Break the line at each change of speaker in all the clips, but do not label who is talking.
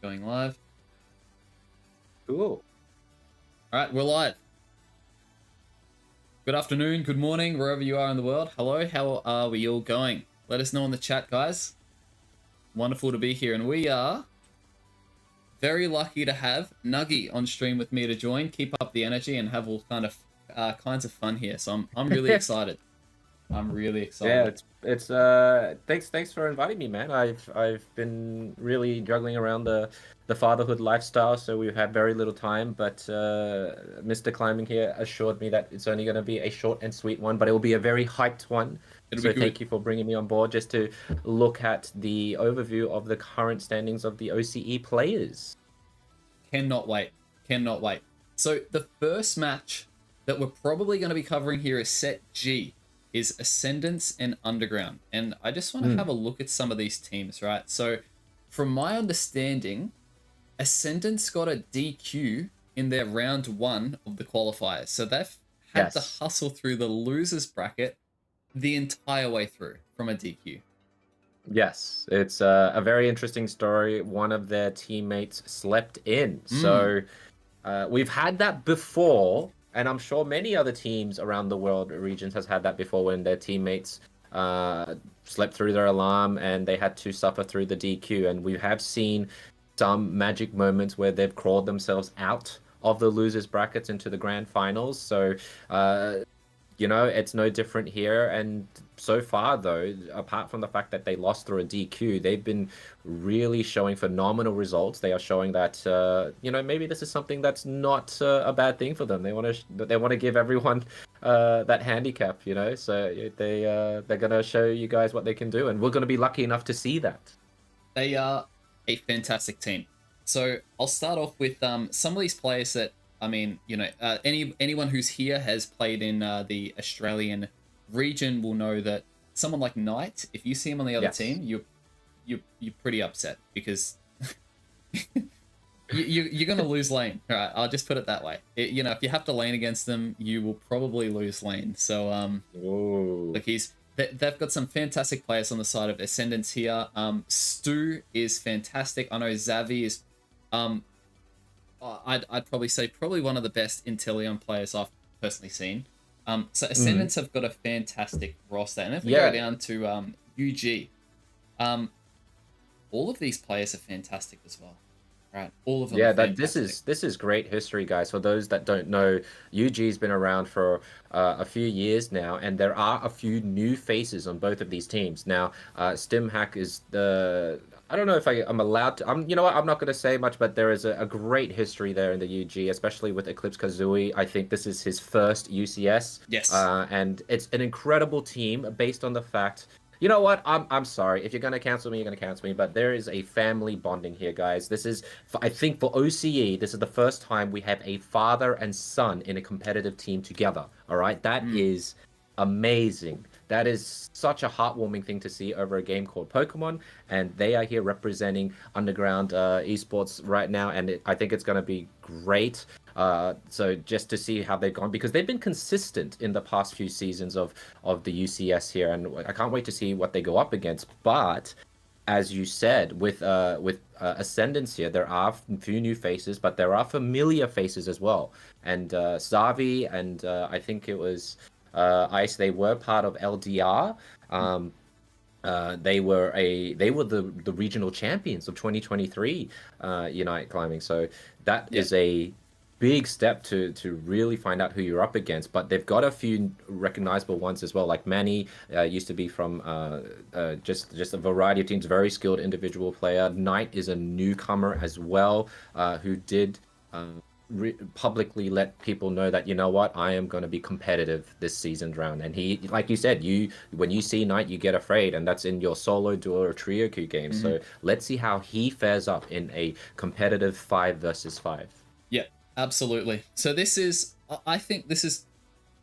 Going live.
Cool.
All right, we're live. Good afternoon, good morning, wherever you are in the world. Hello, how are we all going? Let us know in the chat, guys. Wonderful to be here, and we are very lucky to have Nuggy on stream with me to join. Keep up the energy and have all kinds of fun here. So I'm really excited. I'm really excited.
Yeah, it's thanks for inviting me, man. I've been really juggling around the fatherhood lifestyle, so we've had very little time, but Mr. Climbing here assured me that it's only going to be a short and sweet one, but it will be a very hyped one.
It'll
So
be good.
thank you for bringing me on board just to look at the overview of the current standings of the OCE players.
Cannot wait. Cannot wait. So the first match that we're probably going to be covering here is set G. Is Ascendance and Underground. And I just want to have a look at some of these teams, right? So from my understanding, Ascendance got a DQ in their round 1 of the qualifiers. So they've had to hustle through the losers bracket the entire way through from a DQ.
Yes, it's a very interesting story. One of their teammates slept in. So we've had that before. And I'm sure many other teams around the world regions has had that before when their teammates slept through their alarm and they had to suffer through the DQ. And we have seen some magic moments where they've crawled themselves out of the losers brackets into the grand finals. So, it's no different here. And so far, though, apart from the fact that they lost through a DQ, they've been really showing phenomenal results. They are showing that maybe this is something that's not a bad thing for them. They want to give everyone that handicap, So they're gonna show you guys what they can do, and we're gonna be lucky enough to see that.
They are a fantastic team. So I'll start off with some of these players that anyone who's here has played in the Australian region will know that someone like Knight, if you see him on the other team, you're pretty upset because you're gonna lose lane. All right, I'll just put it that way. If you have to lane against them, you will probably lose lane. So look, they've got some fantastic players on the side of Ascendance here. Stu is fantastic. I know Xavi is I'd probably say one of the best Inteleon players I've personally seen. So Ascendants have got a fantastic roster, and if we go down to UG, all of these players are fantastic as well, right? All of them.
Yeah, this is great history, guys. For those that don't know, UG's been around for a few years now, and there are a few new faces on both of these teams. Now, Stimhack is I don't know if I'm allowed to. I'm not going to say much, but there is a great history there in the UG, especially with Eclipse Kazooie. I think this is his first UCS.
Yes.
And it's an incredible team based on the fact. You know what? I'm sorry. If you're going to cancel me, you're going to cancel me. But there is a family bonding here, guys. This is, I think for OCE, this is the first time we have a father and son in a competitive team together. All right? That is amazing. That is such a heartwarming thing to see over a game called Pokemon, and they are here representing Underground esports right now, and I think it's going to be great. So just to see how they've gone, because they've been consistent in the past few seasons of the UCS here, and I can't wait to see what they go up against. But as you said, with Ascendance here, there are a few new faces, but there are familiar faces as well. And Xavi and I think it was Ice, they were part of LDR. They were the regional champions of 2023 Unite Climbing. So that is a big step to really find out who you're up against. But they've got a few recognizable ones as well. Like Manny used to be from just a variety of teams, very skilled individual player. Knight is a newcomer as well, who did publicly let people know that, you know what, I am going to be competitive this season's round. And he, like you said, when you see Knight, you get afraid, and that's in your solo, duo, or trio queue game. So let's see how he fares up in a competitive 5 versus 5.
Yeah, absolutely. So I think this is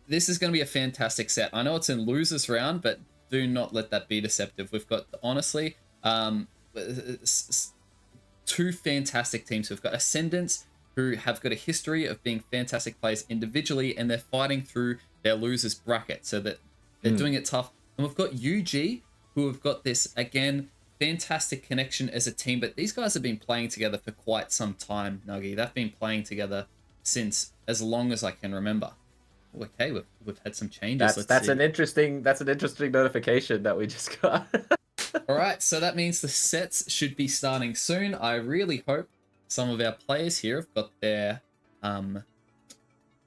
going to be a fantastic set. I know it's in losers round, but do not let that be deceptive. We've got, honestly, two fantastic teams. We've got Ascendance, who have got a history of being fantastic players individually, and they're fighting through their losers bracket, so that they're doing it tough. And we've got UG, who have got this, again, fantastic connection as a team, but these guys have been playing together for quite some time, Nuggy. They've been playing together since as long as I can remember. Okay, we've had some changes. Let's see.
An interesting notification that we just got.
All right, so that means the sets should be starting soon. I really hope some of our players here have got their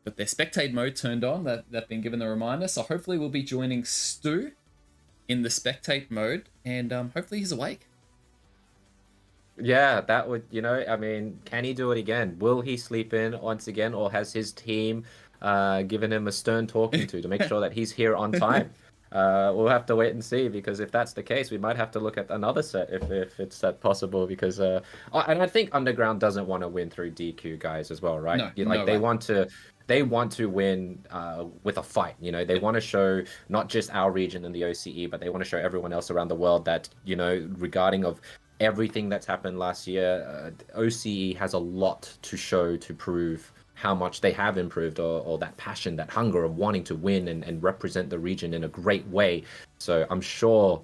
spectate mode turned on. They've been given the reminder. So hopefully we'll be joining Stu in the spectate mode, and hopefully he's awake.
Yeah, that would, I mean, can he do it again? Will he sleep in once again, or has his team given him a stern talking to make sure that he's here on time? We'll have to wait and see, because if that's the case, we might have to look at another set if it's that possible. Because and I think Underground doesn't want to win through DQ, guys, as well, right?
No,
Like
no
they
way.
want to win with a fight. They want to show not just our region in the OCE, but they want to show everyone else around the world that, regarding of everything that's happened last year, OCE has a lot to show to prove how much they have improved, or that passion, that hunger of wanting to win and represent the region in a great way. So I'm sure,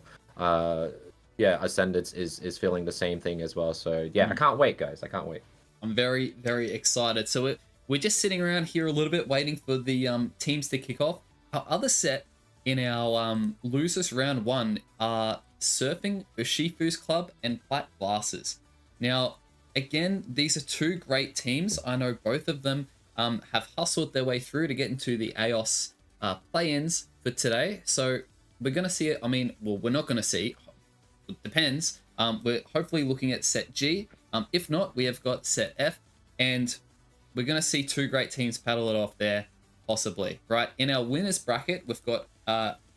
Ascendance is feeling the same thing as well. So yeah, I can't wait, guys. I can't wait.
I'm very, very excited. So we're just sitting around here a little bit waiting for the teams to kick off. Our other set in our losers round 1 are Surfing, Ushifu's Club, and Plat Glasses. Now, again, these are 2 great teams. I know both of them have hustled their way through to get into the Aeos play-ins for today. So we're going to see it. I mean, well, we're not going to see. It depends. We're hopefully looking at set G. If not, we have got set F. And we're going to see 2 great teams paddle it off there, possibly. Right, in our winners bracket, we've got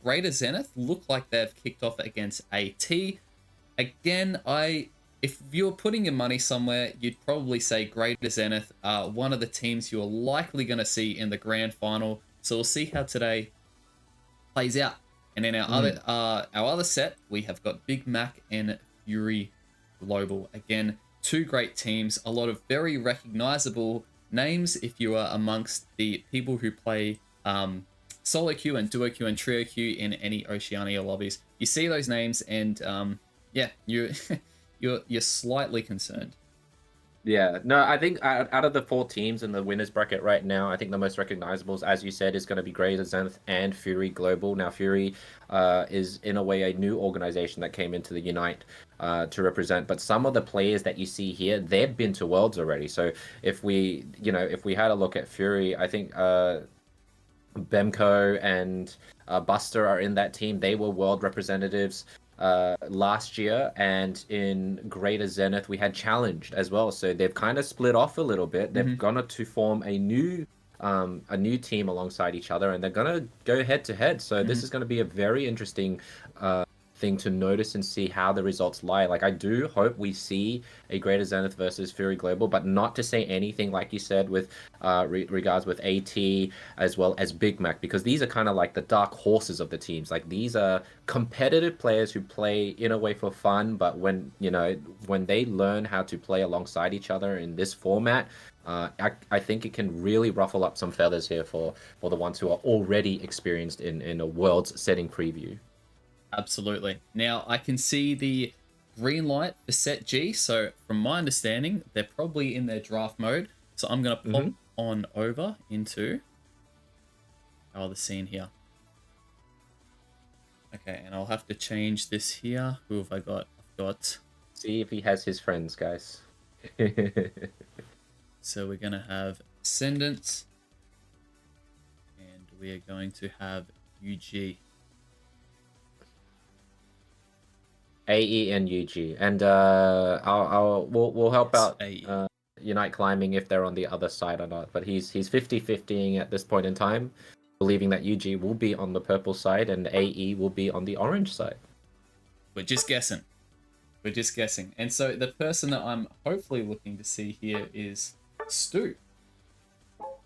Greater Zenith. Look like they've kicked off against AT. Again, if you're putting your money somewhere, you'd probably say Greater Zenith are one of the teams you're likely going to see in the grand final. So we'll see how today plays out. And in our other set, we have got Big Mac and Fury Global. Again, 2 great teams, a lot of very recognizable names if you are amongst the people who play solo queue and duo queue and trio queue in any Oceania lobbies. You see those names, and yeah, you're slightly concerned.
Yeah, no, I think out of the 4 teams in the winners bracket right now, I think the most recognizables, as you said, is going to be Greater Zenith and Fury Global. Now, Fury is in a way a new organization that came into the Unite to represent, but some of the players that you see here, they've been to Worlds already. So if we had a look at Fury, I think Bemco and Buster are in that team. They were world representatives last year, and in Greater Zenith we had challenged as well. So they've kind of split off a little bit. They've gone to form a new team alongside each other, and they're gonna go head to head. So this is going to be a very interesting thing to notice and see how the results lie. Like, I do hope we see a Greater Zenith versus Fury Global, but not to say anything, like you said, with regards with AT as well as Big Mac, because these are kind of like the dark horses of the teams. Like, these are competitive players who play in a way for fun, but when they learn how to play alongside each other in this format, I think it can really ruffle up some feathers here for the ones who are already experienced in a Worlds setting preview.
Absolutely. Now, I can see the green light for set G. So from my understanding, they're probably in their draft mode. So I'm going to pop on over into our other scene here. Okay, and I'll have to change this here. Who have I got? I've got...
See if he has his friends, guys.
So we're going to have Ascendance. And we are going to have UG.
AE and UG, and we'll help out Unite Climbing if they're on the other side or not. But he's 50-50ing at this point in time, believing that UG will be on the purple side and AE will be on the orange side.
We're just guessing. We're just guessing. And so the person that I'm hopefully looking to see here is Stu.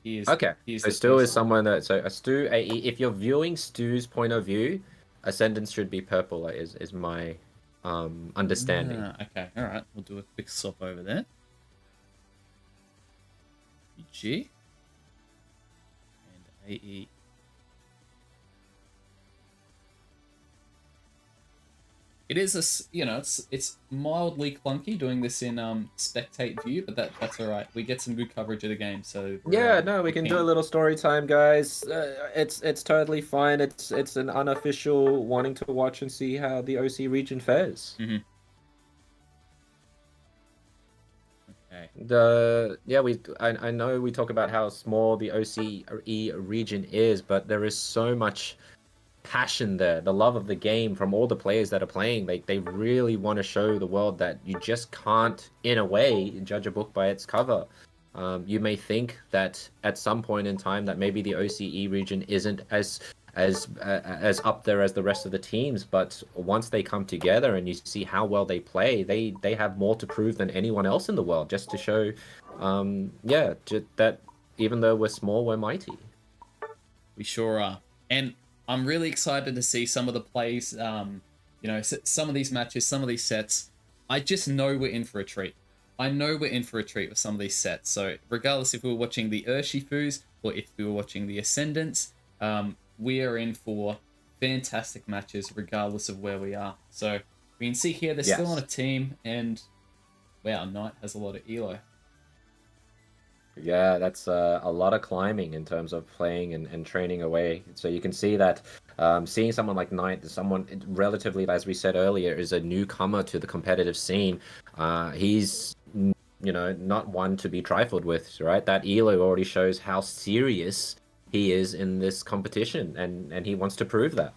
Okay. So Stu is someone that a Stu AE. If you're viewing Stu's point of view, Ascendance should be purple. Is my understanding.
Okay, all right. We'll do a quick swap over there. UG and AE. It is you know, it's mildly clunky doing this in spectate view, but that's all right. We get some good coverage of the game, so
Yeah, no, we
we're
can do a
keen.
little story time, guys. It's totally fine. It's an unofficial wanting to watch and see how the OC region fares.
Hmm. Okay.
I know we talk about how small the OCE region is, but there is so much passion there, the love of the game from all the players that are playing. They really want to show the world that you just can't, in a way, judge a book by its cover. You may think that at some point in time that maybe the OCE region isn't as up there as the rest of the teams, but once they come together and you see how well they play, they have more to prove than anyone else in the world, just to show, that even though we're small, we're mighty.
We sure are. And I'm really excited to see some of the plays, you know, some of these matches, some of these sets. I just know we're in for a treat. I know we're in for a treat with some of these sets. So regardless if we were watching the Urshifus or if we were watching the Ascendants, we are in for fantastic matches regardless of where we are. So we can see here they're still on a team, and wow, Knight has a lot of elo.
Yeah, that's a lot of climbing in terms of playing and training away. So you can see that seeing someone like Knight, someone relatively, as we said earlier, is a newcomer to the competitive scene. He's, not one to be trifled with, right? That elo already shows how serious he is in this competition, and he wants to prove that.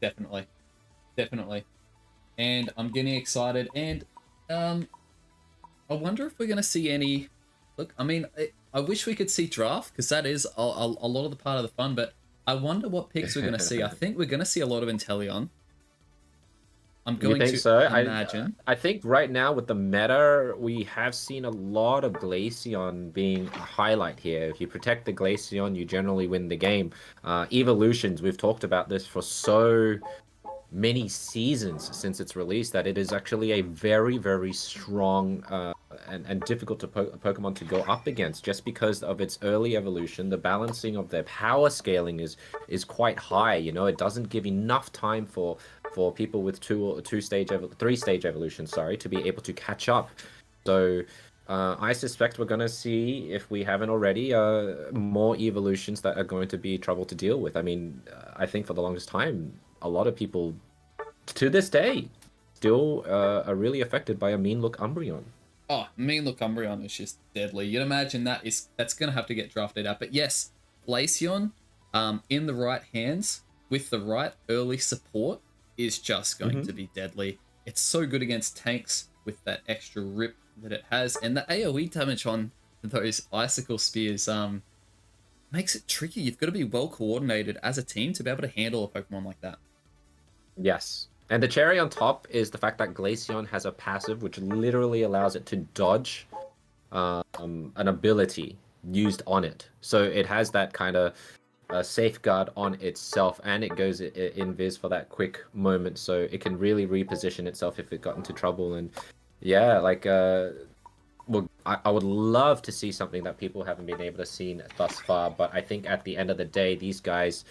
Definitely. Definitely. And I'm getting excited, and I wonder if we're going to see any... Look, I mean, I wish we could see draft, because that is a lot of the part of the fun, but I wonder what picks we're going to see. I think we're going to see a lot of Inteleon. I'm going
You think
to
so?
imagine.
I think right now with the meta, we have seen a lot of Glaceon being a highlight here. If you protect the Glaceon, you generally win the game. Evolutions, we've talked about this for so many seasons since its release, that it is actually a very, very strong and difficult to Pokemon to go up against, just because of its early evolution. The balancing of their power scaling is quite high. It doesn't give enough time for people with three stage evolution, sorry, to be able to catch up. So I suspect we're going to see, if we haven't already, more evolutions that are going to be trouble to deal with. I mean, I think for the longest time, a lot of people, to this day, still are really affected by a mean look Umbreon.
Oh, mean look Umbreon is just deadly. You'd imagine that's going to have to get drafted out. But yes, Glaceon, in the right hands, with the right early support, is just going to be deadly. It's so good against tanks with that extra rip that it has. And the AoE damage on those Icicle Spears makes it tricky. You've got to be well coordinated as a team to be able to handle a Pokemon like that.
Yes. And the cherry on top is the fact that Glaceon has a passive which literally allows it to dodge an ability used on it. So it has that kind of safeguard on itself, and it goes invis for that quick moment, so it can really reposition itself if it got into trouble. And yeah, like well, I would love to see something that people haven't been able to see thus far, but I think at the end of the day, these guys,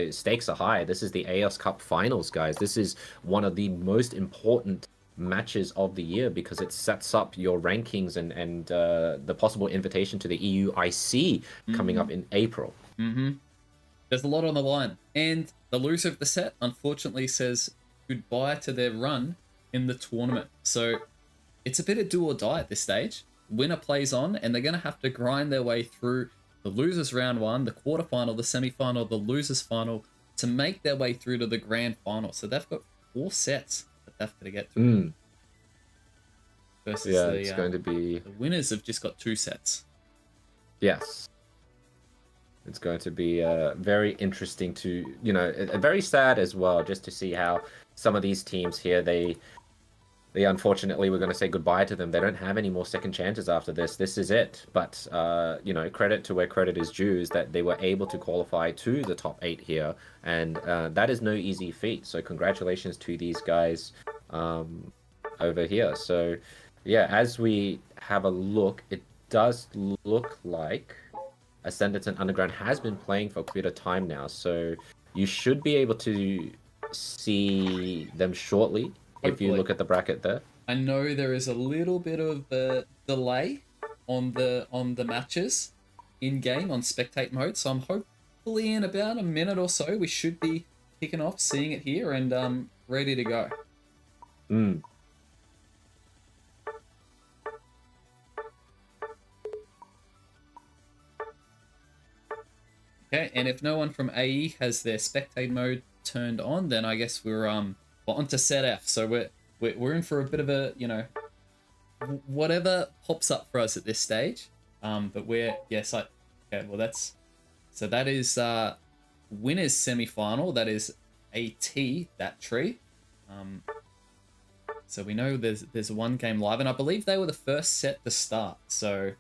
stakes are high. This is the Aeos Cup finals, guys. This is one of the most important matches of the year, because it sets up your rankings and the possible invitation to the EU IC coming up in April.
There's a lot on the line, and the loser of the set, unfortunately, says goodbye to their run in the tournament. So it's a bit of do or die at this stage. Winner plays on, and they're going to have to grind their way through the losers round one, the quarterfinal, the semifinal, the losers final, to make their way through to the grand final. So they've got 4 sets that they've got to get through. Versus
it's going to be...
The winners have just got 2 sets.
Yes. It's going to be very interesting to, very sad as well, just to see how some of these teams here, they unfortunately, we're going to say goodbye to them. They don't have any more second chances after this. This is it. But, credit to where credit is due, is that they were able to qualify to the top 8 here. And that is no easy feat. So congratulations to these guys over here. So, yeah, as we have a look, it does look like Ascendance and Underground has been playing for a bit of time now. So you should be able to see them shortly. If you
Hopefully.
look at the bracket there.
I know there is a little bit of a delay on the matches in game on spectate mode, so I'm hopefully in about a minute or so we should be kicking off, seeing it here, and ready to go.
Mm.
Okay, and if no one from AE has their spectate mode turned on, then I guess we're on to set F. So we're in for a bit of a, you know, whatever pops up for us at this stage. But we're okay. Well, that is winners semi-final. That is AT, that tree. So we know there's one game live, and I believe they were the first set to start. So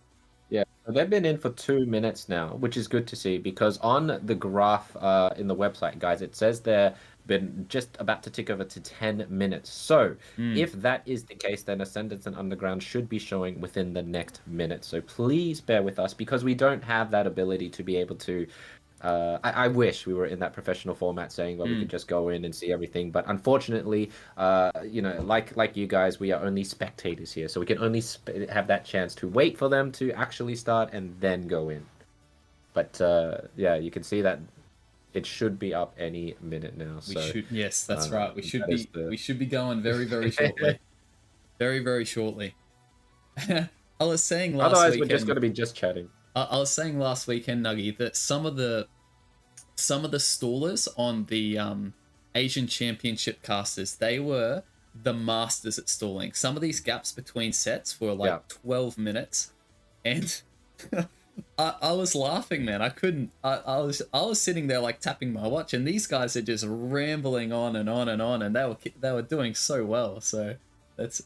Yeah, so they've been in for 2 minutes now, which is good to see because on the graph in the website, guys, it says they're been just about to tick over to 10 minutes. So if that is the case, then Ascendance and Underground should be showing within the next minute. So please bear with us because we don't have that ability to be able to. I wish we were in that professional format saying, well, we could just go in and see everything. But unfortunately, you know, like you guys, we are only spectators here. So we can only have that chance to wait for them to actually start and then go in. But yeah, you can see that it should be up any minute now. So
yes, that's right. We should be going very, very shortly. Very, very shortly. I was saying last
otherwise
weekend,
we're just going to be just chatting.
I was saying last weekend, Nuggy, that some of the stallers on the Asian Championship casters, they were the masters at stalling. Some of these gaps between sets were like 12 minutes, and I was laughing, man. I couldn't. I was sitting there like tapping my watch, and these guys are just rambling on and on and on, and they were doing so well. So there's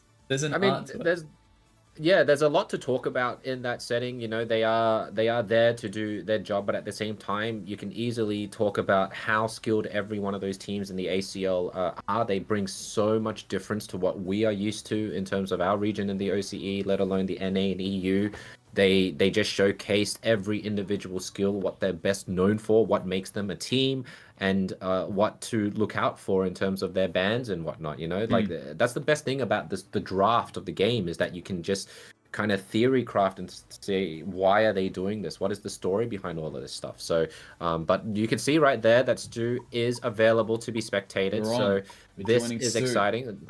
a lot to talk about in that setting. You know, they are there to do their job, but at the same time, you can easily talk about how skilled every one of those teams in the ACL are. They bring so much difference to what we are used to in terms of our region in the OCE, let alone the NA and EU. They just showcased every individual skill, what they're best known for, what makes them a team, and what to look out for in terms of their bans and whatnot. You know, like that's the best thing about the draft of the game is that you can just kind of theory craft and say why are they doing this? What is the story behind all of this stuff? So, but you can see right there that Stu is available to be spectated. So this is exciting.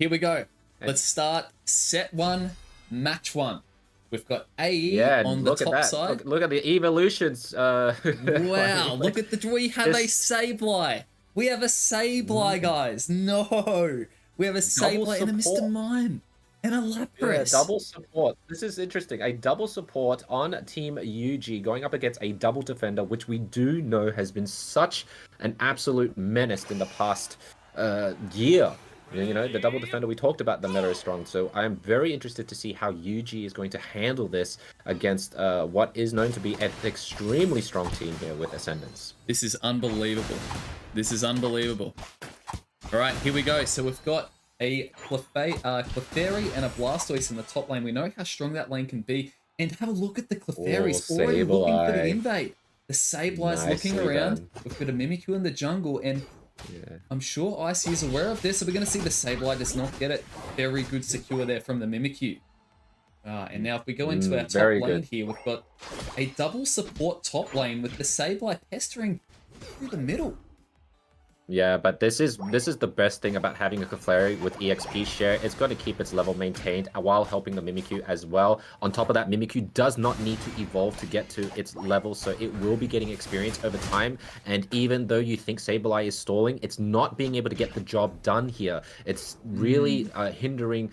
Here we go. Let's start set 1, match 1. We've got AE on the top side.
Look at the evolutions.
Wow, look at we have a Sableye. We have a Sableye, guys. No. We have a Sableye and a Mr. Mime. And a Lapras.
Yeah, double support. This is interesting. A double support on Team UG going up against a double defender, which we do know has been such an absolute menace in the past year. You know, the double defender, we talked about the meta is strong, so I'm very interested to see how UG is going to handle this against what is known to be an extremely strong team here with Ascendance.
This is unbelievable. This is unbelievable. All right, here we go. So we've got a Clefairy and a Blastoise in the top lane. We know how strong that lane can be. And have a look at the Clefairies already looking for the invade. The Sableye's looking around. We've got a Mimikyu in the jungle, and I'm sure Icy is aware of this, so we're going to see the Sableye does not get it. Very good secure there from the Mimikyu. And now if we go into our top lane here, we've got a double support top lane with the Sableye pestering through the middle.
Yeah, but this is the best thing about having a Clefairy with EXP share. It's going to keep its level maintained while helping the Mimikyu as well. On top of that, Mimikyu does not need to evolve to get to its level, so it will be getting experience over time. And even though you think Sableye is stalling, it's not being able to get the job done here. It's really hindering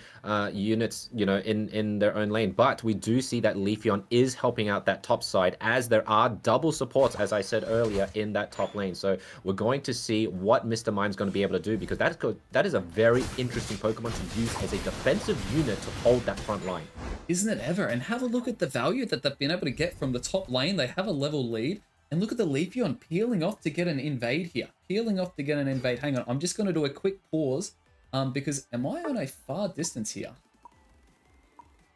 units, you know, in their own lane. But we do see that Leafeon is helping out that top side, as there are double supports, as I said earlier, in that top lane. So we're going to see what Mr. Mime's going to be able to do, because that is a very interesting Pokemon to use as a defensive unit to hold that front line.
Isn't it ever? And have a look at the value that they've been able to get from the top lane. They have a level lead. And look at the Leafeon peeling off to get an invade here. Peeling off to get an invade. Hang on, I'm just going to do a quick pause because am I on a far distance here?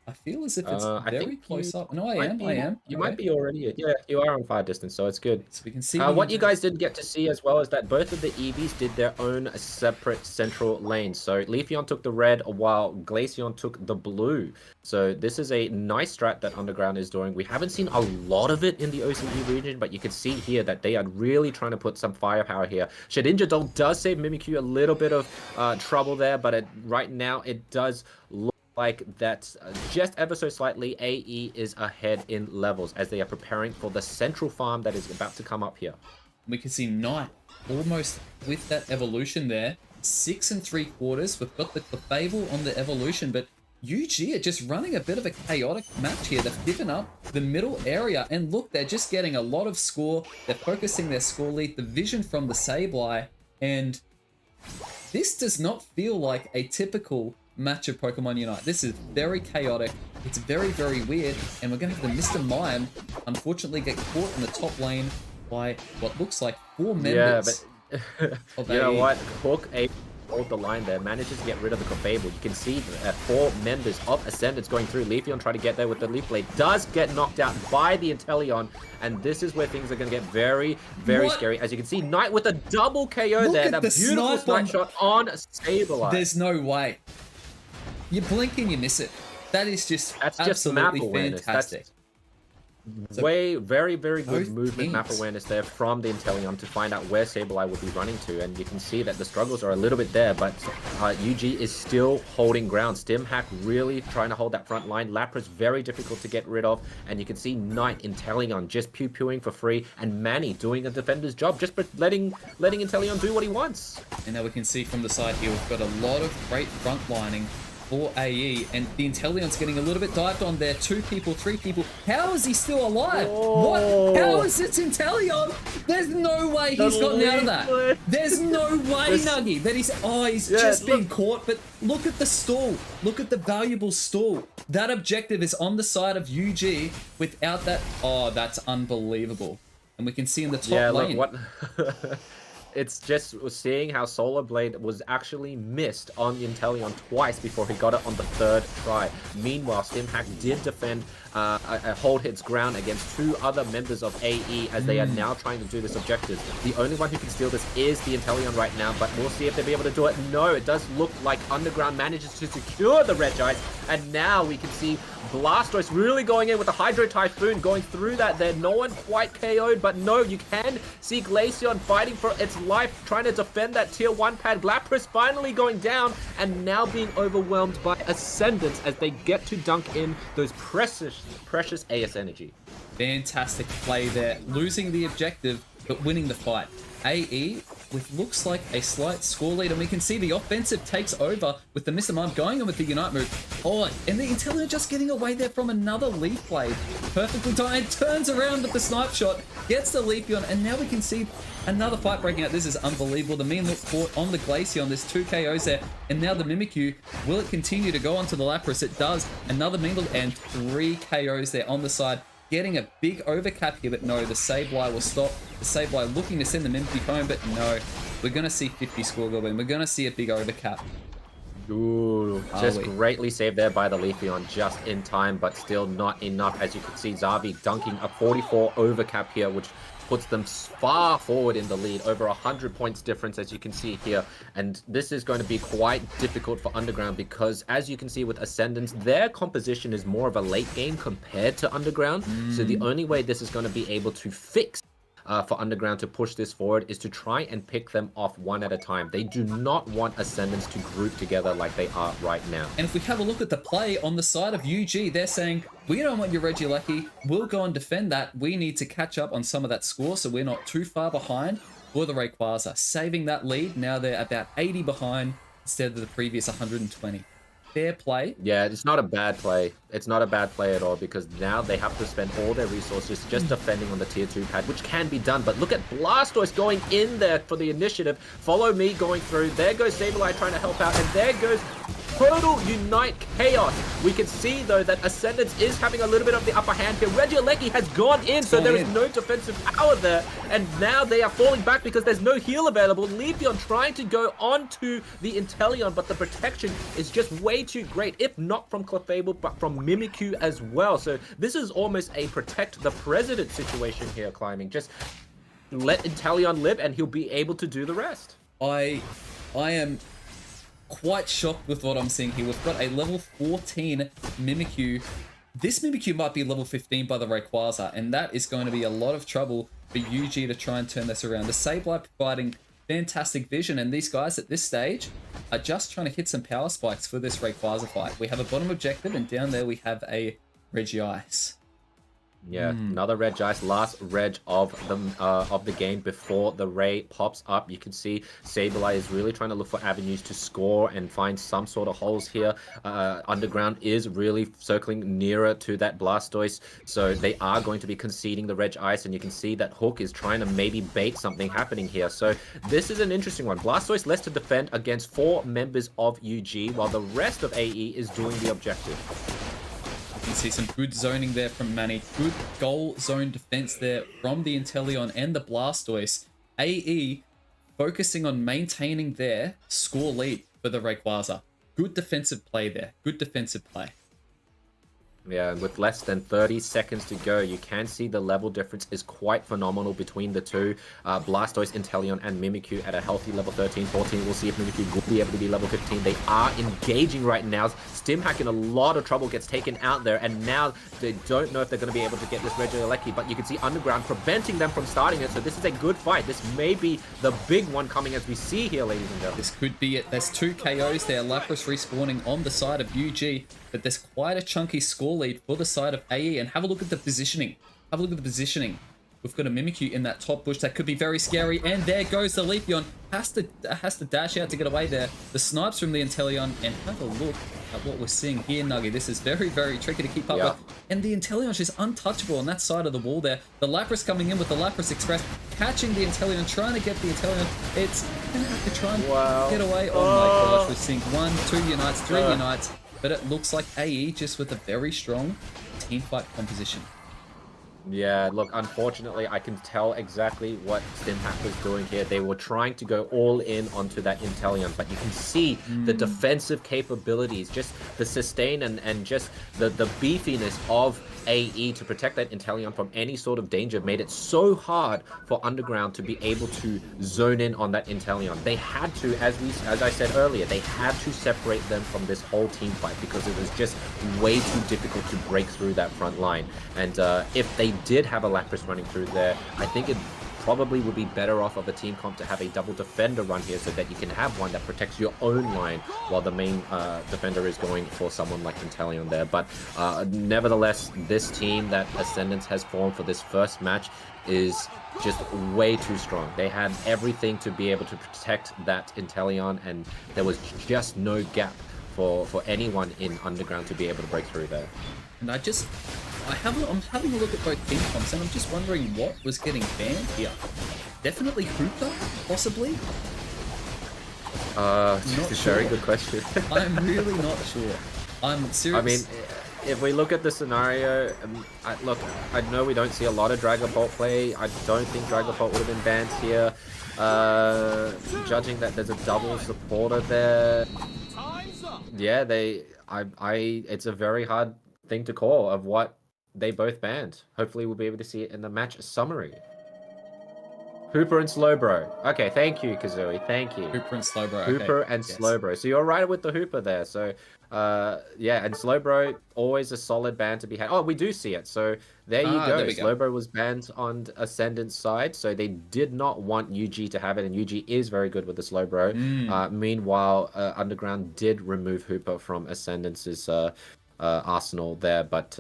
I feel as if it's
I
very
think
close
you
up. No, I
might
am. I
be
am.
you might
Okay.
be already. Yeah, you are on fire distance, so it's good.
So we can see the
What you guys didn't get to see as well is that both of the EVs did their own separate central lanes. So Leafeon took the red while Glaceon took the blue. So this is a nice strat that Underground is doing. We haven't seen a lot of it in the OCE region, but you can see here that they are really trying to put some firepower here. Shedinja Dog does save Mimikyu a little bit of trouble there, but right now it does look like that just ever so slightly AE is ahead in levels as they are preparing for the central farm that is about to come up here.
we can see Knight almost with that evolution there. 6 3/4. We've got the Clefable on the evolution, but UG are just running a bit of a chaotic match here. They've given up the middle area, and look, they're just getting a lot of score. They're focusing their score lead, the vision from the Sableye, and this does not feel like a typical match of Pokemon Unite. This is very chaotic. It's very, very weird, and we're going to have the Mr. Mime unfortunately get caught in the top lane by what looks like 4 members.
Yeah, but you know what? Hawk hold the line there, manages to get rid of the Clefable. You can see 4 members of Ascendance going through. Leafeon trying to get there with the Leaf Blade. Does get knocked out by the Inteleon, and this is where things are going to get very, very scary. As you can see, Knight with a double KO there. That beautiful snipe shot on Sableye.
There's no way. You blink and you miss it. That is just absolutely fantastic.
So very good movement map awareness there from the Inteleon to find out where Sableye would be running to, and you can see that the struggles are a little bit there, but UG is still holding ground. Stimhack really trying to hold that front line. Lapras very difficult to get rid of, and you can see Knight Inteleon just pew-pewing for free, and Manny doing a defender's job, just letting Inteleon do what he wants.
And now we can see from the side here, we've got a lot of great front lining for AE, and the Inteleon's getting a little bit dived on there. 2 people, 3 people. How is he still alive?
Whoa.
What? How is it Inteleon? There's no way he's gotten out of that. There's no way, Nuggy, that he's just been caught. But look at the stall. Look at the valuable stall. That objective is on the side of UG. Without that, oh, that's unbelievable. And we can see in the top lane.
Look, what? It's just seeing how Solar Blade was actually missed on the Inteleon twice before he got it on the 3rd try. Meanwhile, Stimhack did defend hold its ground against 2 other members of AE as they are now trying to do this objective. The only one who can steal this is the Inteleon right now, but we'll see if they'll be able to do it. No, it does look like Underground manages to secure the Regice, and now we can see Blastoise really going in with the Hydro Typhoon, going through that there. No one quite KO'd, but no, you can see Glaceon fighting for its life, trying to defend that tier 1 pad. Lapras finally going down, and now being overwhelmed by Ascendance as they get to dunk in those precious AS energy.
Fantastic play there. Losing the objective, but winning the fight. AE with looks like a slight score lead, and we can see the offensive takes over with the Mr. Mime going on with the Unite move. Oh, and the Inteleon just getting away there from another Leaf Blade. Perfectly timed, turns around with the snipe shot, gets the Leafeon, and now we can see another fight breaking out. This is unbelievable. The mean look caught on the Glaceon. There's 2 KOs there, and now the Mimikyu. Will it continue to go onto the Lapras? It does. Another mean look, and 3 KOs there on the side. Getting a big overcap here, but no, the Sableye will stop. The Sableye looking to send the Mimikyu home, but no. We're going to see 50 score goblin. We're going to see a big overcap.
Ooh, just greatly saved there by the Leafeon just in time, but still not enough. As you can see, Zavi dunking a 44 overcap here, which puts them far forward in the lead, over 100 points difference, as you can see here. And this is going to be quite difficult for Underground because, as you can see with Ascendance, their composition is more of a late game compared to Underground. So the only way this is going to be able to fix for Underground to push this forward is to try and pick them off one at a time. They do not want Ascendance to group together like they are right now.
And if we have a look at the play on the side of UG, they're saying, we don't want your Regieleki. We'll go and defend that. We need to catch up on some of that score so we're not too far behind. For the Rayquaza, saving that lead. Now they're about 80 behind instead of the previous 120. Fair play.
Yeah, it's not a bad play. It's not a bad play at all because now they have to spend all their resources just defending on the tier 2 pad, which can be done. But look at Blastoise going in there for the initiative. Follow me going through. There goes Sableye trying to help out, and there goes total unite chaos. We can see, though, that Ascendance is having a little bit of the upper hand here. Regieleki has gone in, so there is no defensive power there. And now they are falling back because there's no heal available. Leafeon trying to go onto the Inteleon, but the protection is just way too great, if not from Clefable, but from Mimikyu as well. So this is almost a protect the president situation here, Climbing. Just let Inteleon live and he'll be able to do the rest.
I am quite shocked with what I'm seeing here. We've got a level 14 Mimikyu. This Mimikyu might be level 15 by the Rayquaza, and that is going to be a lot of trouble for UG to try and turn this around. The Sableye providing fantastic vision, and these guys at this stage are just trying to hit some power spikes for this Rayquaza fight. We have a bottom objective, and down there we have a Regice.
Yeah, another Regice, last reg of the game before the Ray pops up. You can see Sableye is really trying to look for avenues to score and find some sort of holes here. Underground is really circling nearer to that Blastoise, so they are going to be conceding the Regice, and you can see that Hook is trying to maybe bait something happening here. So this is an interesting one. Blastoise left to defend against 4 members of UG, while the rest of AE is doing the objective.
You can see some good zoning there from Manny. Good goal zone defense there from the Inteleon and the Blastoise. AE focusing on maintaining their score lead for the Rayquaza. Good defensive play there. Good defensive play.
Yeah, and with less than 30 seconds to go, you can see the level difference is quite phenomenal between the two. Blastoise, Inteleon, and Mimikyu at a healthy level 13, 14. We'll see if Mimikyu will be able to be level 15. They are engaging right now. Stimhack in a lot of trouble gets taken out there, and now they don't know if they're going to be able to get this Regieleki, but you can see Underground preventing them from starting it, so this is a good fight. This may be the big one coming as we see here, ladies and gentlemen.
This could be it. There's 2 KOs there. Lapras respawning on the side of UG, but there's quite a chunky score lead for the side of AE, and have a look at the positioning. Have a look at the positioning. We've got a Mimikyu in that top bush that could be very scary, and there goes the Leafeon. Has to dash out to get away there. The snipes from the Inteleon, and have a look at what we're seeing here, Nuggy. This is very, very tricky to keep up with. And the Inteleon is just untouchable on that side of the wall there. The Lapras coming in with the Lapras Express, catching the Inteleon, trying to get the Inteleon. It's gonna have to try and get away. Oh my gosh, we're seeing 1, 2 unites, 3 unites. But it looks like AE just with a very strong team fight composition.
Yeah, look, unfortunately, I can tell exactly what Stimhack was doing here. They were trying to go all in onto that Inteleon, but you can see the defensive capabilities, just the sustain and just the beefiness of AE to protect that Inteleon from any sort of danger made it so hard for Underground to be able to zone in on that Inteleon. They had to, as I said earlier, they had to separate them from this whole team fight because it was just way too difficult to break through that front line. And if they did have a Lapras running through there, I think it probably would be better off of a team comp to have a double defender run here so that you can have one that protects your own line while the main defender is going for someone like Inteleon there. But nevertheless, this team that Ascendance has formed for this first match is just way too strong. They had everything to be able to protect that Inteleon, and there was just no gap for anyone in Underground to be able to break through there.
And I'm having a look at both team comps, and I'm just wondering what was getting banned here. Definitely Hooper, possibly?
It's a very good question.
I'm really not sure. I'm serious.
I mean, if we look at the scenario, I know we don't see a lot of Dragon Bolt play. I don't think Dragon Bolt would have been banned here. Judging that there's a double supporter there. Yeah, it's a very hard thing to call of what they both banned. Hopefully we'll be able to see it in the match summary. Hooper and Slowbro. Okay, thank you, Kazooie. Thank you.
Hooper and Slowbro.
Hooper and Slowbro. So you're right with the Hooper there. So, yeah, and Slowbro, always a solid ban to be had. Oh, we do see it. So there you go. Slowbro was banned on Ascendant's side, so they did not want UG to have it, and UG is very good with the Slowbro. Meanwhile, Underground did remove Hooper from Ascendant's arsenal there, but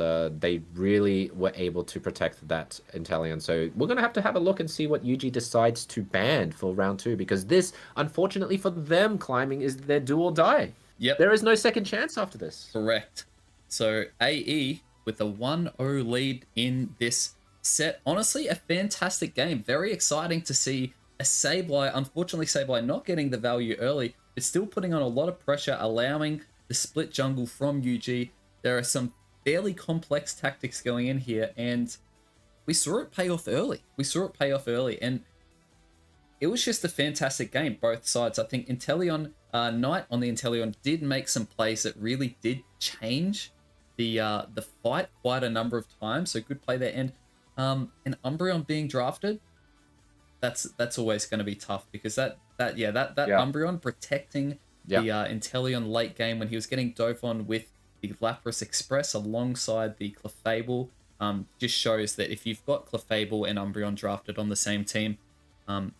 they really were able to protect that Inteleon. So we're going to have a look and see what UG decides to ban for round 2, because this, unfortunately for them, Climbing is their do or die.
Yep.
There is no second chance after this.
Correct. So AE with a 1-0 lead in this set. Honestly, a fantastic game. Very exciting to see a Sableye. Unfortunately, Sableye not getting the value early, but still putting on a lot of pressure, allowing the split jungle from UG. There are some fairly complex tactics going in here, and we saw it pay off early. And it was just a fantastic game, both sides. I think Inteleon, Knight on the Inteleon did make some plays that really did change the fight quite a number of times. So good play there. And Umbreon being drafted, that's always going to be tough, because that Umbreon protecting the Inteleon late game when he was getting dove on with the Lapras Express alongside the Clefable, just shows that if you've got Clefable and Umbreon drafted on the same team,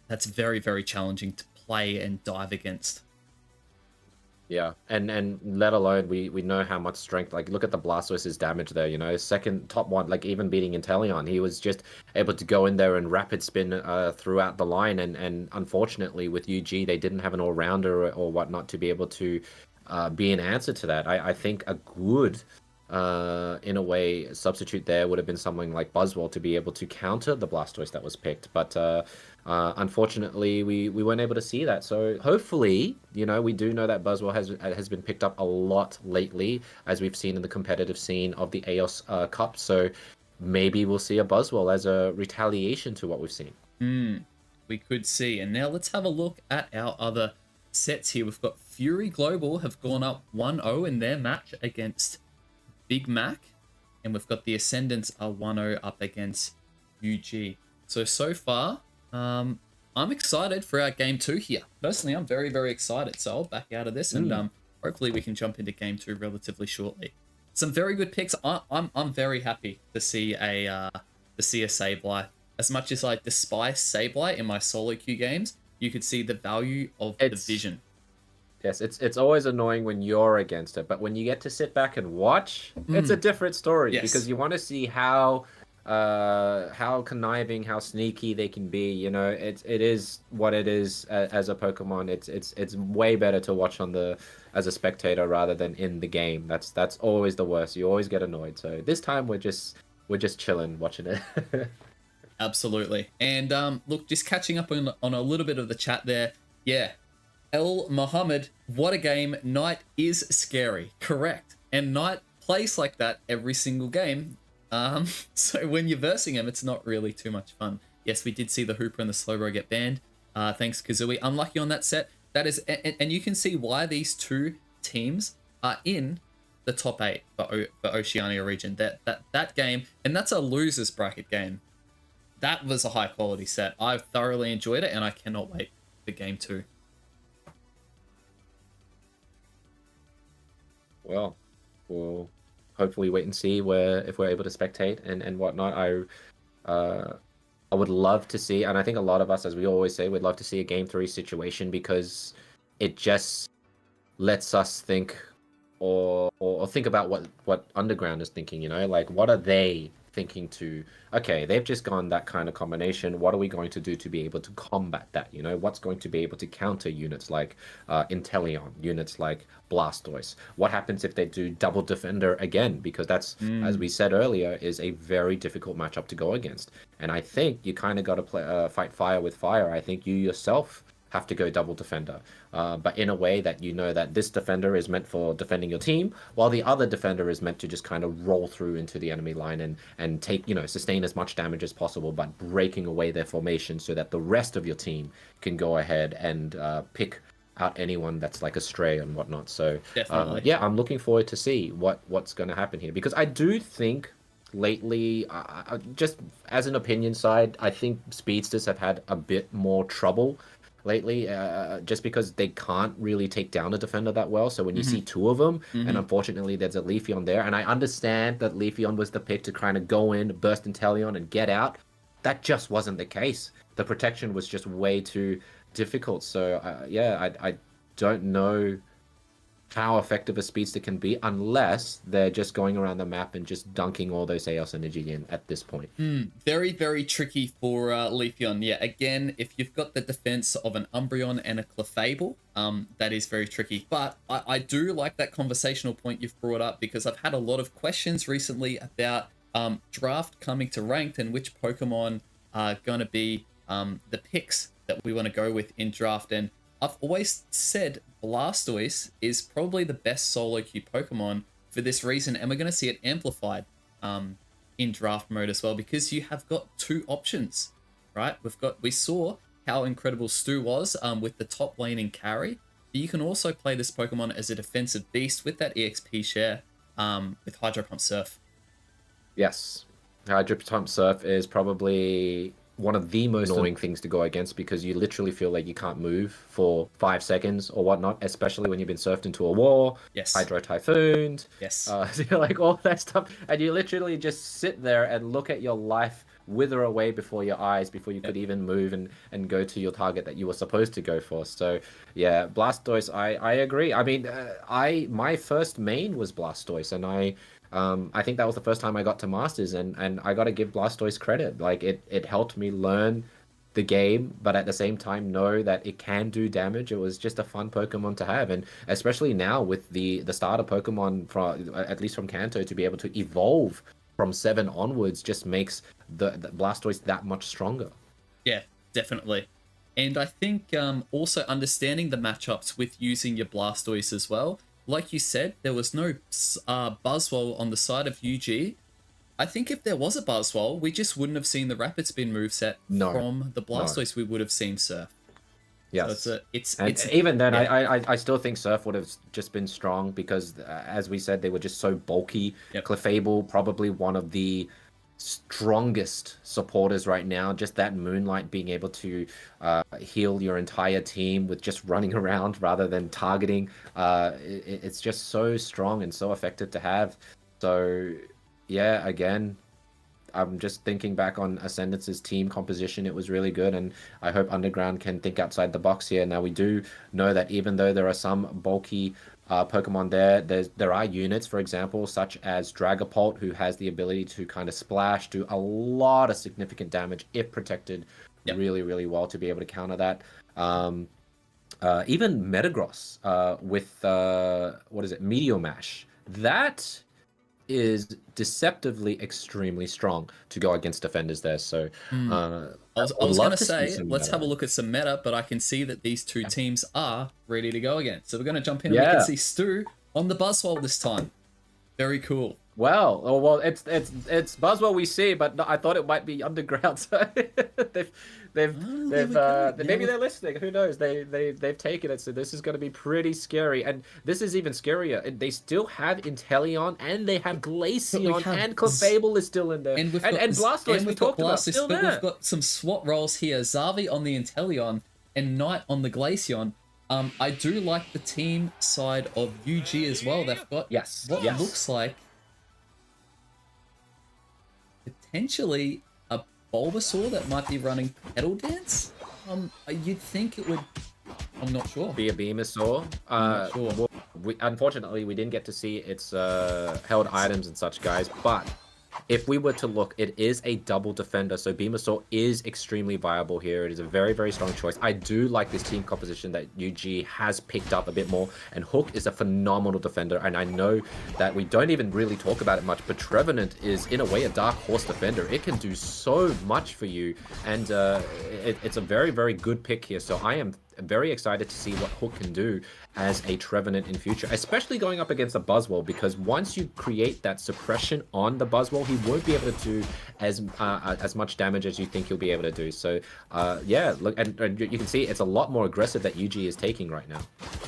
that's very, very challenging to play and dive against.
Yeah, and let alone we know how much strength. Like, look at the Blastoise's damage there. You know, second top one, like even beating Inteleon, he was just able to go in there and rapid spin throughout the line. And unfortunately, with UG, they didn't have an all rounder or whatnot to be able to be an answer to that. I think a good, in a way, substitute there would have been something like Buzzwole to be able to counter the Blastoise that was picked. But unfortunately, we weren't able to see that. So hopefully, you know, we do know that Buzzwole has been picked up a lot lately, as we've seen in the competitive scene of the Aeos Cup. So maybe we'll see a Buzzwole as a retaliation to what we've seen.
We could see. And now let's have a look at our other sets here. We've got Fury Global have gone up 1-0 in their match against Big Mac, and we've got the Ascendants are 1-0 up against UG. So far, I'm excited for our game 2 here. Personally, I'm very, very excited. So I'll back out of this, and hopefully we can jump into game 2 relatively shortly. Some very good picks. I'm very happy to see a Sableye. As much as I despise Sableye in my solo queue games, you could see the value of the vision.
Yes, it's always annoying when you're against it, but when you get to sit back and watch, it's a different story. Yes. Because you want to see how conniving, how sneaky they can be. You know, it is what it is as a Pokemon. It's way better to watch as a spectator rather than in the game. That's always the worst. You always get annoyed. So this time we're just chilling watching it.
Absolutely. And look, just catching up on a little bit of the chat there. Yeah. El Muhammad, what a game. Knight is scary. Correct. And Knight plays like that every single game. So when you're versing him, it's not really too much fun. Yes, we did see the Hooper and the Slowbro get banned. Thanks, Kazooie. Unlucky on that set. That is, and you can see why these two teams are in the top 8 for Oceania region. That game, and that's a losers bracket game. That was a high quality set. I've thoroughly enjoyed it, and I cannot wait for game 2.
Well, we'll hopefully wait and see if we're able to spectate and whatnot. I would love to see, and I think a lot of us, as we always say, would love to see a game 3 situation, because it just lets us think or think about what Underground is thinking. You know, like, what are they thinking to, okay, they've just gone that kind of combination, what are we going to do to be able to combat that? You know, what's going to be able to counter units like Inteleon, units like Blastoise? What happens if they do double defender again? Because that's, as we said earlier, is a very difficult matchup to go against. And I think you kind of got to fight fire with fire. I think you yourself have to go double defender, but in a way that you know that this defender is meant for defending your team, while the other defender is meant to just kind of roll through into the enemy line and take, you know, sustain as much damage as possible, but breaking away their formation so that the rest of your team can go ahead and pick out anyone that's like a stray and whatnot. So yeah, I'm looking forward to see what's going to happen here, because I do think lately, just as an opinion side, I think speedsters have had a bit more trouble lately, just because they can't really take down a defender that well. So when you see 2 of them, and unfortunately there's a Leafeon there, and I understand that Leafeon was the pick to kind of go in, burst Inteleon and get out, that just wasn't the case. The protection was just way too difficult. So yeah, I don't know how effective a speedster can be unless they're just going around the map and just dunking all those Aeos energy in at this point.
Very, very tricky for Leafeon. Yeah, again, if you've got the defense of an Umbreon and a Clefable, that is very tricky. But I do like that conversational point you've brought up, because I've had a lot of questions recently about draft coming to ranked and which Pokemon are going to be the picks that we want to go with in draft. And I've always said Blastoise is probably the best solo queue Pokemon for this reason, and we're going to see it amplified in draft mode as well, because you have got two options, right? We saw how incredible Stu was with the top lane in carry. But you can also play this Pokemon as a defensive beast with that EXP share with Hydro Pump Surf.
Yes, Hydro Pump Surf is probably one of the most annoying things to go against, because you literally feel like you can't move for 5 seconds or whatnot, especially when you've been surfed into a wall,
Yes.
Hydro Typhooned,
yes,
like all that stuff, and you literally just sit there and look at your life wither away before your eyes before you could even move and go to your target that you were supposed to go for. So yeah, Blastoise, I agree. I mean, my first main was Blastoise, and I think that was the first time I got to Masters, and I got to give Blastoise credit. Like it helped me learn the game, but at the same time know that it can do damage. It was just a fun Pokemon to have, and especially now with the starter Pokemon from at least from Kanto to be able to evolve from 7 onwards just makes the Blastoise that much stronger.
Yeah, definitely. And I think also understanding the matchups with using your Blastoise as well. Like you said, there was no Buzzwole on the side of UG. I think if there was a Buzzwole, we just wouldn't have seen the Rapid Spin moveset from the Blastoise. We would have seen Surf.
Yes.
So it's
even then, yeah. I still think Surf would have just been strong because, as we said, they were just so bulky.
Yep.
Clefable, probably one of the strongest supporters right now. Just that Moonlight being able to heal your entire team with just running around rather than targeting. It's just so strong and so effective to have. So, yeah, again, I'm just thinking back on Ascendance's team composition. It was really good, and I hope Underground can think outside the box here. Now, we do know that even though there are some bulky Pokemon there are units, for example, such as Dragapult, who has the ability to kind of splash, do a lot of significant damage if protected really, really well to be able to counter that. Even Metagross with, what is it, Meteor Mash. That is deceptively extremely strong to go against defenders there. So
I was going to say, let's have a look at some meta, but I can see that these two teams are ready to go again. So we're going to jump in and we can see Stu on the Buzzwole this time. Very cool.
Well, it's Buzzwole we see, but I thought it might be Underground. So maybe they're listening. Who knows? They've taken it. So this is going to be pretty scary, and this is even scarier. They still have Inteleon, and they have Glaceon, and Clefable is still in there, and Blastoise. We talked about still there.
We've got some SWAT rolls here: Zavi on the Inteleon and Knight on the Glaceon. I do like the team side of UG as well. They've got what looks like potentially a Bulbasaur that might be running Petal Dance. You'd think it would. I'm not sure.
Be a Venusaur.
I'm not sure.
Well, unfortunately, we didn't get to see its held items and such, guys. But if we were to look, it is a double defender, so Venusaur is extremely viable here. It is a very, very strong choice. I do like this team composition that UG has picked up a bit more, and Hook is a phenomenal defender, and I know that we don't even really talk about it much, but Trevenant is, in a way, a dark horse defender. It can do so much for you, and it's a very, very good pick here, so I am very excited to see what Hook can do as a Trevenant in future, especially going up against a Buzzwole, because once you create that suppression on the Buzzwole, he won't be able to do as much damage as you think he'll be able to do. So yeah, look, and you can see it's a lot more aggressive that UG is taking right now.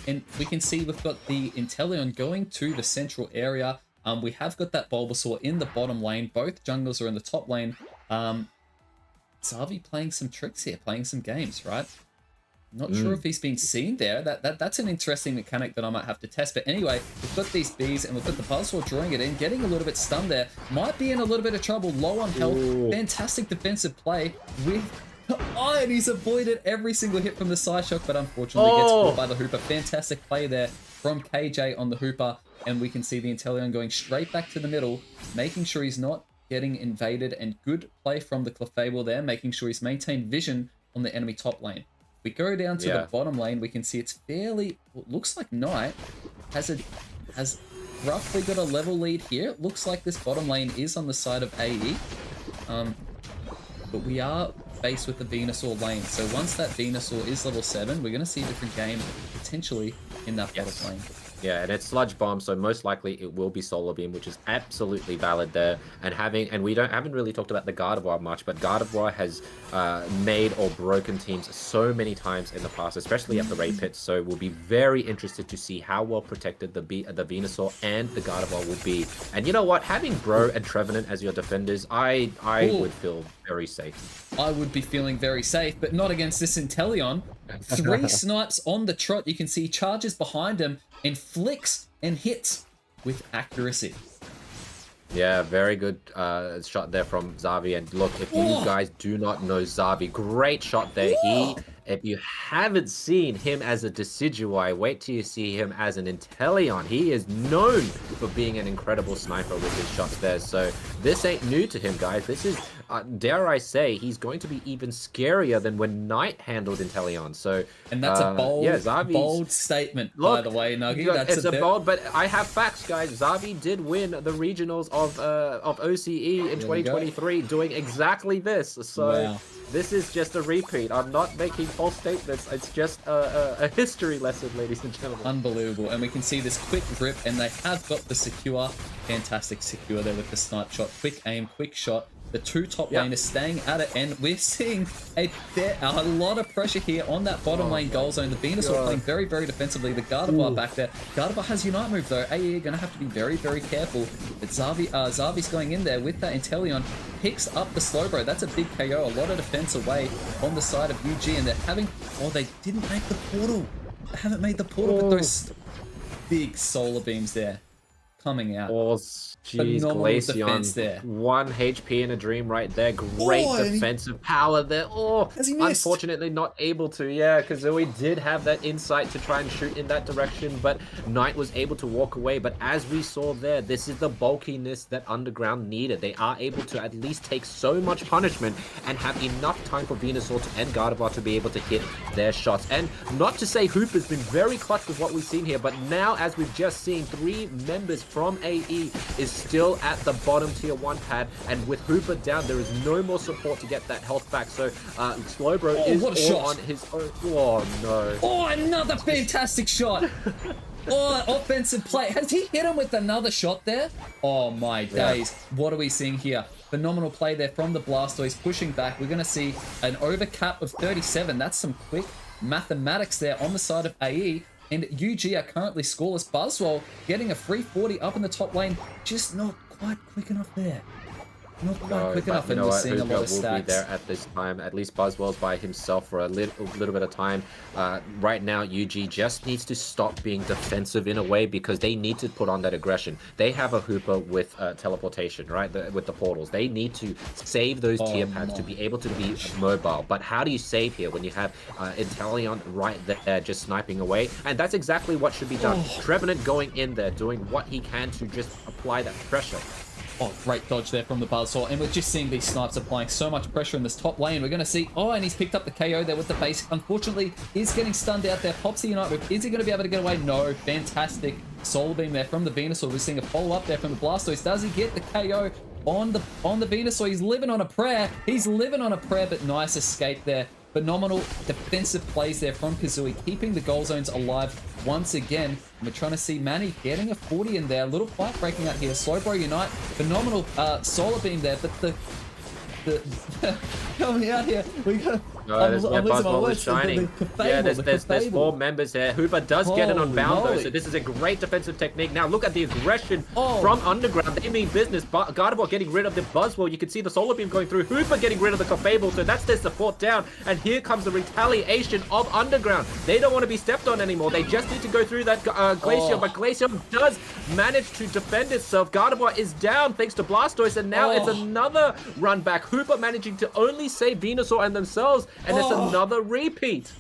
And we can see we've got the Inteleon going to the central area. We have got that Bulbasaur in the bottom lane. Both junglers are in the top lane. Zavi playing some tricks here, playing some games, right? Not sure if he's been seen there. That's an interesting mechanic that I might have to test. But anyway, we've got these bees and we've got the Buzzwole drawing it in, getting a little bit stunned there. Might be in a little bit of trouble, low on health. Fantastic defensive play with... Oh, and he's avoided every single hit from the Psyshock, but unfortunately gets caught by the Hooper. Fantastic play there from KJ on the Hooper. And we can see the Inteleon going straight back to the middle, making sure he's not getting invaded. And good play from the Clefable there, making sure he's maintained vision on the enemy top lane. We go down to the bottom lane, we can see it's fairly... Well, it looks like Knight has roughly got a level lead here. It looks like this bottom lane is on the side of AE. But we are base with the Venusaur lane. So once that Venusaur is level 7, we're going to see a different game potentially in that bottom lane.
Yeah, and it's Sludge Bomb, so most likely it will be Solar Beam, which is absolutely valid there. And we haven't really talked about the Gardevoir much, but Gardevoir has made or broken teams so many times in the past, especially at the Raid Pit. So we'll be very interested to see how well protected the Venusaur and the Gardevoir will be. And you know what? Having Bro and Trevenant as your defenders, I would feel very safe.
I would be feeling very safe, but not against this Inteleon. 3 snipes on the trot. You can see charges behind him and flicks and hits with accuracy.
Yeah, very good shot there from Xavi. And look, if you guys do not know Xavi, great shot there. If you haven't seen him as a Decidueye, wait till you see him as an Inteleon. He is known for being an incredible sniper with his shots there. So this ain't new to him, guys. This is, dare I say, he's going to be even scarier than when Knight handled Inteleon. So,
and that's a bold statement, by the way, Nuggy.
It's a bold, but I have facts, guys. Xavi did win the regionals of OCE in 2023, doing exactly this. So. Wow. This is just a repeat. I'm not making false statements. It's just a history lesson, ladies and gentlemen.
Unbelievable. And we can see this quick grip, and they have got the secure. Fantastic secure there with the snipe shot. Quick aim, quick shot. The 2 top laners staying at it, and we're seeing a lot of pressure here on that bottom lane goal zone. The Venusaur playing very, very defensively. The Gardevoir back there. Gardevoir has Unite move, though. AE are going to have to be very, very careful. But Xavi's going in there with that Inteleon. Picks up the Slowbro. That's a big KO. A lot of defense away on the side of UG, and they're having... Oh, they didn't make the portal. They haven't made the portal, but those big solar beams there coming out.
Jeez, Glaceon,
there.
1 HP in a dream right there. Great defensive power there. Unfortunately not able to. Yeah, Kazooie did have that insight to try and shoot in that direction, but Knight was able to walk away. But as we saw there, this is the bulkiness that Underground needed. They are able to at least take so much punishment and have enough time for Venusaur and Gardevoir to be able to hit their shots. And not to say Hooper's been very clutch with what we've seen here, but now, as we've just seen, 3 members from AE is still at the bottom tier 1 pad, and with Hooper down, there is no more support to get that health back. So Slowbro is all on his own. Oh no!
Oh, another fantastic shot! Offensive play. Has he hit him with another shot there? Oh my days! What are we seeing here? Phenomenal play there from the Blastoise, pushing back. We're going to see an overcap of 37. That's some quick mathematics there on the side of AE. And UG are currently scoreless. Buzzwole getting a free 40 up in the top lane. Just not quite quick enough there. Not quite quick enough, and we're seeing a lot of stacks.
Will be there at this time. At least Buzzwell's by himself for a little bit of time. Right now, UG just needs to stop being defensive in a way, because they need to put on that aggression. They have a Hooper with teleportation, right? With the portals. They need to save those tier pads to be able to be mobile. But how do you save here when you have Inteleon right there just sniping away? And that's exactly what should be done. Trevenant going in there, doing what he can to just apply that pressure.
Oh, great dodge there from the Buzzsaw. And we're just seeing these snipes applying so much pressure in this top lane. We're going to see... Oh, and he's picked up the KO there with the basic. Unfortunately, he's getting stunned out there. Pops the Unite move. Is he going to be able to get away? No. Fantastic Solar Beam there from the Venusaur. We're seeing a follow-up there from the Blastoise. Does he get the KO on the Venusaur? He's living on a prayer. He's living on a prayer, but nice escape there. Phenomenal defensive plays there from Kazooie, keeping the goal zones alive once again. And we're trying to see Manny getting a 40 in there. A little fight breaking out here. Slowbro Unite. Phenomenal Solar Beam there, but the coming out here. We got...
Buzzwole is shining. There's 4 members here. Hooper does get an unbound though, so this is a great defensive technique. Now look at the aggression from Underground. They mean business. Gardevoir getting rid of the Buzzwole. You can see the Solar Beam going through. Hooper getting rid of the Clefable, so that's their support down. And here comes the retaliation of Underground. They don't want to be stepped on anymore. They just need to go through that Glaceon, but Glaceon does manage to defend itself. Gardevoir is down thanks to Blastoise, and now it's another run back. Hooper managing to only save Venusaur and themselves. And it's another repeat.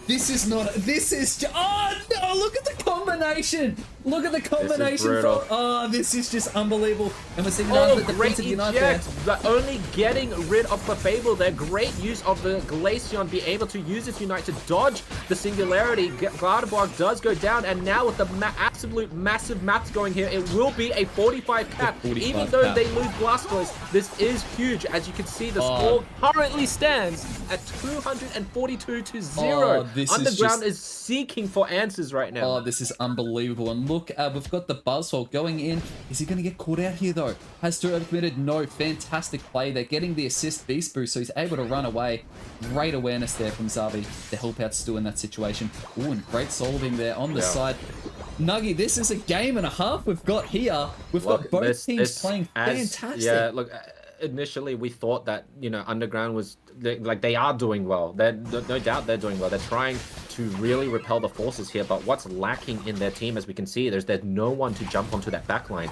This is not... This is... Oh, no! Look at the combination! Look at the combination.
brutal.
Oh, this is just unbelievable. And we're seeing another defensive Unite there.
But only getting rid of the Fable there. Great use of the Glaceon, be able to use its Unite to dodge the Singularity. Gardevoir does go down, and now with the absolute massive maps going here, it will be a 45 cap.
45
Even though
cap.
they lose Blastoise, this is huge. As you can see, the score currently stands at 242 to 0. Underground is seeking for answers right now.
Oh, this is unbelievable. And look, we've got the Buzzsaw going in. Is he going to get caught out here, though? Has Stu overcommitted? No. Fantastic play. They're getting the assist Beast Boost, so he's able to run away. Great awareness there from Zabi to help out Stu in that situation. Ooh, and great solving there on the side. Nuggy, this is a game and a half we've got here. We've got both teams playing fantastic.
Yeah, look, initially we thought that, you know, Underground was, like, they are doing well. They're, no doubt they're doing well. They're trying to really repel the forces here, but what's lacking in their team, as we can see, there's no one to jump onto that backline.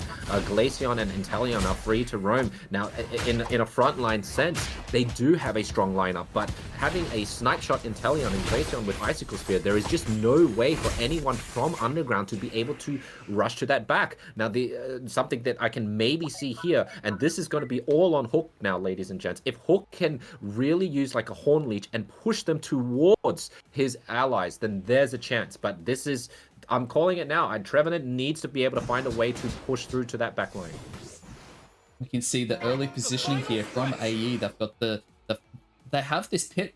Glaceon and Inteleon are free to roam. Now, in a frontline sense, they do have a strong lineup, but having a Snipe Shot Inteleon and Glaceon with Icicle Spear, there is just no way for anyone from Underground to be able to rush to that back. Now, something that I can maybe see here, and this is going to be all on Hook now, ladies and gents. If Hook can really use like a Horn Leech and push them towards his allies, then there's a chance. But this is, I'm calling it now. Trevenant needs to be able to find a way to push through to that backline.
We can see the early positioning here from AE. They've got they have this pit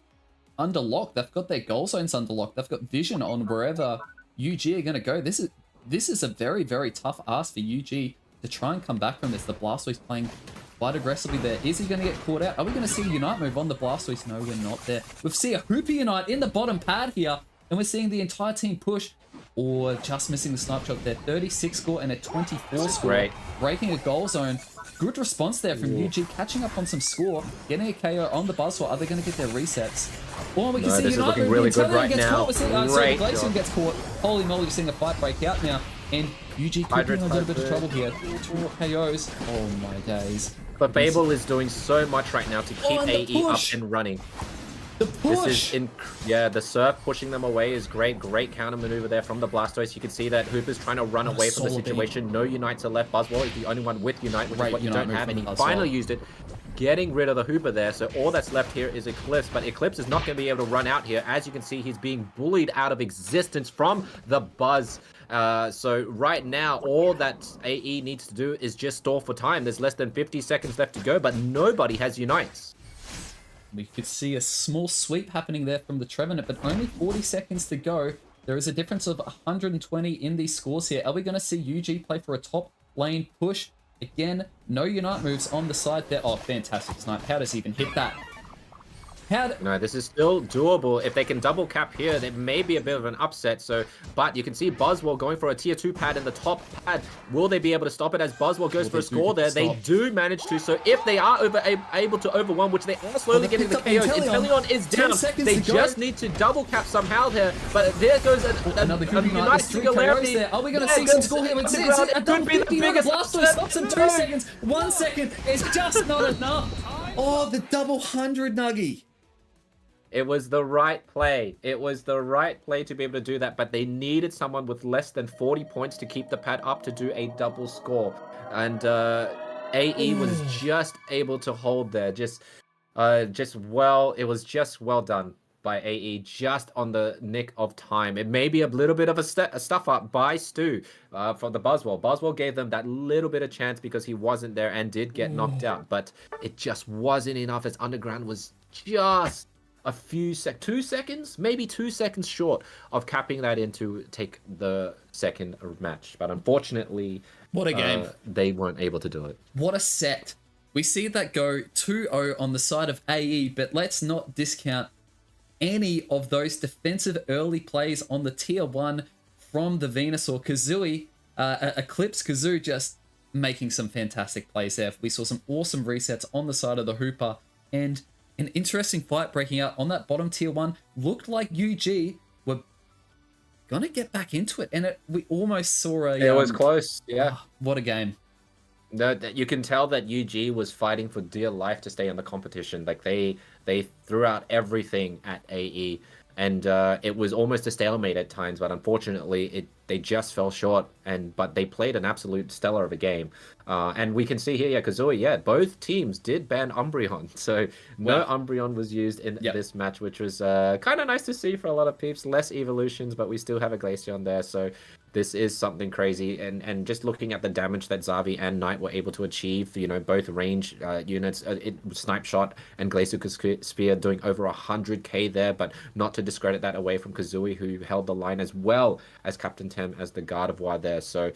under lock. They've got their goal zones under lock. They've got vision on wherever UG are going to go. This is a very, very tough ask for UG to try and come back from this. The Blastoise playing quite aggressively there. Is he going to get caught out? Are we going to see a Unite move on the Blastoise? No, we're not there. We've seen a Hooper Unite in the bottom pad here, and we're seeing the entire team push, or just missing the snipe shot there. 36 score and a 24 score.
Great.
Breaking a goal zone. Good response there from UG, catching up on some score, getting a KO on the Buzzsaw. Are they going to get their resets? Oh, we can see
this is
Unite
looking
move.
really good
Inteleon
right
gets
now.
caught. We're seeing,
Great
Glaceon
job.
gets caught. Holy moly, we're seeing a fight break out now. And UG could be in a little bit of trouble here. 2 KOs. Oh my days.
But Babel is doing so much right now to keep AE up and running.
The push!
This is the Surf pushing them away is great. Great counter maneuver there from the Blastoise. You can see that Hooper's trying to run away from the situation. No Unites are left. Buzzwole is the only one with Unite, which is what you don't have, and he finally used it, getting rid of the Hooper there. So all that's left here is Eclipse, but Eclipse is not going to be able to run out here. As you can see, he's being bullied out of existence from the Buzz. So right now, all that AE needs to do is just stall for time. There's less than 50 seconds left to go, but nobody has Unites.
We could see a small sweep happening there from the Trevenant, but only 40 seconds to go. There is a difference of 120 in these scores here. Are we going to see UG play for a top lane push? Again, no Unite moves on the side there. Oh, fantastic snipe. How does he even hit that?
No, this is still doable. If they can double cap here, there may be a bit of an upset. So, but you can see Buzzwole going for a tier 2 pad in the top pad. Will they be able to stop it as Buzzwole goes for a score there? They do manage to. So if they are able to overwhelm, which they are slowly getting the KOs, Inteleon is down. They just need to double cap somehow there. But there goes
another
Unite Singularity.
Are we going to see some score here? It's a double 50 on the Blastoise. Stops in 2 seconds. 1 second is just not enough. Oh, the double 100 Nuggy.
It was the right play. It was the right play to be able to do that, but they needed someone with less than 40 points to keep the pad up to do a double score. And AE was just able to hold there. It was just well done by AE, just on the nick of time. It may be a little bit of a stuff up by Stu for the Buzzwole. Buzzwole gave them that little bit of chance because he wasn't there and did get knocked out, but it just wasn't enough as Underground was just a few 2 seconds, maybe 2 seconds short of capping that in to take the second match. But unfortunately,
what a game.
They weren't able to do it.
What a set. We see that go 2-0 on the side of AE, but let's not discount any of those defensive early plays on the tier 1 from the Venusaur. Kazooie, Eclipse Kazoo just making some fantastic plays there. We saw some awesome resets on the side of the Hooper, and an interesting fight breaking out on that bottom tier 1. Looked like UG were gonna get back into it, and we almost saw a...
It was close, yeah.
What a game.
No, you can tell that UG was fighting for dear life to stay in the competition. Like they threw out everything at AE. and it was almost a stalemate at times. But unfortunately, they just fell short. But they played an absolute stellar of a game. And we can see here, yeah, Kazooie, yeah, both teams did ban Umbreon, so no
Wow.
Umbreon was used in
Yep.
this match, which was kind of nice to see for a lot of peeps. Less evolutions, but we still have a Glaceon there, so this is something crazy. And just looking at the damage that Zavi and Knight were able to achieve, both range units, Snipe Shot and Glacial Spear doing over 100k there, but not to discredit that away from Kazooie, who held the line as well as Captain Tem as the Gardevoir there. So,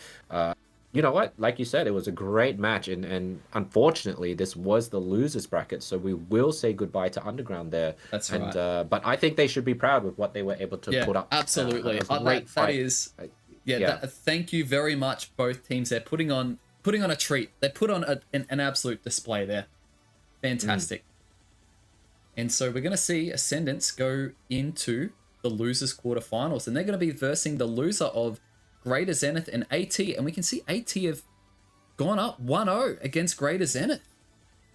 you know what? Like you said, it was a great match, and unfortunately, this was the losers bracket, so we will say goodbye to Underground there.
That's
And
right.
But I think they should be proud with what they were able to
Yeah,
put up.
absolutely.
It was a great
That
fight.
is,
Uh,
yeah.
Yeah.
Thank you very much, both teams. They're putting on a treat. They put on an absolute display there. Fantastic. And so we're going to see Ascendants go into the losers quarterfinals, and they're going to be versing the loser of Greater Zenith and AT. And we can see AT have gone up 1-0 against Greater Zenith.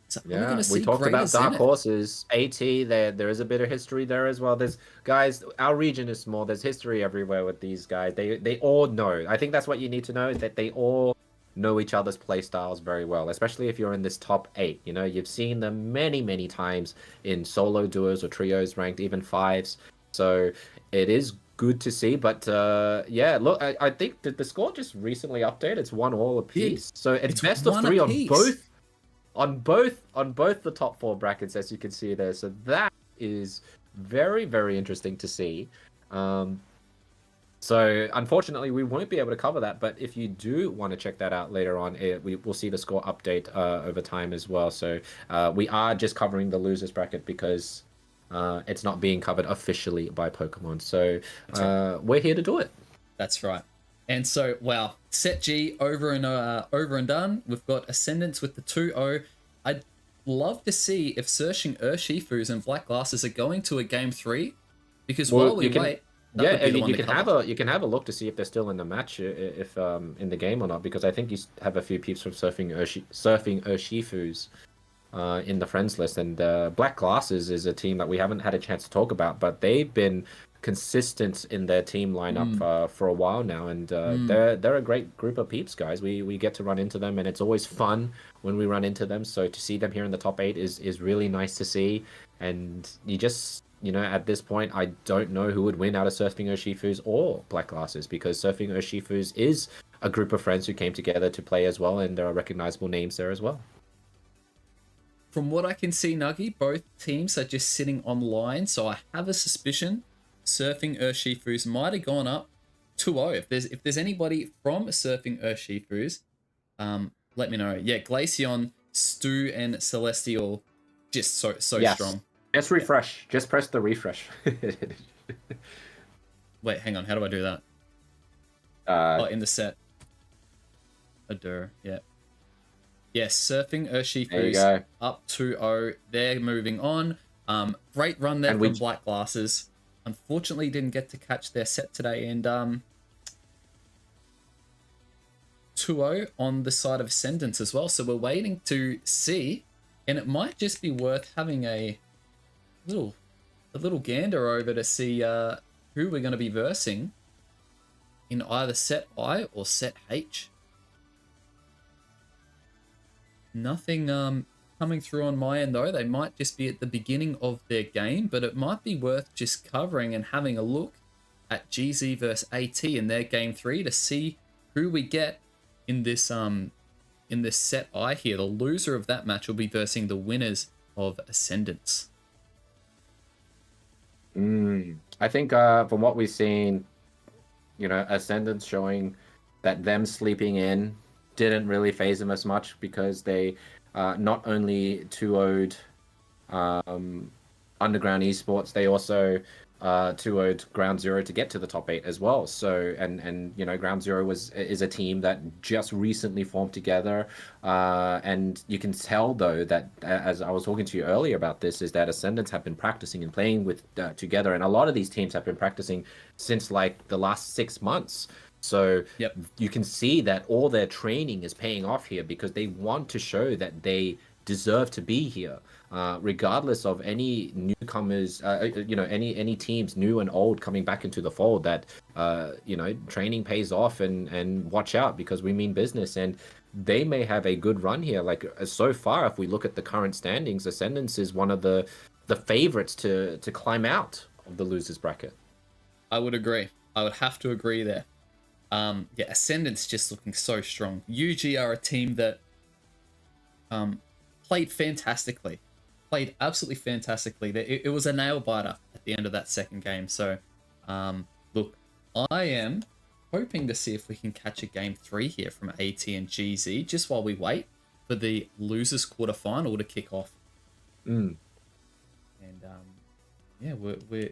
So we're going
Yeah,
to
we
see
talked
Greater
about dark
Zenith.
horses. AT, there is a bit of history there as well. There's guys, our region is small. There's history everywhere with these guys. They all know. I think that's what you need to know, is that they all know each other's play styles very well, especially if you're in this top 8. You've seen them many, many times in solo duos or trios, ranked even fives. So it is good to see. But yeah, look, I think that the score just recently updated. It's 1-1 apiece. So it's best of 3
1 apiece.
on both the top 4 brackets, as you can see there. So that is very, very interesting to see. So unfortunately, we won't be able to cover that. But if you do want to check that out later on, we will see the score update over time as well. So we are just covering the losers bracket because it's not being covered officially by Pokemon. So we're here to do it.
That's right. And so, wow, set G over and done. We've got Ascendants with the 2-0. I'd love to see if Searching Urshifus and Black Glasses are going to a game 3, because while we wait, that would be the one
you
to
can have
cover.
you can have a look to see if they're still in the match, if in the game or not, because I think you have a few peeps from Surfing Urshifus in the friends list, and Black Glasses is a team that we haven't had a chance to talk about, but they've been consistent in their team lineup for a while now, and they're a great group of peeps, guys. We get to run into them, and it's always fun when we run into them. So to see them here in the top 8 is really nice to see. And you just, at this point, I don't know who would win out of Surfing Urshifus or Black Glasses, because Surfing Urshifus is a group of friends who came together to play as well, and there are recognizable names there as well.
From what I can see, Nuggy, both teams are just sitting online, so I have a suspicion Surfing Urshifus might have gone up 2-0. If there's anybody from Surfing Urshifus, let me know. Yeah, Glaceon, Stu, and Celestial, just so
Yes.
strong.
Just refresh. Just press the refresh.
Wait, hang on. How do I do that? In the set. Adur, yeah. Yes, Surfing
There you
Urshifus
go.
up 2-0. They're moving on. Great run there
And
from Black Glasses. Unfortunately, didn't get to catch their set today, and 2-0 on the side of Ascendants as well. So we're waiting to see, and it might just be worth having a little gander over to see who we're going to be versing in either set I or set H. Nothing coming through on my end though. They might just be at the beginning of their game, but it might be worth just covering and having a look at GZ versus AT in their game 3 to see who we get in this set I here. The loser of that match will be versing the winners of Ascendants.
I think from what we've seen, Ascendants showing that them sleeping in didn't really phase them as much, because they not only 2-0'd Underground Esports, they also 2-0'd Ground Zero to get to the top 8 as well. So and Ground Zero is a team that just recently formed together, and you can tell though that, as I was talking to you earlier about this, is that Ascendants have been practicing and playing with together, and a lot of these teams have been practicing since like the last 6 months. So you can see that all their training is paying off here, because they want to show that they deserve to be here, regardless of any newcomers, any teams new and old coming back into the fold. That training pays off, and watch out, because we mean business, and they may have a good run here. Like so far, if we look at the current standings, Ascendance is one of the favorites to climb out of the losers bracket.
I would agree. I would have to agree there. Ascendant's just looking so strong. UG are a team that played fantastically. Played absolutely fantastically. It was a nail biter at the end of that second game. So, look, I am hoping to see if we can catch a game 3 here from AT and GZ, just while we wait for the losers quarterfinal to kick off.
Mm.
And we'll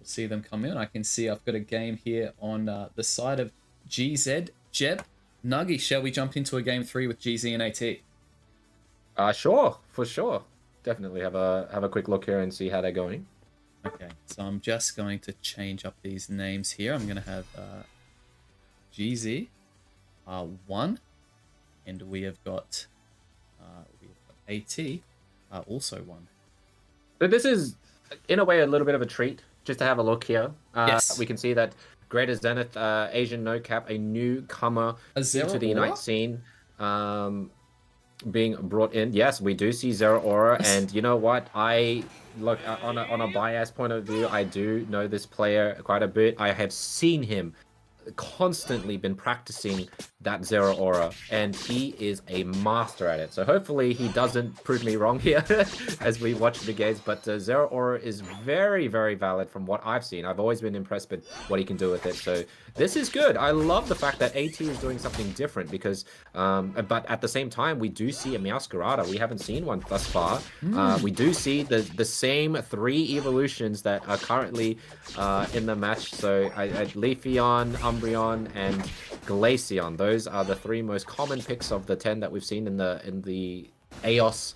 see them come in. I can see I've got a game here on the side of GZ. Jeb, Nuggy, shall we jump into a game 3 with GZ and AT?
Sure, for sure. Definitely have a quick look here and see how they're going.
Okay, so I'm just going to change up these names here. I'm going to have GZ 1, and we have got AT also 1.
So this is, in a way, a little bit of a treat just to have a look here.
Yes.
We can see that Greater Zenith, Asian No Cap, a newcomer into the Unite scene, being brought in. Yes, we do see Zero Aura, and you know what? I look on a bias point of view. I do know this player quite a bit. I have seen him constantly been practicing that Zero Aura, and he is a master at it. So hopefully he doesn't prove me wrong here as we watch the games. But Zero Aura is very, very valid from what I've seen. I've always been impressed with what he can do with it. So this is good. I love the fact that AT is doing something different, because but at the same time, we do see a Meowscarada. We haven't seen one thus far. We do see the same 3 evolutions that are currently in the match. So Leafeon, Umbreon, and Glaceon. Those are the 3 most common picks of the 10 that we've seen in the Aeos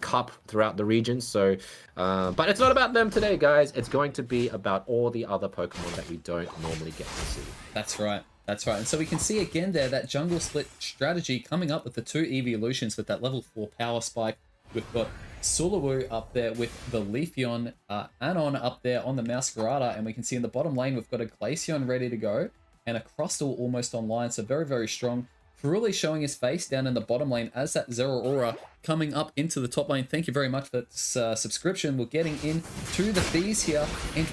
Cup throughout the region. So, but it's not about them today, guys. It's going to be about all the other Pokemon that we don't normally get to see.
That's right. That's right. And so we can see again there that jungle split strategy coming up with the 2 evolutions with that level 4 power spike. We've got Sulawu up there with the Leafeon, Anon up there on the Meowscarada, and we can see in the bottom lane we've got a Glaceon ready to go, and a Crustle almost online, so very, very strong. Really showing his face down in the bottom lane as that Zero Aura coming up into the top lane. Thank you very much for this subscription. We're getting into the fees here, and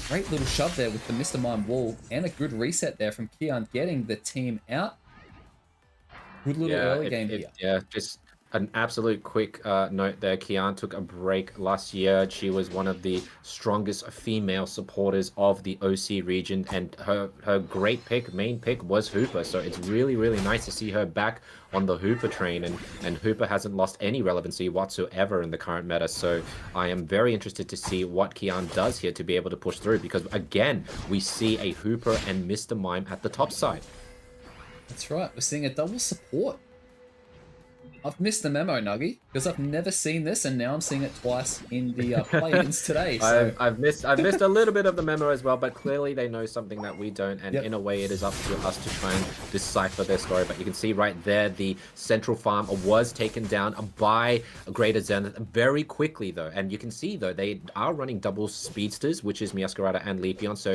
great little shove there with the Mr. Mime wall, and a good reset there from Kian getting the team out. Good little early game here.
Yeah, just an absolute quick note there. Kian took a break last year. She was one of the strongest female supporters of the OC region, and her great pick, main pick, was Hooper. So it's really, really nice to see her back on the Hooper train, and Hooper hasn't lost any relevancy whatsoever in the current meta. So I am very interested to see what Kian does here to be able to push through, because again, we see a Hooper and Mr. Mime at the top side.
That's right. We're seeing a double support. I've missed the memo, Nuggy, because I've never seen this, and now I'm seeing it twice in the play-ins today. So.
I've missed a little bit of the memo as well, but clearly they know something that we don't, and in a way it is up to us to try and decipher their story. But you can see right there, the central farm was taken down by Greater Zenith very quickly, though, and you can see, though, they are running double speedsters, which is Meowscarada and Leafeon, so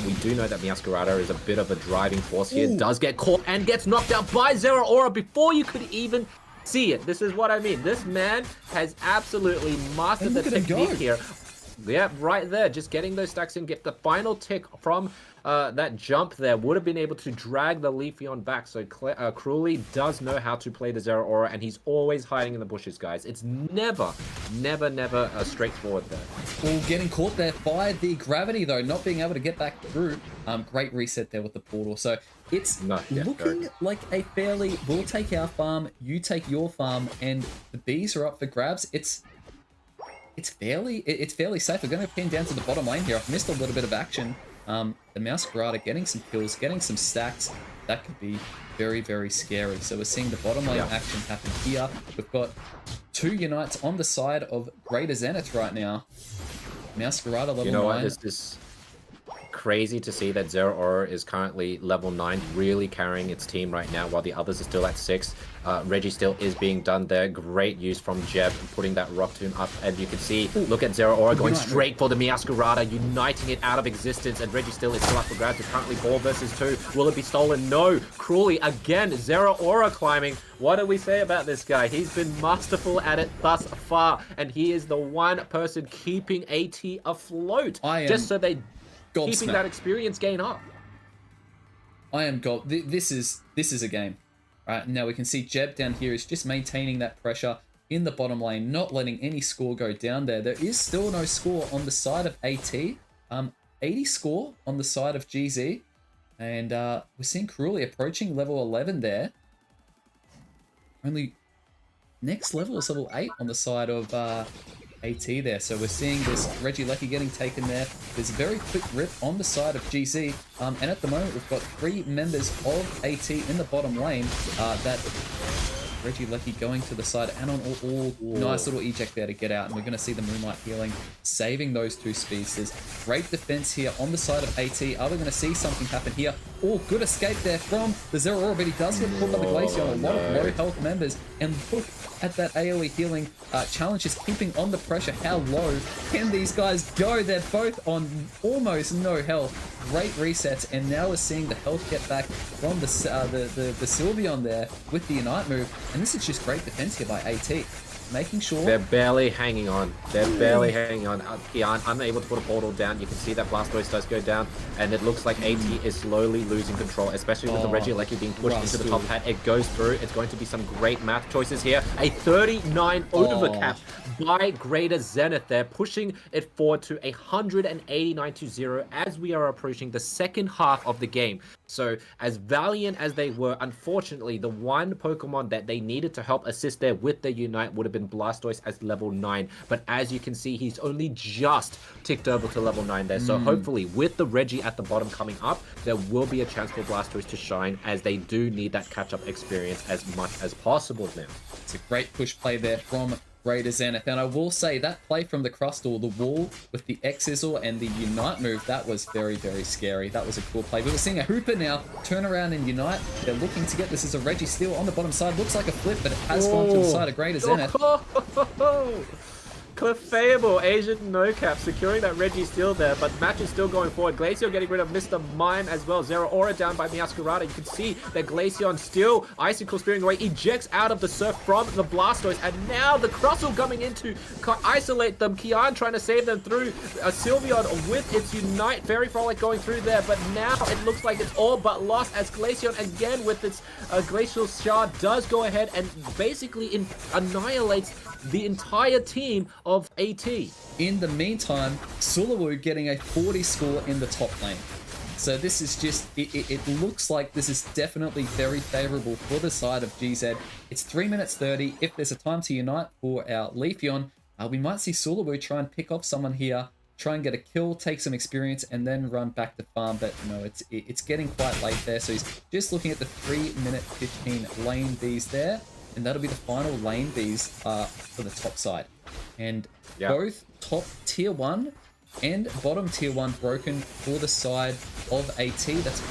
we do know that Meowscarada is a bit of a driving force here. Ooh. Does get caught and gets knocked out by Zero Aura before you could even see it. This is what I mean. This man has absolutely mastered the technique here. Yeah, right there. Just getting those stacks in, get the final tick from that jump there. Would have been able to drag the Leafeon back. So Cruelly does know how to play the Zero Aura, and he's always hiding in the bushes, guys. It's never straightforward there.
Well, getting caught there by the gravity, though, not being able to get back through. Great reset there with the portal. So it's looking like a fairly, we'll take our farm, you take your farm, and the bees are up for grabs. It's fairly safe. We're going to pin down to the bottom lane here. I've missed a little bit of action. The Meowscarada getting some kills, getting some stacks. That could be very, very scary. So we're seeing the bottom lane action happen here. We've got 2 Unites on the side of Greater Zenith right now. Meowscarada level 9.
You know what? This is crazy to see that Zero Aura is currently level 9, really carrying its team right now, while the others are still at 6. Registeel is being done there. Great use from Jeb putting that Rock Tomb up, and you can see, look at Zero Aura going straight for the Miasquerada, uniting it out of existence, and Registeel is still up for grabs. It's currently 4 versus 2. Will it be stolen? No. Cruelly again, Zero Aura climbing. What do we say about this guy? He's been masterful at it thus far, and he is the one person keeping AT afloat, just so they keeping that experience gain up.
I am gold. This is a game. Right, now we can see Jeb down here is just maintaining that pressure in the bottom lane, not letting any score go down there. There is still no score on the side of AT. 80 score on the side of GZ. And we're seeing Cruelly approaching level 11 there. Only next level is level 8 on the side of AT there. So we're seeing this Regieleki getting taken there. There's a very quick rip on the side of GZ. And at the moment, we've got 3 members of AT in the bottom lane. That Regieleki going to the side. And on all nice little eject there to get out. And we're going to see the Moonlight healing, saving those 2 speedsters. Great defense here on the side of AT. Are we going to see something happen here? Oh, good escape there from the Zero Aura, but he does get pulled by the Glacier. A lot of low health members. And look at that AoE healing. Challenge is keeping on the pressure. How low can these guys go? They're both on almost no health. Great resets, and now we're seeing the health get back from the Sylveon there with the Unite move. And this is just great defense here by AT. Making sure
they're barely hanging on. They're barely hanging on. Kian unable to put a portal down. You can see that Blastoise does go down, and it looks like AT is slowly losing control, especially with the Regieleki being pushed into the top hat. It goes through. It's going to be some great math choices here. A 39 overcap by Greater Zenith there, pushing it forward to 189 to 0 as we are approaching the second half of the game. So as valiant as they were, unfortunately, the one Pokemon that they needed to help assist there with the Unite would have been Blastoise as level 9. But as you can see, he's only just ticked over to level 9 there. So hopefully with the Reggie at the bottom coming up, there will be a chance for Blastoise to shine, as they do need that catch-up experience as much as possible now.
It's a great push play there from Greater Zenith. And I will say that play from the Crustle, the wall with the X-Sizzle and the Unite move, that was very, very scary. That was a cool play. But we're seeing a Hooper now turn around and Unite. They're looking to get this as a Registeel on the bottom side. Looks like a flip, but it has gone to the side of Greater Zenith.
Clefable, Asian no cap, securing that Registeel there, but match is still going forward. Glaceon getting rid of Mr. Mime as well. Zero Aura down by Miasquerada. You can see that Glaceon still Icicle spearing away, ejects out of the surf from the Blastoise, and now the Crustle coming in to isolate them. Kian trying to save them through a Sylveon with its Unite. Very Frolic going through there, but now it looks like it's all but lost, as Glaceon again with its Glacial Shard does go ahead and basically annihilates the entire team of AT.
In the meantime, Sulawu getting a 40 score in the top lane. So this is just, it looks like this is definitely very favorable for the side of GZ. It's 3 minutes 30. If there's a time to Unite for our Leafeon, we might see Sulawu try and pick off someone here, try and get a kill, take some experience, and then run back to farm. But no, it's getting quite late there. So he's just looking at the 3-minute 15 lane Bs there. And that'll be the final lane Bs for the top side. And both top tier 1 and bottom tier 1 broken for the side of AT. That's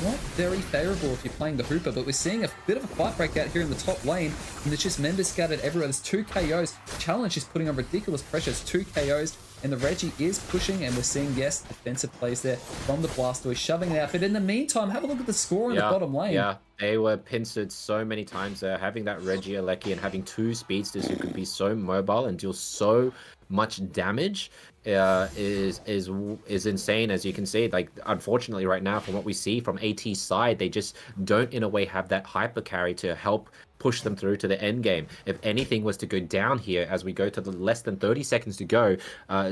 not very favorable if you're playing the Hooper, but we're seeing a bit of a fight break out here in the top lane, and there's just members scattered everywhere. There's 2 KOs. Challenge is putting on ridiculous pressure. It's 2 KOs, and the Reggie is pushing, and we're seeing, yes, defensive plays there from the Blastoise, shoving it out. But in the meantime, have a look at the score in the bottom lane.
Yeah, they were pincered so many times there. Having that Regieleki and having 2 speedsters who could be so mobile and deal so much damage is insane. As you can see, like, unfortunately right now from what we see from AT's side, they just don't in a way have that hyper carry to help push them through to the end game. If anything was to go down here as we go to the less than 30 seconds to go,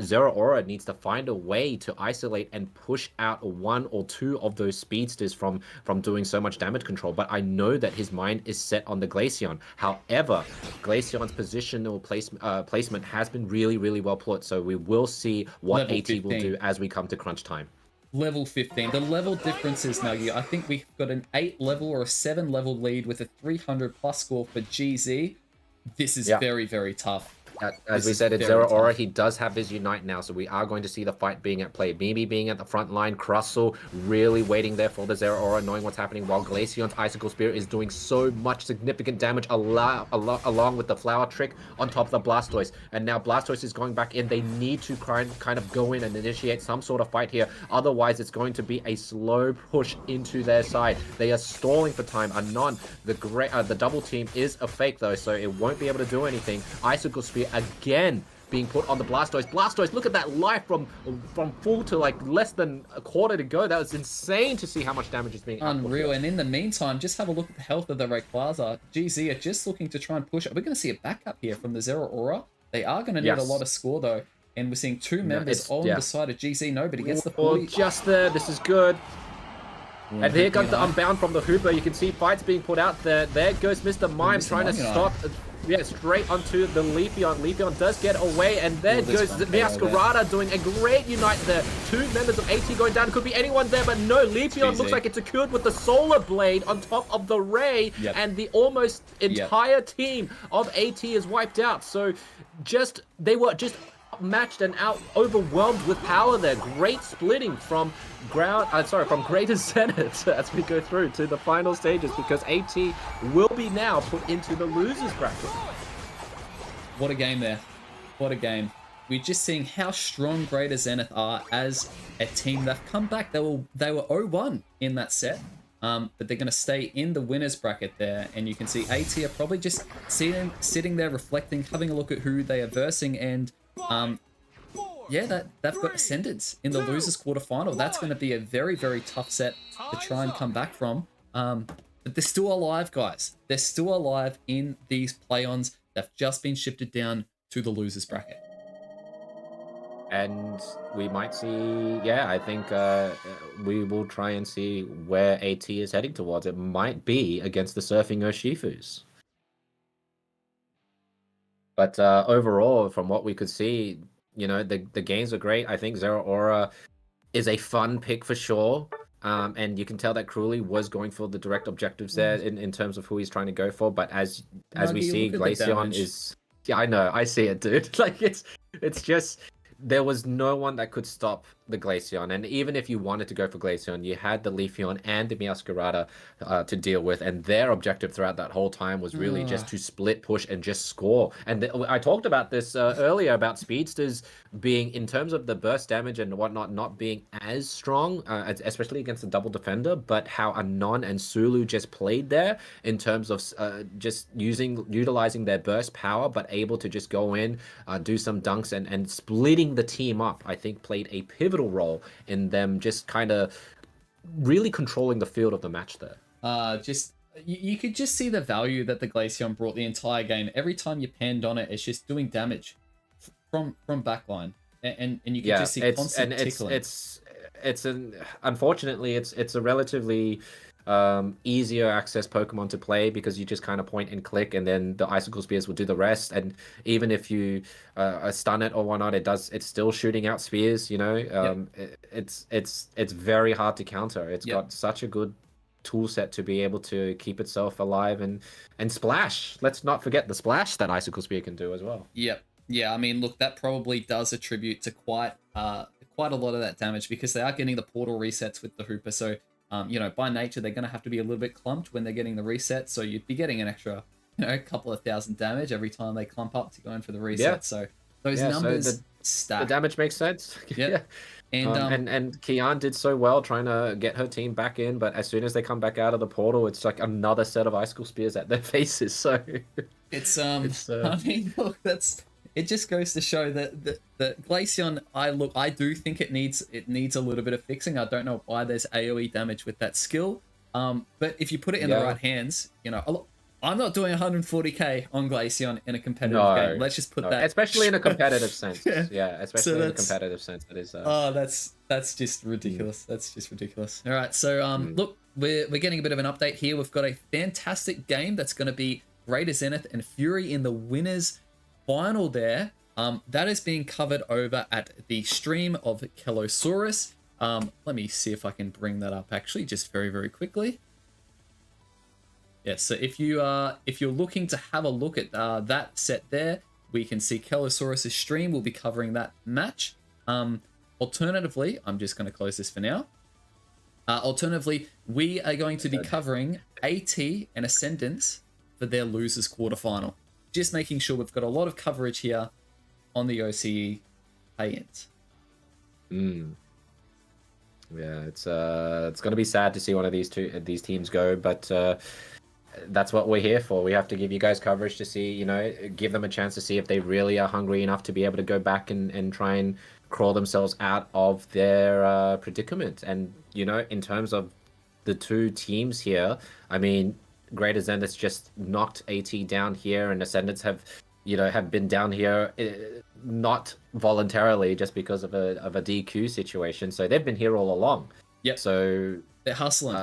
Zero Aura needs to find a way to isolate and push out 1 or 2 of those speedsters from doing so much damage control. But I know that his mind is set on the Glaceon. However, Glaceon's positional placement has been really, really well put. So we will see what
Level
AT
15.
will do as we come to crunch time.
Level 15. The level differences now, I think we've got an 8 level or a 7 level lead with a 300 plus score for GZ. This is very, very tough.
As we said, it's Zero Aura. He does have his Unite now, so we are going to see the fight being at play. Mimi being at the front line, Crustle really waiting there for the Zero Aura, knowing what's happening, while Glaceon's Icicle Spear is doing so much significant damage along with the Flower Trick on top of the Blastoise. And now Blastoise is going back in. They need to kind of go in and initiate some sort of fight here. Otherwise, it's going to be a slow push into their side. They are stalling for time. Anon, the double team is a fake though, so it won't be able to do anything. Icicle Spear again being put on the Blastoise. Blastoise, look at that life from full to like less than a quarter to go. That was insane to see how much damage is being
unreal. And in the meantime, just have a look at the health of the Rayquaza. GZ are just looking to try and push. We're going to see a backup here from the Zero Aura. They are going to need a lot of score though. And we're seeing two members on the side of GZ. Nobody gets the 40.
Just there. This is good. And here comes the Unbound from the Hooper. You can see fights being put out there. There goes Mr. Mime trying to stop. Yeah, straight onto the Leafeon. Leafeon does get away, and there goes Meowscarada doing a great Unite there. Two members of AT going down. Could be anyone there, but no. Leafeon looks like it's secured with the Solar Blade on top of the Ray, and the almost entire team of AT is wiped out. So they were just matched and overwhelmed with power there. Great splitting from Greater Zenith as we go through to the final stages, because AT will be now put into the losers bracket.
What a game there. What a game. We're just seeing how strong Greater Zenith are as a team. They've come back. They were 0-1 in that set. But they're going to stay in the winners bracket there, and you can see AT are probably just sitting there reflecting, having a look at who they are versing, and yeah, they've got Ascendants in the losers quarterfinal. That's going to be a very, very tough set to try and come back from. But they're still alive, guys. They're still alive in these play-ons. They've just been shifted down to the losers bracket.
And we might see, I think we will try and see where AT is heading towards. It might be against the Surfing Urshifu's. But overall, from what we could see, the games are great. I think Zero Aura is a fun pick for sure. And you can tell that Cruelly was going for the direct objectives there in terms of who he's trying to go for. But as we see, Glaceon is... Yeah, I know. I see it, dude. Like, it's just... There was no one that could stop the Glaceon, and even if you wanted to go for Glaceon, you had the Leafeon and the Meowscarada to deal with, and their objective throughout that whole time was really just to split push and just score. And I talked about this earlier about speedsters being, in terms of the burst damage and whatnot, not being as strong, especially against the double defender, but how Anon and Sulu just played there in terms of just utilizing their burst power, but able to just go in, do some dunks and splitting the team up, I think played a pivotal role in them just kind of really controlling the field of the match there.
You could just see the value that the Glaceon brought the entire game. Every time you panned on it, it's just doing damage from backline, and you can just see constant tickling.
Unfortunately, it's a relatively easier access Pokemon to play, because you just kind of point and click, and then the Icicle Spears will do the rest. And even if you stun it or whatnot, it's still shooting out spears. It's very hard to counter. It's got such a good tool set to be able to keep itself alive and splash. Let's not forget the splash that Icicle Spear can do as well.
Yeah. I mean, look, that probably does attribute to quite a lot of that damage, because they are getting the portal resets with the Hooper. So by nature, they're going to have to be a little bit clumped when they're getting the reset. So you'd be getting an extra, a couple of thousand damage every time they clump up to go in for the reset. Yeah. So those numbers stack.
The damage makes sense.
Yeah.
And Kian did so well trying to get her team back in, but as soon as they come back out of the portal, it's like another set of Icicle Spears at their faces. So
I mean, look, it just goes to show that the Glaceon, I do think it needs a little bit of fixing. I don't know why there's AoE damage with that skill. But if you put it in the right hands, I'm not doing 140k on Glaceon in a competitive game. Let's just put that.
Especially in a competitive sense. Especially in a competitive sense. That is.
That's just ridiculous. That's just ridiculous. All right, so look, we're getting a bit of an update here. We've got a fantastic game that's going to be Greater Zenith and Fury in the winners final there. That is being covered over at the stream of Kelosaurus. Let me see if I can bring that up actually, just very, very quickly. Yeah, so if you're looking to have a look at that set there, we can see Kellosaurus' stream. We'll be covering that match. Alternatively, I'm just going to close this for now. Alternatively, we are going to be covering AT and Ascendance for their losers quarterfinal. Just making sure we've got a lot of coverage here on the OCE play-ins.
Yeah, it's going to be sad to see one of these teams go, but that's what we're here for. We have to give you guys coverage to see, you know, give them a chance to see if they really are hungry enough to be able to go back and try and crawl themselves out of their predicament. And, you know, in terms of the two teams here, I mean, Great Ascendants just knocked AT down here, and Ascendants have been down here not voluntarily, just because of a DQ situation. So they've been here all along.
Yep.
So
they're hustling.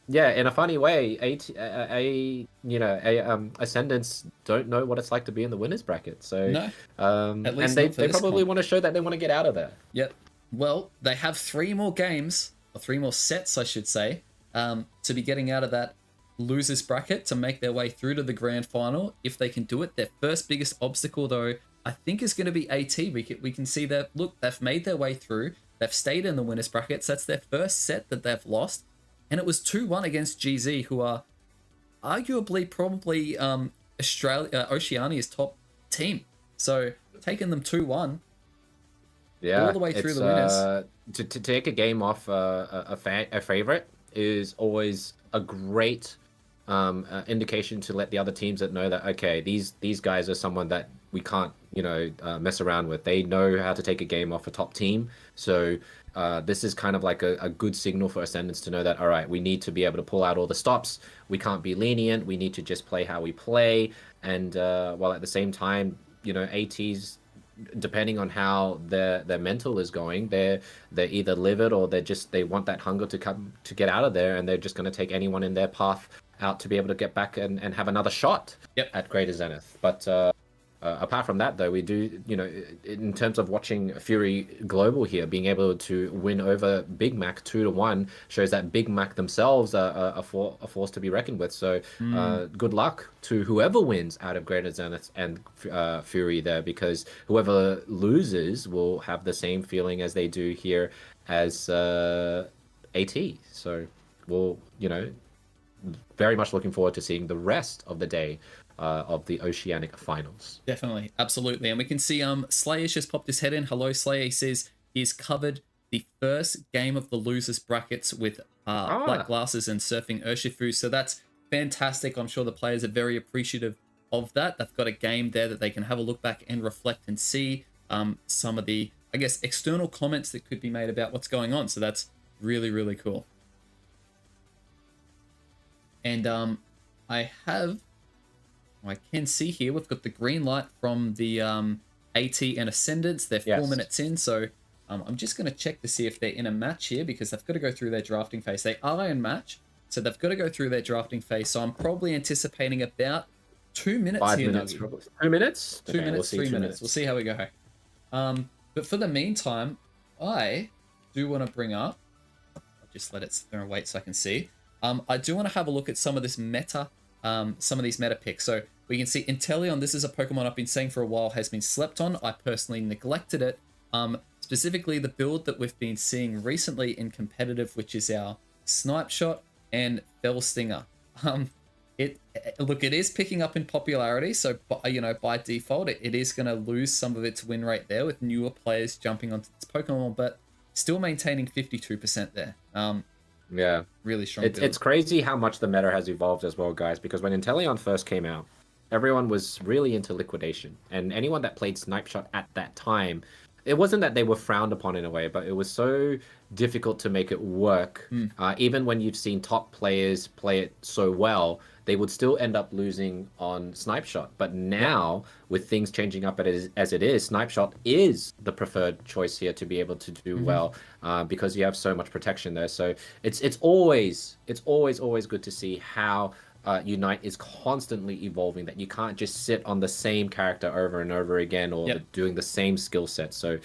Yeah, in a funny way, Ascendants don't know what it's like to be in the winners bracket. So
no,
and they probably want to show that they want to get out of there.
Yep. Well, they have 3 more games, or 3 more sets, I should say, to be getting out of that losers bracket to make their way through to the grand final. If they can do it, their first biggest obstacle, though, I think is going to be AT. We can see that, look, they've made their way through. They've stayed in the winners brackets. That's their first set that they've lost. And it was 2-1 against GZ, who are arguably probably Oceania's top team. So taking them 2-1, all the way through the winners.
To take a game off a favorite is always a great indication to let the other teams that know that, okay, these guys are someone that we can't mess around with. They know how to take a game off a top team. So this is kind of like a good signal for Ascendants to know that, all right, we need to be able to pull out all the stops. We can't be lenient. We need to just play how we play. And while at the same time, ATs, depending on how their mental is going, they're either livid or they want that hunger to get out of there, and they're just going to take anyone in their path out to be able to get back and have another shot at Greater Zenith. But apart from that, though, we do, in terms of watching Fury Global here, being able to win over Big Mac 2-1 shows that Big Mac themselves are a force to be reckoned with. So good luck to whoever wins out of Greater Zenith and Fury there, because whoever loses will have the same feeling as they do here as AT. So we'll, very much looking forward to seeing the rest of the day of the Oceanic finals.
Definitely, absolutely. And we can see Slayer's just popped his head in. Hello, Slayer. He says he's covered the first game of the losers brackets with Black Glasses and Surfing Urshifu. So that's fantastic. I'm sure the players are very appreciative of that. They've got a game there that they can have a look back and reflect and see some of the, I guess, external comments that could be made about what's going on. So that's really, really cool. And I can see here we've got the green light from the AT and Ascendants. They're 4 minutes in, so I'm just going to check to see if they're in a match here, because they've got to go through their drafting phase. They are in match, so they've got to go through their drafting phase. So I'm probably anticipating about 2 minutes
5
here.
minutes, probably. 2 minutes?
2 minutes, 3 minutes. We'll see how we go. But for the meantime, I do want to bring up, I'll just let it sit there and wait so I can see. I do want to have a look at some of this meta, some of these meta picks. So we can see Inteleon. This is a Pokemon I've been saying for a while has been slept on. I personally neglected it. Specifically the build that we've been seeing recently in competitive, which is our Snipe Shot and Fell Stinger. It is picking up in popularity. So, by default, it is going to lose some of its win rate there with newer players jumping onto its Pokemon, but still maintaining 52% there.
Yeah,
really strong.
It's crazy how much the meta has evolved as well, guys. Because when Inteleon first came out, everyone was really into liquidation, and anyone that played Snipe Shot at that time, it wasn't that they were frowned upon in a way, but it was so difficult to make it work. Even when you've seen top players play it so well, they would still end up losing on Snipe Shot. But now, with things changing up as it is, Snipe Shot is the preferred choice here to be able to do well, because you have so much protection there. So it's always good to see how Unite is constantly evolving, that you can't just sit on the same character over and over again, or doing the same skill set. So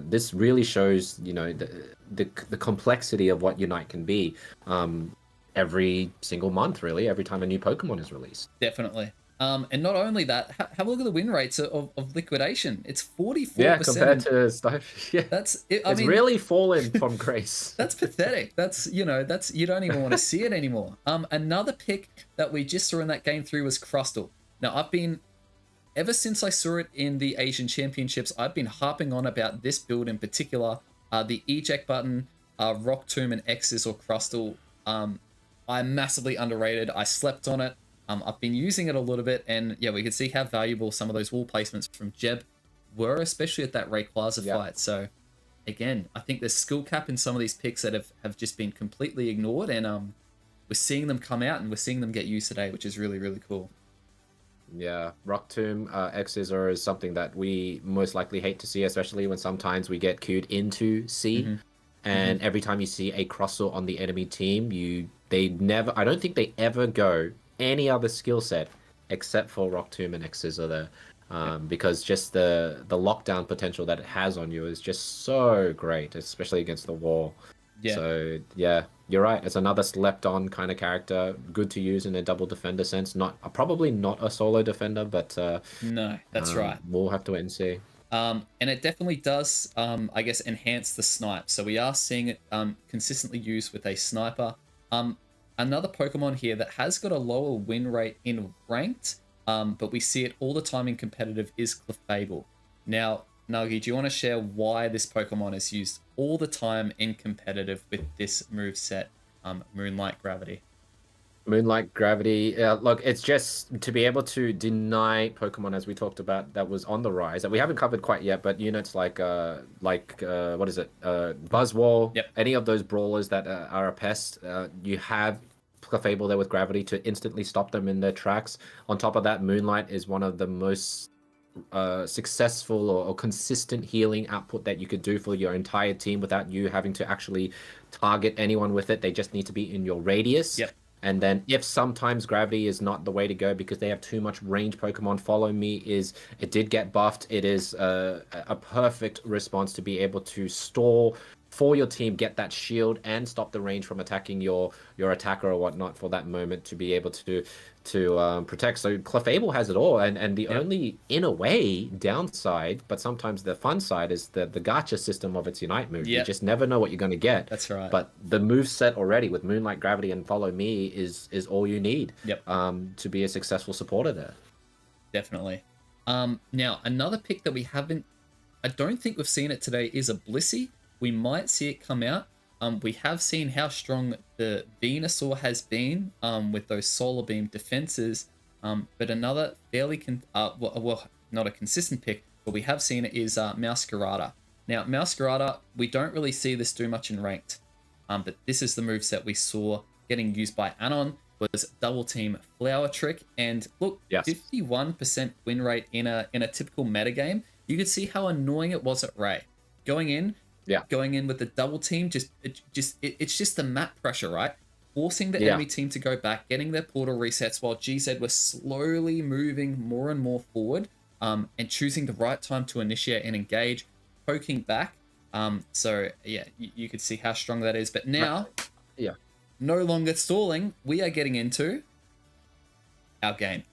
this really shows, the complexity of what Unite can be every single month, really, every time a new Pokemon is released.
Definitely. And not only that, have a look at the win rates of liquidation. It's
Yeah,
44%.
compared to stuff. Yeah,
That's it. I
it's
mean,
really fallen from grace.
that's pathetic. That's, that's, you don't even want to see it anymore. Another pick that we just saw in that game 3 was Crustal. Now, ever since I saw it in the Asian Championships, I've been harping on about this build in particular. The eject button, Rock Tomb, and X's or Crustal. I'm massively underrated. I slept on it. I've been using it a little bit, and yeah, we could see how valuable some of those wall placements from Jeb were, especially at that Rayquaza fight. So again, I think there's skill cap in some of these picks that have just been completely ignored, and we're seeing them come out and we're seeing them get used today, which is really, really cool.
Yeah, Rock Tomb X Scissor is something that we most likely hate to see, especially when sometimes we get queued into C. And every time you see a Crustle on the enemy team, I don't think they ever go any other skill set except for Rock Tomb and X Scissor there. Because just the lockdown potential that it has on you is just so great, especially against the wall.
Yeah.
So yeah, you're right. It's another slept on kind of character, good to use in a double defender sense. Probably not a solo defender, but
no, that's right.
We'll have to wait and see.
And it definitely does, I guess, enhance the snipe. So we are seeing it consistently used with a sniper. Another Pokemon here that has got a lower win rate in ranked, but we see it all the time in competitive is Clefable. Now, Nagi, do you want to share why this Pokemon is used all the time in competitive with this moveset, Moonlight Gravity?
Moonlight Gravity, look, it's just to be able to deny Pokemon, as we talked about, that was on the rise, that we haven't covered quite yet, but units like what is it? Buzzwole, any of those brawlers that are a pest, you have Clefable there with Gravity to instantly stop them in their tracks. On top of that, Moonlight is one of the most successful or consistent healing output that you could do for your entire team without you having to actually target anyone with it. They just need to be in your radius. And then if sometimes Gravity is not the way to go because they have too much range Pokemon, Follow Me it did get buffed. It is a perfect response to be able to stall for your team, get that shield and stop the range from attacking your attacker or whatnot for that moment to be able to protect. So Clefable has it all, and the only, in a way, downside, but sometimes the fun side, is the gacha system of its Unite move. You just never know what you're going to get.
That's right.
But the move set already with Moonlight Gravity and Follow Me is all you need to be a successful supporter there.
Definitely. Now, another pick that I don't think we've seen it today is a Blissey. We might see it come out. We have seen how strong the Venusaur has been with those Solar Beam defenses. But another fairly, not a consistent pick, but we have seen it is Masquerada. Now, Masquerada, we don't really see this do much in ranked. But this is the moveset we saw getting used by Anon, was Double Team Flower Trick. And look, 51% win rate in a typical metagame. You could see how annoying it was at Ray. Going in with the double team, it's just the map pressure, right? Forcing the enemy team to go back, getting their portal resets while GZ was slowly moving more and more forward, and choosing the right time to initiate and engage, poking back. So yeah, you could see how strong that is. But now, no longer stalling, we are getting into our game.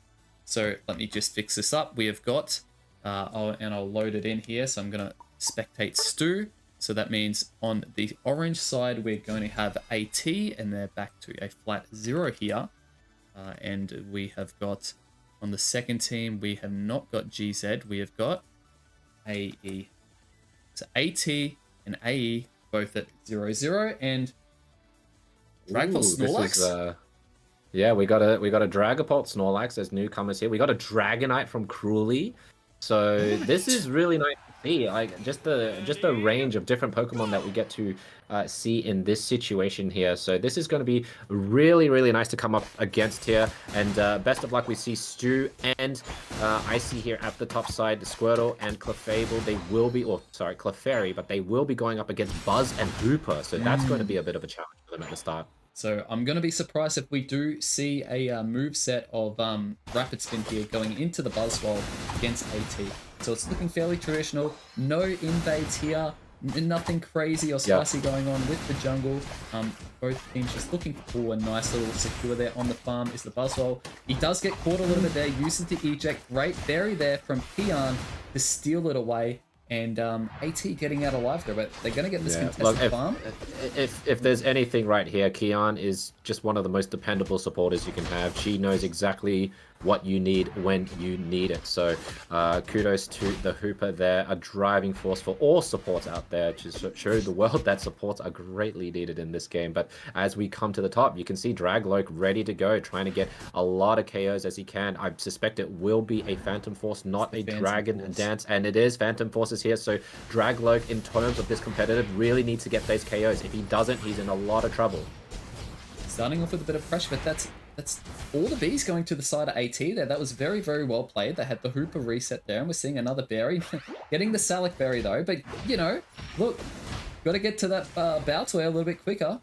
So let me just fix this up. We have got, and I'll load it in here. So I'm gonna spectate Stu. So that means on the orange side, we're going to have AT, and they're back to a flat 0 here. And we have got, on the second team, we have not got GZ, we have got AE. So AT and AE both at 0-0, and Dragapult Snorlax.
Yeah, we got a Dragapult Snorlax as newcomers here. We got a Dragonite from Cruelly. So this is really nice to see, like just the range of different Pokemon that we get to see in this situation here. So this is going to be really, really nice to come up against here. And best of luck. We see Stu and I see here at the top side, Squirtle and Clefable. They will be, Clefairy, but they will be going up against Buzz and Hooper. So that's going to be a bit of a challenge for them at the start.
So I'm going to be surprised if we do see a move set of Rapid Spin here going into the Buzzwole against AT. So it's looking fairly traditional. No invades here. Nothing crazy or spicy going on with the jungle. Both teams just looking for a nice little secure there on the farm is the Buzzwole. He does get caught a little bit there, uses the eject. Great berry there from Kian to steal it away. And AT getting out alive there, but they're going to get this contested farm.
If there's anything right here, Kian is just one of the most dependable supporters you can have. She knows exactly what you need when you need it. So kudos to the Hooper there, a driving force for all supports out there to show the world that supports are greatly needed in this game. But as we come to the top, you can see Dragloak ready to go, trying to get a lot of KOs as he can. I suspect it will be a Phantom Force, not a Dragon Dance, and it is Phantom Forces here. So Dragloak, in terms of this competitive, really needs to get those KOs. If he doesn't, he's in a lot of trouble.
Starting off with a bit of pressure, but that's all the Bs going to the side of AT there. That was very, very well played. They had the Hooper reset there, and we're seeing another berry. Getting the Salic berry, though. But, you know, look, got to get to that Baltoy a little bit quicker.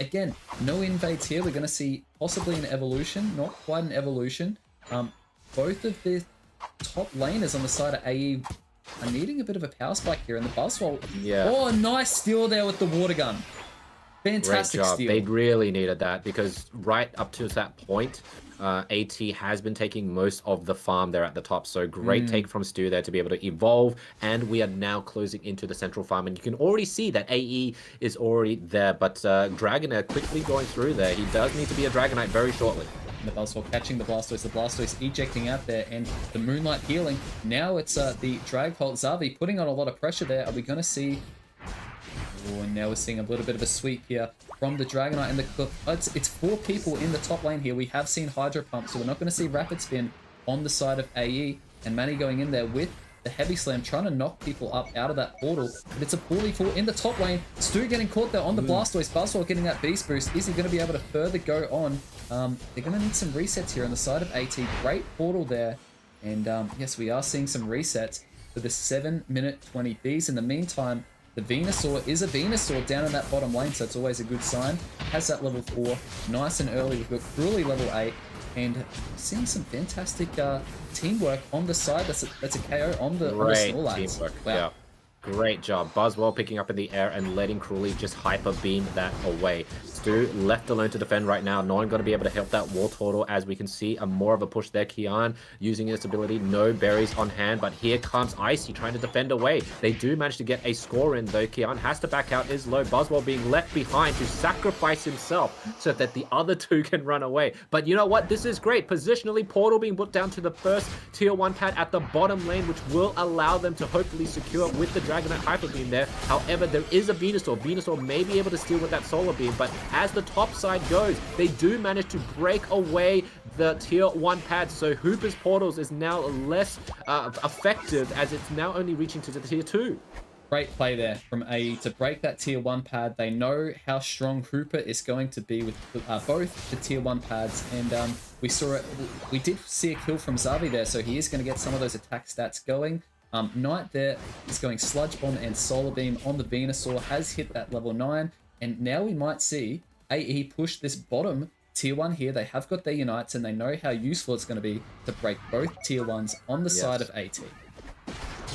Again, no invades here. We're going to see possibly an evolution, not quite an evolution. Both of the top laners on the side of AE are needing a bit of a power spike here, and the Buzzwole.
Yeah.
Oh, nice steal there with the water gun. Fantastic
Great job.
steal.
They really needed that because right up to that point, AT has been taking most of the farm there at the top. So great take from Stu there to be able to evolve. And we are now closing into the central farm. And you can already see that AE is already there. But Dragonair quickly going through there. He does need to be a Dragonite very shortly.
And the Buzzwole catching the Blastoise ejecting out there, and the Moonlight healing. Now it's the Dragholt Xavi putting on a lot of pressure there. Are we going to see... Oh, and now we're seeing a little bit of a sweep here from the Dragonite and the Clip. It's 4 people in the top lane here. We have seen Hydro Pump, so we're not going to see Rapid Spin on the side of AE. And Manny going in there with the Heavy Slam, trying to knock people up out of that portal. But it's a 44 in the top lane. Stu getting caught there on the Blastoise. Buzzwole getting that Beast Boost. Is he going to be able to further go on? They're going to need some resets here on the side of AT. Great portal there. And yes, we are seeing some resets for the 7-minute 20 Bs. In the meantime, the Venusaur is a Venusaur down in that bottom lane, so it's always a good sign. Has that level 4, nice and early. We've got Cruelly level 8, and seeing some fantastic teamwork on the side. That's a KO on the Snorlax.
Teamwork.
Wow.
Yeah. Great job. Buzzwole picking up in the air and letting Cruelly just hyper beam that away. Stu left alone to defend right now. No one going to be able to help that War Turtle, as we can see more of a push there. Kian using his ability. No berries on hand, but here comes Icy trying to defend away. They do manage to get a score in, though. Kian has to back out, is low. Buzzwole being left behind to sacrifice himself so that the other 2 can run away. But you know what? This is great. Positionally, Portal being put down to the first tier 1 pad at the bottom lane, which will allow them to hopefully secure with the Dragonite Hyper Beam there. However, there is a Venusaur. Venusaur may be able to steal with that Solar Beam, but as the top side goes, they do manage to break away the tier 1 pad, so Hooper's portals is now less effective, as it's now only reaching to the tier 2.
Great play there from AE to break that tier 1 pad. They know how strong Hooper is going to be with both the tier 1 pads, and we did see a kill from Xavi there, so he is going to get some of those attack stats going. Knight there is going Sludge Bomb and Solar Beam on the Venusaur, has hit that level 9, and now we might see AE push this bottom tier 1 here. They have got their Unites, and they know how useful it's going to be to break both tier 1s on the side of AT.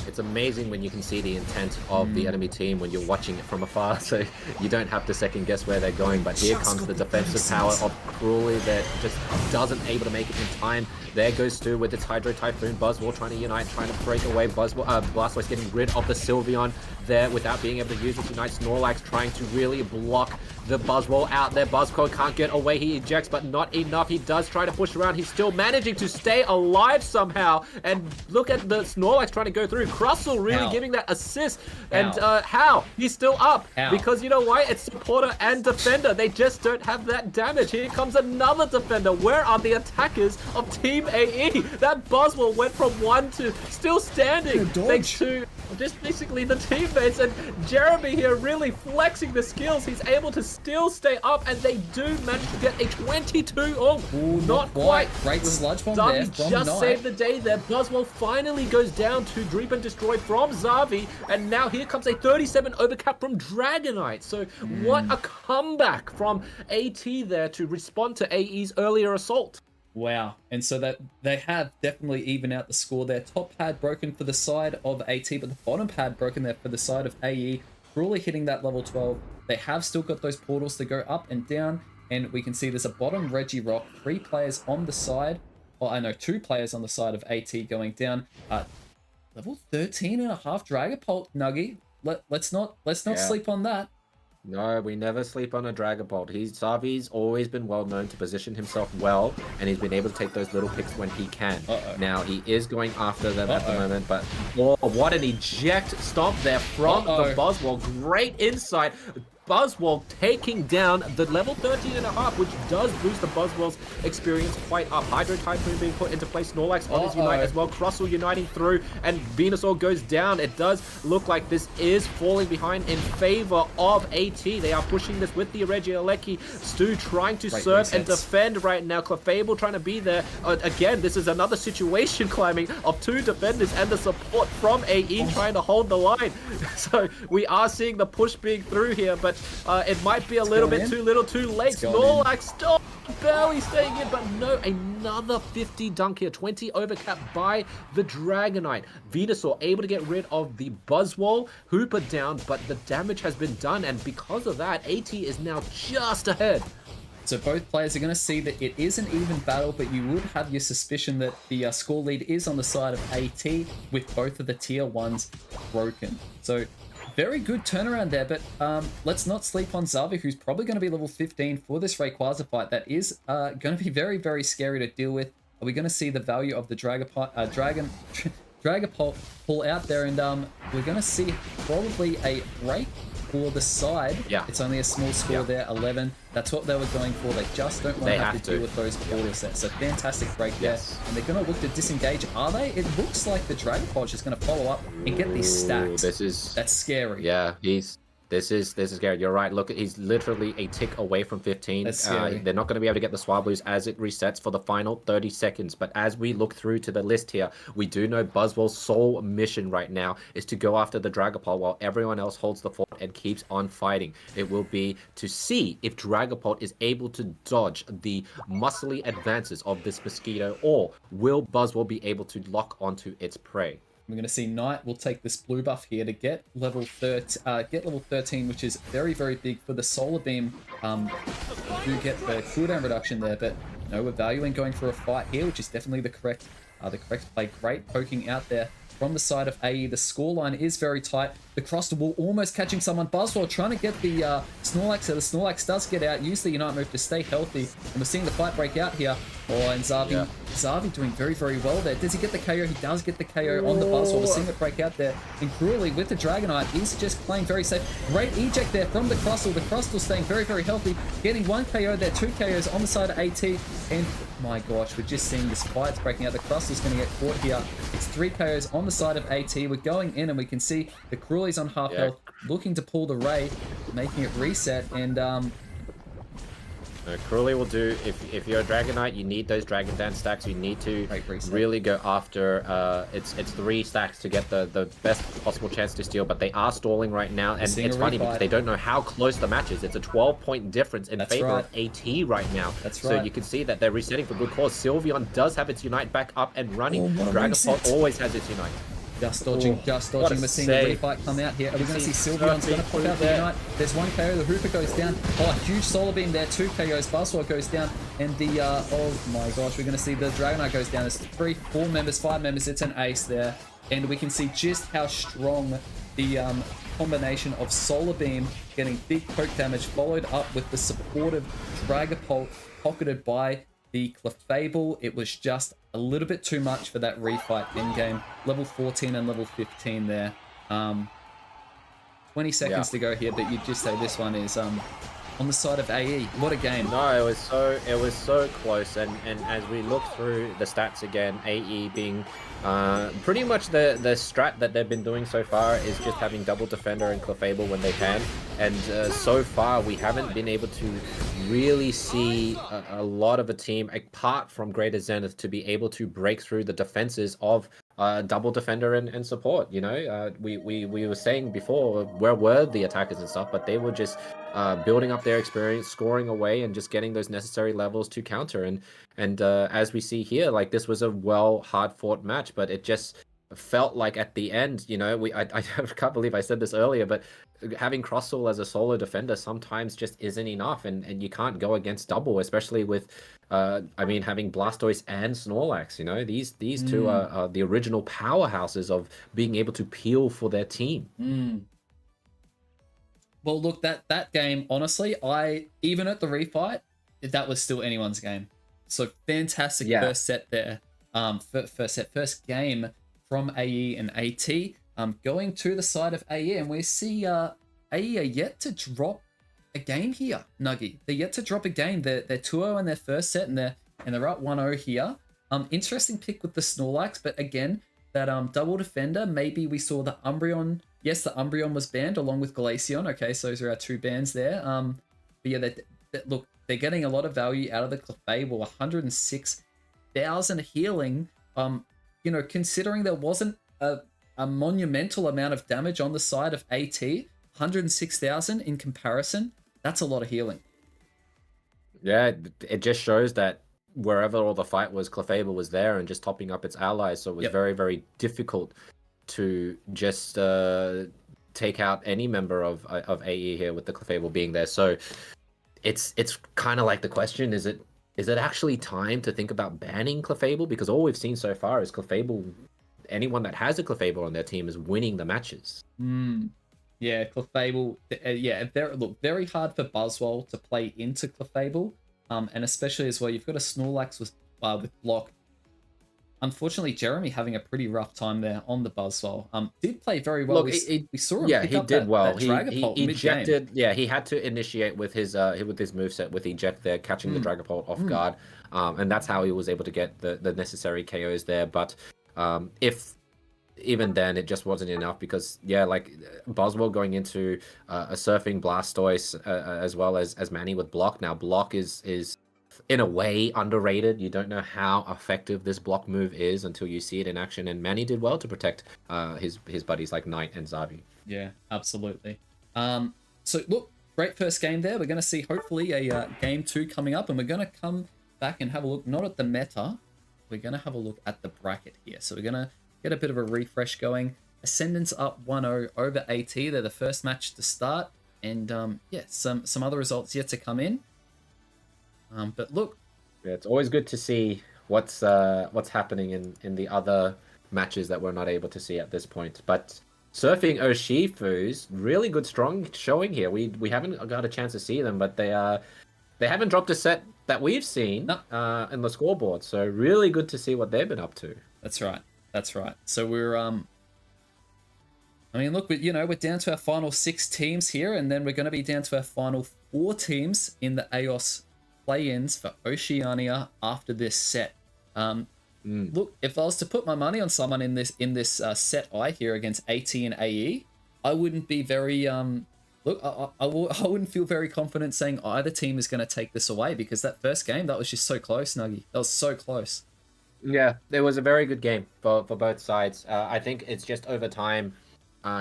It's amazing when you can see the intent of the enemy team when you're watching it from afar, so you don't have to second guess where they're going. But here comes the defensive power of Cruelly that just doesn't able to make it in time. There goes Stu with its Hydro Typhoon. Buzzwole trying to unite, trying to break away. Blastoise getting rid of the Sylveon there without being able to use its Unite. Snorlax trying to really block the Buzzwole out there. Buzzwole can't get away. He ejects, but not enough. He does try to push around. He's still managing to stay alive somehow. And look at the Snorlax trying to go through. Crustle really giving that assist. And how? He's still up. Because you know why? It's supporter and defender. They just don't have that damage. Here comes another defender. Where are the attackers of Team AE? That Buzzwole went from 1 to still standing. Thanks to just basically the teammates, and Jeremy here really flexing the skills. He's able to still stay up, and they do manage to get a 22.
Ooh, not quite. Great Sludge Bomb there from
just
Knight.
saved the day there. Buzzwole finally goes down to Dreep and Destroy from Xavi, and now here comes a 37 overcap from Dragonite. So what a comeback from AT there to respond to AE's earlier assault.
Wow. And so that they have definitely even out the score there. Top pad broken for the side of AT, but the bottom pad broken there for the side of AE. Cruelly hitting that level 12. They have still got those portals to go up and down. And we can see there's a bottom Reggie Rock. 3 players on the side. Or I know 2 players on the side of AT going down. Level 13 and a half Dragapult, Nuggy. Let's not sleep on that.
No, we never sleep on a Dragapult. Savi's always been well known to position himself well, and he's been able to take those little picks when he can. Now, he is going after them at the moment, but oh, what an eject stomp there from the Buzzwole. Great insight. Buzzwole taking down the level 13 and a half, which does boost the Buzzwole's experience quite up. Hydro Typhoon being put into place, Snorlax on his Unite as well, Crustle uniting through, and Venusaur goes down. It does look like this is falling behind in favor of AT. They are pushing this with the Regieleki. Stu trying to serve and defend right now. Clefable trying to be there. Again, this is another situation climbing of 2 defenders and the support from AE trying to hold the line. So we are seeing the push being through here, but it might be a little bit too little too late. Snorlax still barely staying in, but no, another 50 dunk here. 20 overcap by the Dragonite. Venusaur able to get rid of the Buzzwole. Hooper down, but the damage has been done, and because of that, AT is now just ahead.
So both players are going to see that it is an even battle, but you would have your suspicion that the score lead is on the side of AT with both of the tier 1s broken. So very good turnaround there, but let's not sleep on Xavi, who's probably going to be level 15 for this Rayquaza fight. That is going to be very, very scary to deal with. Are we going to see the value of the Dragapult pull out there? And we're going to see probably a break for the side.
Yeah.
It's only a small score there, 11. That's what they were going for. They just don't want to have to deal with those portal sets. So fantastic break there. And they're going to look to disengage. Are they? It looks like the Dragon Punch is going to follow up and get these stacks. That's scary.
Yeah, this is scary. You're right. Look, he's literally a tick away from 15.
That's scary.
They're not going to be able to get the Swablues as it resets for the final 30 seconds. But as we look through to the list here, we do know Buzzwole's sole mission right now is to go after the Dragapult while everyone else holds the fort and keeps on fighting. It will be to see if Dragapult is able to dodge the muscly advances of this Mosquito, or will Buzzwole be able to lock onto its prey.
We're going to see Knight will take this blue buff here to get level 13, which is very, very big for the Solar Beam. Do get the cooldown reduction there, but no, we're valuing going for a fight here, which is definitely the correct play. Great poking out there from the side of AE. The scoreline is very tight. The Crustle Ball almost catching someone. Buzzwole trying to get the Snorlax, so the Snorlax does get out. Use the Unite move to stay healthy. And we're seeing the fight break out here. Oh, and Xavi doing very, very well there. Does he get the KO? He does get the KO on the Buzzwole. We're seeing it break out there. And Cruelly with the Dragonite is just playing very safe. Great eject there from the Crustle. The Crustle staying very, very healthy. Getting 1 KO there, 2 KOs on the side of AT. And my gosh, we're just seeing this fight's breaking out. The Crustle's going to get caught here. It's 3 KOs on the side of AT. We're going in and we can see the Cruelly's on half health, looking to pull the Ray, making it reset. And
Cruelly will do, if you're a Dragonite, you need those Dragon Dance stacks. You need to really go after, it's 3 stacks to get the best possible chance to steal, but they are stalling right now, and it's funny because they don't know how close the match is. It's a 12-point difference in favor of AT right now. So you can see that they're resetting for good cause. Sylveon does have its Unite back up and running. Dragapult always has its Unite.
Just dodging. We're seeing the refight come out here. Are we going to see Sylveon's going to pop out the Unite? There's 1 KO. The Hooper goes down. Oh, a huge Solar Beam there. 2 KOs. Buzzwole goes down. And the, oh my gosh, we're going to see the Dragonite goes down. There's 3, 4 members, 5 members. It's an ace there. And we can see just how strong the combination of Solar Beam getting big poke damage followed up with the supportive Dragapult pocketed by the Clefable. It was just a little bit too much for that refight in-game. Level 14 and level 15 there. 20 seconds to go here, but you'd just say this one is on the side of AE. What a game.
No, it was so close, and as we look through the stats again, AE being pretty much the strat that they've been doing so far is just having double defender and Clefable when they can, and so far we haven't been able to really see a lot of a team apart from Greater Zenith to be able to break through the defenses of double defender and support. You know, we were saying before, where were the attackers and stuff, but they were just building up their experience, scoring away, and just getting those necessary levels to counter. And as we see here, like this was a hard fought match, but it just felt like at the end, I can't believe I said this earlier, but having Crossall as a solo defender sometimes just isn't enough, and you can't go against double, especially with having Blastoise and Snorlax. These two are the original powerhouses of being able to peel for their team.
Well, look, that game, honestly, even at the refight, that was still anyone's game. So fantastic first set there. First game from AE and AT. Going to the side of AE, and we see AE are yet to drop a game here, Nuggy. They're yet to drop a game. They're 2-0 in their first set, and they're up 1-0 here. Interesting pick with the Snorlax, but again, that double defender, maybe we saw the Umbreon. Yes, the Umbreon was banned along with Glaceon. Okay, so those are our two bans there. But yeah, look, they're getting a lot of value out of the Clefable. 106,000 healing. Considering there wasn't a monumental amount of damage on the side of AT, 106,000 in comparison, that's a lot of healing.
Yeah, it just shows that wherever all the fight was, Clefable was there and just topping up its allies, so it was very, very difficult to just take out any member of AE here with the Clefable being there. So it's kind of like the question, is it actually time to think about banning Clefable? Because all we've seen so far is Clefable, anyone that has a Clefable on their team is winning the matches.
Yeah, Clefable, very hard for Buzzwole to play into Clefable. And especially as well, you've got a Snorlax with block. Unfortunately, Jeremy having a pretty rough time there on the Buzzwole. Did play very well.
Look,
we saw him.
Yeah,
pick
he
up
did well.
That
He
Dragapult
ejected. Yeah, he had to initiate with his moveset with eject there, catching the Dragapult off guard, and that's how he was able to get the necessary KOs there. But if even then, it just wasn't enough because like Buzzwole going into a surfing Blastoise as well as Manny with block. Now block is in a way underrated. You don't know how effective this block move is until you see it in action, and Manny did well to protect his buddies like Knight and Zabi.
Yeah, absolutely. So look, great first game there. We're going to see hopefully a game 2 coming up, and we're going to come back and have a look, not at the meta, we're going to have a look at the bracket here. So we're going to get a bit of a refresh going. Ascendance up 1-0 over AT. They're the first match to start, and some other results yet to come in. But look,
it's always good to see what's happening in the other matches that we're not able to see at this point. But surfing Urshifu's really good, strong showing here. We haven't got a chance to see them, but they haven't dropped a set that we've seen in the scoreboard. So really good to see what they've been up to.
That's right. So we're look, we're down to our final 6 teams here, and then we're going to be down to our final 4 teams in the Aeos play-ins for Oceania after this set. Look, if I was to put my money on someone in this set I here against AT and AE, I wouldn't be very look, I wouldn't feel very confident saying either team is going to take this away, because that first game, that was just so close, Nuggy. That was so close.
Yeah, it was a very good game for both sides. I think it's just over time.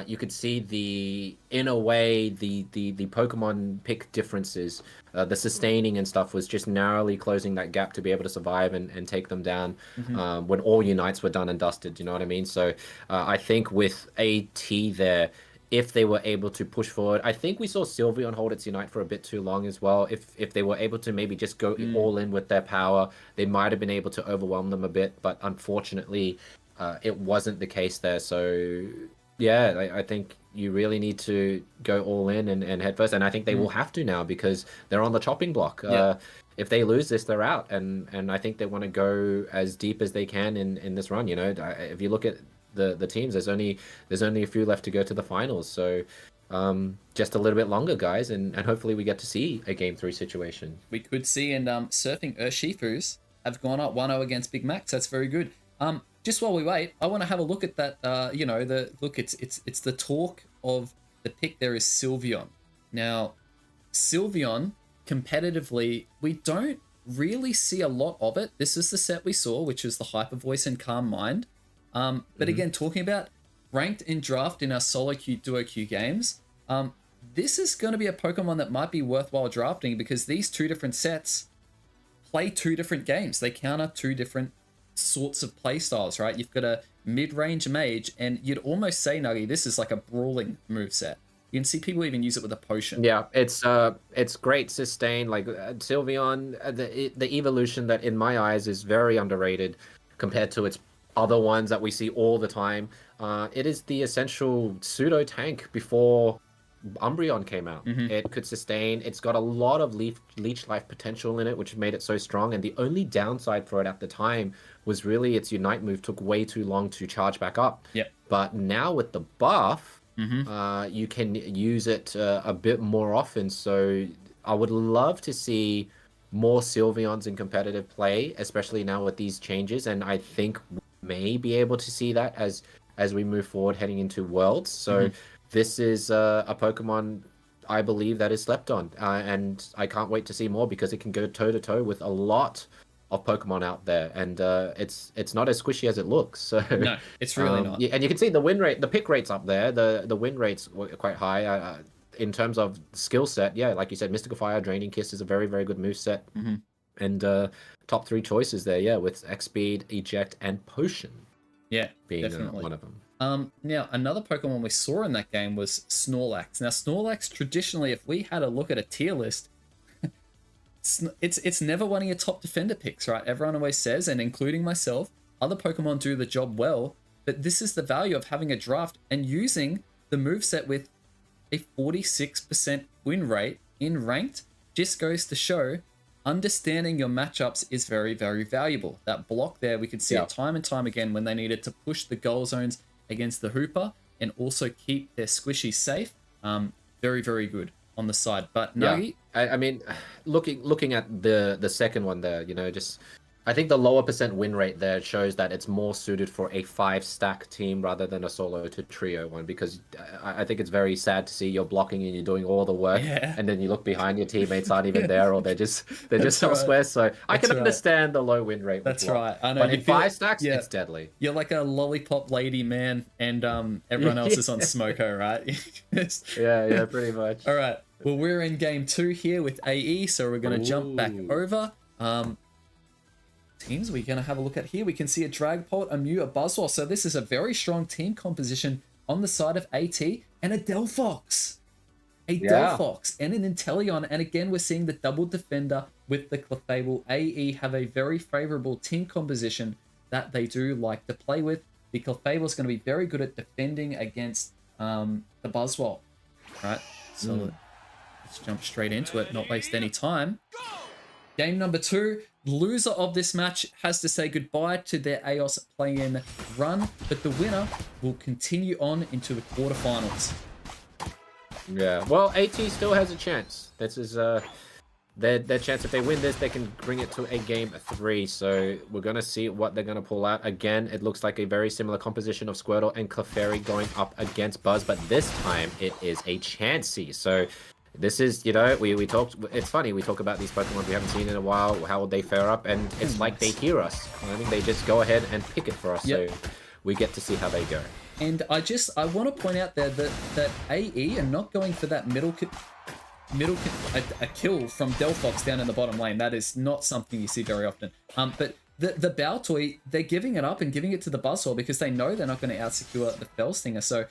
You could see in a way, the Pokemon pick differences, the sustaining and stuff was just narrowly closing that gap to be able to survive and take them down when all Unites were done and dusted, you know what I mean? So I think with AT there, if they were able to push forward, I think we saw Sylveon hold its Unite for a bit too long as well. If they were able to maybe just go all in with their power, they might have been able to overwhelm them a bit, but unfortunately, it wasn't the case there. So yeah, I think you really need to go all in and head first, and I think they will have to now because they're on the chopping block. If they lose this, they're out, and I think they want to go as deep as they can in this run. If you look at the teams, there's only a few left to go to the finals, so just a little bit longer, guys, and hopefully we get to see a Game 3 situation.
We could see, and surfing Urshifu's have gone up 1-0 against Big Max. That's very good. Just while we wait, I want to have a look at that. It's the talk of the pick there is Sylveon. Now, Sylveon competitively, we don't really see a lot of it. This is the set we saw, which is the Hyper Voice and Calm Mind. But again, talking about ranked in draft in our solo queue, duo queue games, this is going to be a Pokemon that might be worthwhile drafting because these two different sets play two different games. They counter two different sorts of play styles, right? You've got a mid-range mage, and you'd almost say, Nuggy, this is like a brawling moveset. You can see people even use it with a potion.
Yeah, it's great sustain. Like Sylveon, the evolution that in my eyes is very underrated compared to its other ones that we see all the time. It is the essential pseudo tank before Umbreon came out. It could sustain. It's got a lot of leech life potential in it, which made it so strong. And the only downside for it at the time was really its Unite move took way too long to charge back up.
Yep.
But now with the buff, you can use it a bit more often. So I would love to see more Sylveons in competitive play, especially now with these changes. And I think we may be able to see that as we move forward heading into Worlds. So this is a Pokemon I believe that is slept on, and I can't wait to see more because it can go toe to toe with a lot of Pokemon out there, and it's not as squishy as it looks. So
no, it's really not.
Yeah, and you can see the win rate, the pick rates up there. The win rates were quite high in terms of skill set. Yeah, like you said, Mystical Fire, Draining Kiss is a very very good move set, and top 3 choices there. Yeah, with X Speed, Eject, and Potion.
Yeah,
being
definitely
one of them.
Now, another Pokemon we saw in that game was Snorlax. Now, Snorlax, traditionally, if we had a look at a tier list, it's never one of your top defender picks, right? Everyone always says, and including myself, other Pokemon do the job well, but this is the value of having a draft and using the moveset with a 46% win rate in ranked. Just goes to show understanding your matchups is very, very valuable. That block there, we could see it time and time again when they needed to push the goal zones against the Hooper and also keep their squishy safe. Very, very good on the side. But Nuggy,
I mean, looking at the second one there, just I think the lower percent win rate there shows that it's more suited for a 5-stack team rather than a solo to trio one, because I think it's very sad to see you're blocking and you're doing all the work, and then you look behind, your teammates aren't even there, or they're just elsewhere. So I can understand the low win rate.
That's right. I know.
But in 5 stacks, it's deadly.
You're like a lollipop lady, man, and everyone else is on Smoko, right?
yeah, pretty much.
All right. Well, we're in game 2 here with AE, so we're going to jump back over. Teams we're going to have a look at here. We can see a Dragapult, a Mew, a Buzzwole. So this is a very strong team composition on the side of AT, and a Delphox. Delphox and an Inteleon. And again, we're seeing the double defender with the Clefable. AE have a very favorable team composition that they do like to play with. The Clefable is going to be very good at defending against the Buzzwole. Right, so let's jump straight into it, not waste any time. Game number 2, loser of this match has to say goodbye to their Aeos play-in run, but the winner will continue on into the quarterfinals.
Yeah, well, AT still has a chance. This is their chance. If they win this, they can bring it to a game 3. So we're going to see what they're going to pull out. Again, it looks like a very similar composition of Squirtle and Clefairy going up against Buzz, but this time it is a Chansey. So this is, we talked, it's funny, we talk about these Pokemon we haven't seen in a while, how would they fare up, and it's like they hear us. I think they just go ahead and pick it for us, so we get to see how they go.
And I want to point out there that AE are not going for that a kill from Delphox down in the bottom lane. That is not something you see very often. But the Baltoy, they're giving it up and giving it to the Buzzsaw because they know they're not going to out-secure the Fellstinger. So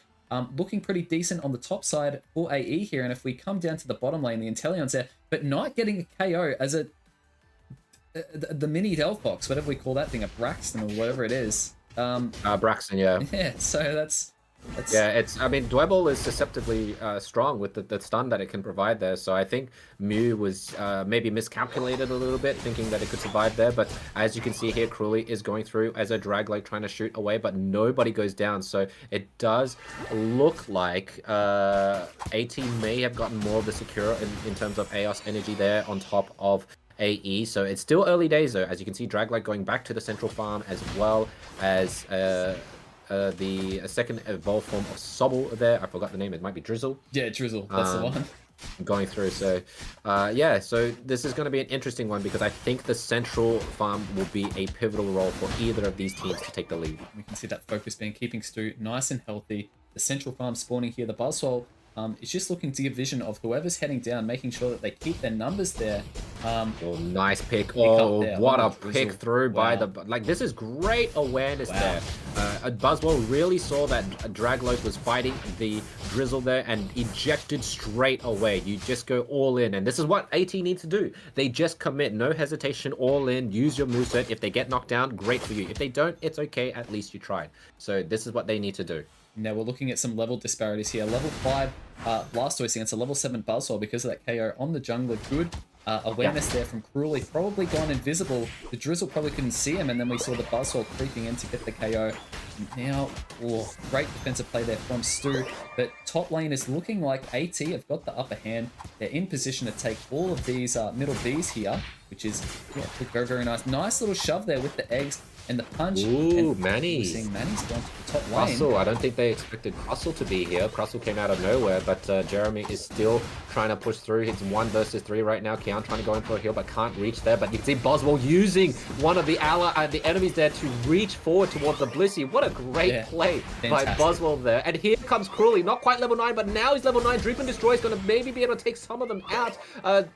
looking pretty decent on the top side for AE here. And if we come down to the bottom lane, the Inteleon's there, but not getting a KO as the mini Delphox, whatever we call that thing, a Braxton or whatever it is.
Braxton, yeah.
Yeah, so that's
yeah, I mean, Dwebble is deceptively strong with the stun that it can provide there. So I think Mew was maybe miscalculated a little bit, thinking that it could survive there. But as you can see here, Cruelly is going through as a Draglike trying to shoot away, but nobody goes down. So it does look like AT may have gotten more of the secure in terms of Aeos energy there on top of AE. So it's still early days though. As you can see, Draglike going back to the central farm, as well as the second evolved form of Sobble there. I forgot the name. It might be Drizzle.
Yeah, Drizzle. That's the one.
Going through. So, yeah. So this is going to be an interesting one because I think the central farm will be a pivotal role for either of these teams to take the lead.
We can see that focus being keeping Stu nice and healthy. The central farm spawning here. The Buzzwole is just looking to give vision of whoever's heading down, making sure that they keep their numbers there.
Oh, nice pick. Oh, what a pick through by
Wow.
the... Like, this is great awareness there. Buzzwell really saw that Draglope was fighting the Drizzle there and ejected straight away. You just go all in. And this is what AT needs to do. They just commit. No hesitation, all in. Use your moveset. If they get knocked down, great for you. If they don't, it's okay. At least you tried. So this is what they need to do.
Now we're looking at some level disparities here. Level 5 Blastoise against a level 7 Buzzsaw because of that KO on the jungler. Good awareness there from Cruelly. Probably gone invisible. The Drizzle probably couldn't see him, and then we saw the Buzzsaw creeping in to get the KO. Now, great defensive play there from Stu. But top lane is looking like AT have got the upper hand. They're in position to take all of these middle Bs here, which is very, very nice. Nice little shove there with the eggs. And the punch.
Ooh, Manny.
We're seeing Manny's gone to the top lane.
Russell, I don't think they expected Russell to be here. Russell came out of nowhere, but Jeremy is still trying to push through. It's 1 versus 3 right now. Kian trying to go in for a heal, but can't reach there. But you can see Boswell using one of the the enemies there to reach forward towards the Blissey. What a great play by Boswell there. And here comes Cruelly, not quite level 9, but now he's level 9. Dream and Destroy is going to maybe be able to take some of them out.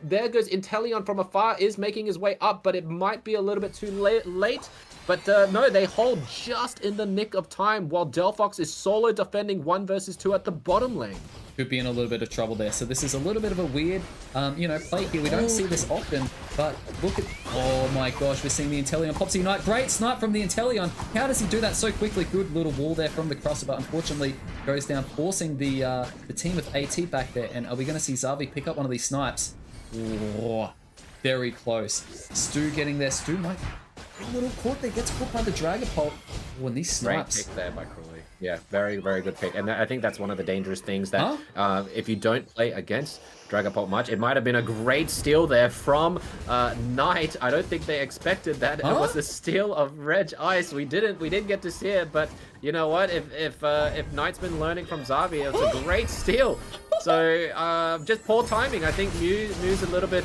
There goes Inteleon from afar, is making his way up, but it might be a little bit too late. But no, they hold just in the nick of time while Delphox is solo defending 1 versus 2 at the bottom lane.
Could be in a little bit of trouble there. So this is a little bit of a weird, play here. We don't see this often, but look at... Oh my gosh, we're seeing the Inteleon pops the Unite. Great snipe from the Inteleon. How does he do that so quickly? Good little wall there from the crosser, but unfortunately goes down, forcing the team with AT back there. And are we going to see Xavi pick up one of these snipes? Oh, very close. Stu getting there. Stu might... A little caught there, gets caught by the Dragapult. Oh, and these snipes.
Great pick there by Cruelly. Yeah, very, very good pick. And I think that's one of the dangerous things that if you don't play against Dragapult much, it might have been a great steal there from Knight. I don't think they expected that. It was a steal of Reg Ice. We didn't get to see it, but you know what? If Knight's been learning from Xavi, it was a great steal. So just poor timing. I think Mew's a little bit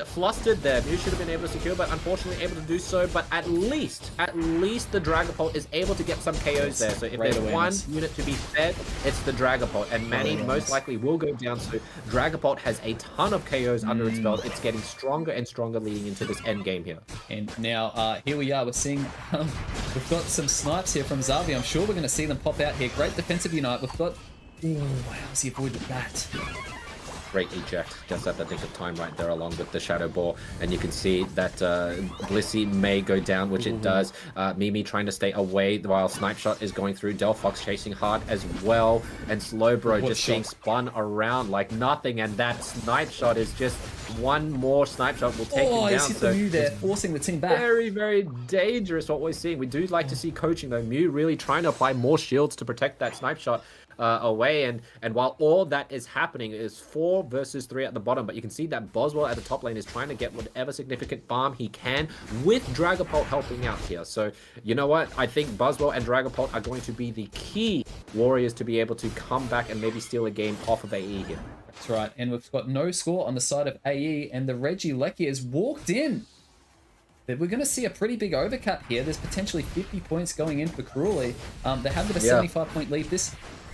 flustered there. Mew should have been able to secure, but unfortunately able to do so. But at least the Dragapult is able to get some KOs there. So if there's one unit to be fed, it's the Dragapult. And Manny most likely will go down. So Dragapult has a ton of KOs under its belt. It's getting stronger and stronger leading into this end game here.
And now here we are. We're seeing we've got some snipes here from Xavi. I'm sure we're going to see them pop out here. Great defensive unite. We've got... Ooh, how's he avoided that?
Great eject, just at the nick of time right there along with the Shadow Ball. And you can see that Blissey may go down, which it does. Mimi trying to stay away while Snipe Shot is going through. Delphox chasing hard as well. And Slowbro just being spun around like nothing. And that Snipe Shot is just one more Snipe Shot will take him down.
He's hit the Mew there, forcing the team back.
Very, very dangerous what we're seeing. We do like to see coaching though. Mew really trying to apply more shields to protect that Snipe Shot away, and while all that is happening, is 4 versus 3 at the bottom, but you can see that Boswell at the top lane is trying to get whatever significant farm he can with Dragapult helping out here. So you know what, I think Boswell and Dragapult are going to be the key warriors to be able to come back and maybe steal a game off of AE here.
That's right, and we've got no score on the side of AE, and the Regieleki has walked in. We're going to see a pretty big overcut here. There's potentially 50 points going in for Cruelly. They have got a 75-point lead.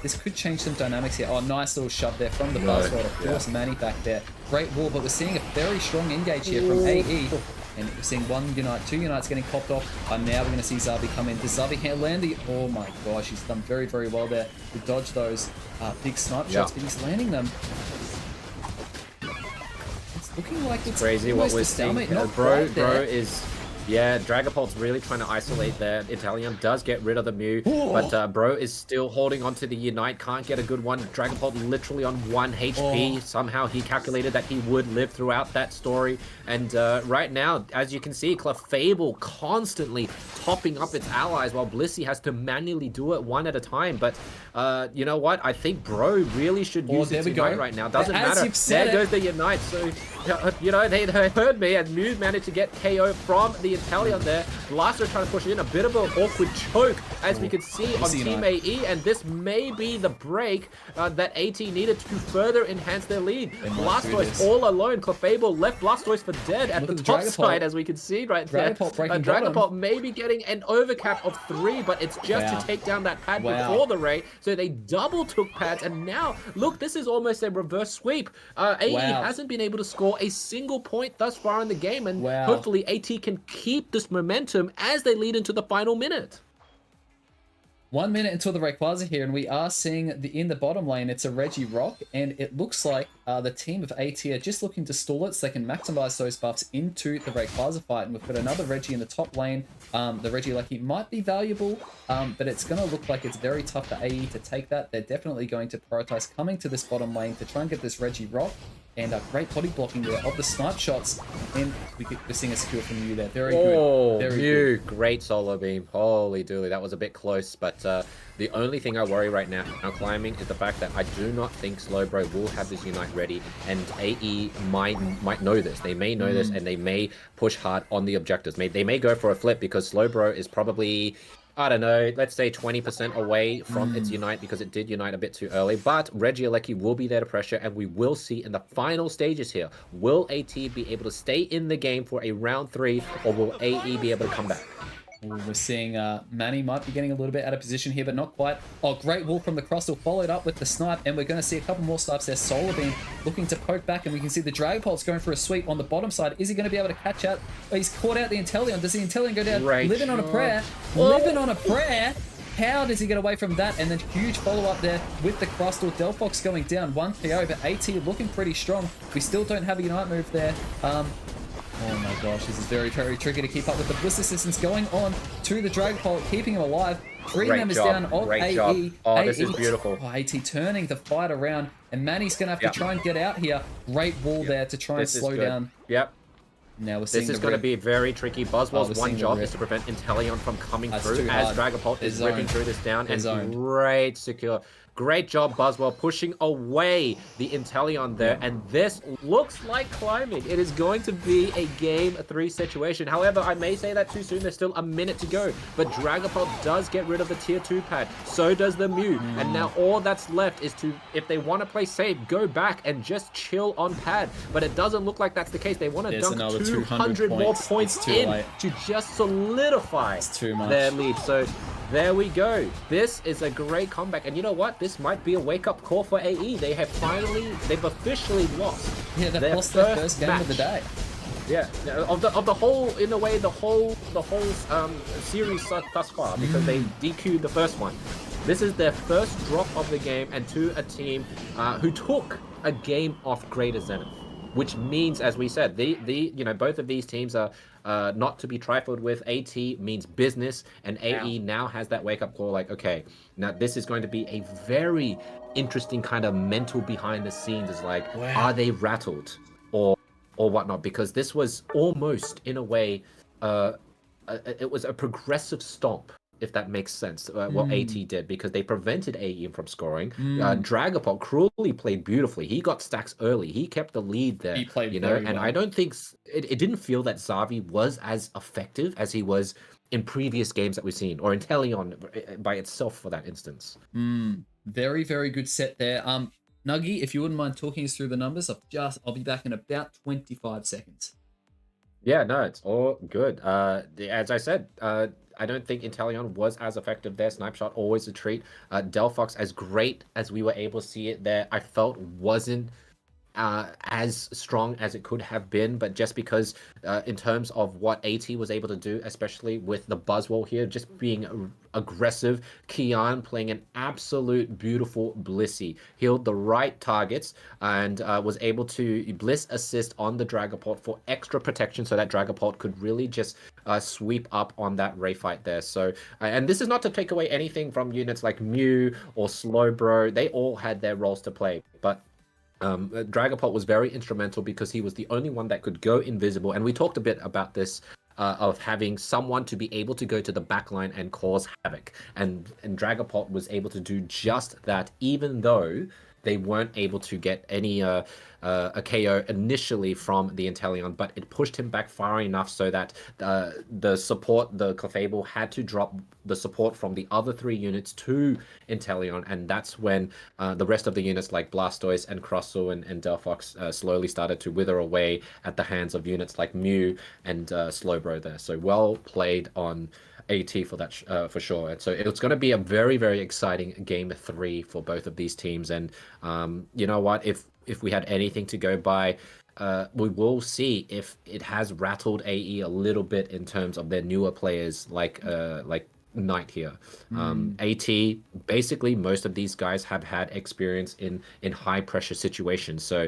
This could change some dynamics here. Oh, nice little shove there from the Buzzword. Of course, Manny back there. Great wall, but we're seeing a very strong engage here from AE. And we're seeing 1 unite, 2 unites getting popped off. And now we're going to see Xavi come in. Does Xavi land the... Oh my gosh, he's done very, very well there to dodge those big snipe shots, but he's landing them. It's looking like it's
crazy what we're seeing. Bro is... Yeah, Dragapult's really trying to isolate there. Inteleon does get rid of the Mew, but Bro is still holding on to the Unite. Can't get a good one. Dragapult literally on 1 HP. Somehow he calculated that he would live throughout that story. And right now, as you can see, Clefable constantly topping up its allies while Blissey has to manually do it 1 at a time. But you know what? I think Bro really should use its Unite right now. Doesn't matter. There goes the Unite. So, you know, they heard me, and Mew managed to get KO from the Inteleon there. Blaster trying to push it in. A bit of an awkward choke, as we can see on Team AE, and this may be the break that AT needed to further enhance their lead. Blastoise all alone. Clefable left Blastoise for dead at the top side, as we can see right there. Dragapult maybe getting an overcap of 3, but it's just to take down that pad before the Ray. So they double took pads, and now, look, this is almost a reverse sweep. AE hasn't been able to score a single point thus far in the game, and hopefully AT can keep this momentum as they lead into the final minute.
1 minute until the Rayquaza here, and we are seeing in the bottom lane, it's a Regirock, and it looks like the team of AT are just looking to stall it so they can maximize those buffs into the Rayquaza fight. And we've got another Reggie in the top lane. The Regieleki might be valuable, but it's going to look like it's very tough for AE to take that. They're definitely going to prioritize coming to this bottom lane to try and get this Regirock. And great body blocking there of the snipe shots. And we're seeing a skill from Mew there. Very good. Very good.
Great solo beam. Holy dooly, that was a bit close. But the only thing I worry right now climbing is the fact that I do not think Slowbro will have this Unite ready. And AE might know this. They may know this, and they may push hard on the objectives. They may go for a flip because Slowbro is probably, I don't know, let's say 20% away from its Unite because it did Unite a bit too early. But Regieleki will be there to pressure, and we will see in the final stages here, will AT be able to stay in the game for a round 3, or will AE be able to come back?
We're seeing Manny might be getting a little bit out of position here, but not quite. Oh, great wall from the Crustle, followed up with the snipe, and we're going to see a couple more snipes there. Solar Beam looking to poke back, and we can see the Dragapult's going for a sweep on the bottom side. Is he going to be able to catch out? Oh, he's caught out the Inteleon. Does the Inteleon go down? Living on a prayer. Living on a prayer. How does he get away from that? And then huge follow-up there with the Crustle. Delphox going down, 1 KO, but AT looking pretty strong. We still don't have a Unite move there. Oh my gosh, this is very, very tricky to keep up with. The Bliss Assistance going on to the Dragapult, keeping him alive. 3 members down of AE.
Oh, this is beautiful.
Oh, AT turning the fight around, and Manny's going to have to try and get out here. Great wall there to try and slow down. Now we're seeing
this is going to be very tricky. Buzzwell's one job is to prevent Inteleon from coming through as Dragapult is ripping through this down. And great secure. Great job, Buzzwell, pushing away the Inteleon there. And this looks like climbing. It is going to be a game 3 situation. However, I may say that too soon. There's still a minute to go. But Dragapult does get rid of the tier 2 pad. So does the Mew. And now all that's left is to, if they want to play safe, go back and just chill on pad. But it doesn't look like that's the case. They want to dunk 200 more points in to just solidify their lead. So there we go. This is a great comeback. And you know what? This might be a wake-up call for AE. They've officially lost.
Yeah, they've lost their first game of the day.
Yeah, of the whole, in a way, the whole series thus far, because they DQ'd the first one. This is their first drop of the game, and to a team who took a game off Greater Zenith, which means, as we said, both of these teams are not to be trifled with. AT means business, and AE now has that wake-up call, like, okay, now this is going to be a very interesting kind of mental behind the scenes. Is like, are they rattled or whatnot? Because this was almost, in a way, it was a progressive stomp, if that makes sense, what AT did, because they prevented AE from scoring. Dragapult cruelly played beautifully. He got stacks early. He kept the lead there. He played very well. I don't think it didn't feel that Xavi was as effective as he was in previous games that we've seen, or Inteleon by itself for that instance.
Very, very good set there. Nuggy, if you wouldn't mind talking us through the numbers, I'll be back in about 25 seconds.
Yeah, no, it's all good. As I said, I don't think Inteleon was as effective there. Snipe shot, always a treat. Delphox, as great as we were able to see it there, I felt wasn't as strong as it could have been. But just because in terms of what AT was able to do, especially with the Buzzwall here, just being aggressive, Kian playing an absolute beautiful Blissey. Healed the right targets and was able to Bliss assist on the Dragapult for extra protection so that Dragapult could really just sweep up on that Ray fight there. So, and this is not to take away anything from units like Mew or Slowbro. They all had their roles to play, but Dragapult was very instrumental because he was the only one that could go invisible. And we talked a bit about this, of having someone to be able to go to the backline and cause havoc. And Dragapult was able to do just that, even though they weren't able to get any a KO initially from the Inteleon, but it pushed him back far enough so that the support, the Clefable, had to drop the support from the other 3 units to Inteleon, and that's when the rest of the units like Blastoise and Crustle and Delphox slowly started to wither away at the hands of units like Mew and Slowbro there. So well played on AT for that for sure. And so it's going to be a very, very exciting game 3 for both of these teams. And you know what? If we had anything to go by, we will see if it has rattled AE a little bit in terms of their newer players like Knight here. AT, basically most of these guys have had experience in high pressure situations. So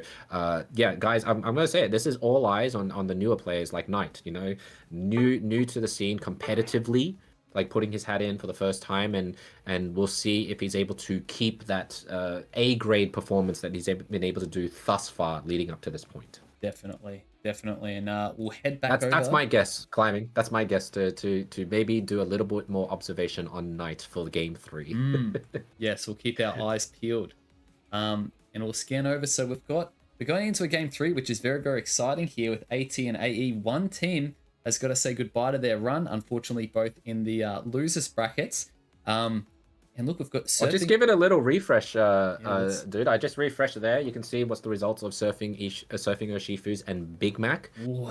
yeah, guys, I'm gonna say it. This is all eyes on the newer players like Knight. You know, new to the scene competitively, like putting his hat in for the first time, and we'll see if he's able to keep that A grade performance that he's been able to do thus far leading up to this point.
Definitely, definitely, and we'll head back over.
That's my guess, climbing. That's my guess to maybe do a little bit more observation on Knight for game 3.
Yes, we'll keep our eyes peeled, and we'll scan over. So we're going into a game 3, which is very, very exciting here with AT and AE. One team has got to say goodbye to their run, unfortunately, both in the losers brackets. And look, we've got surfing.
I'll just give it a little refresh, dude. I just refreshed it there. You can see what's the results of surfing Urshifus and Big Mac.
Ooh,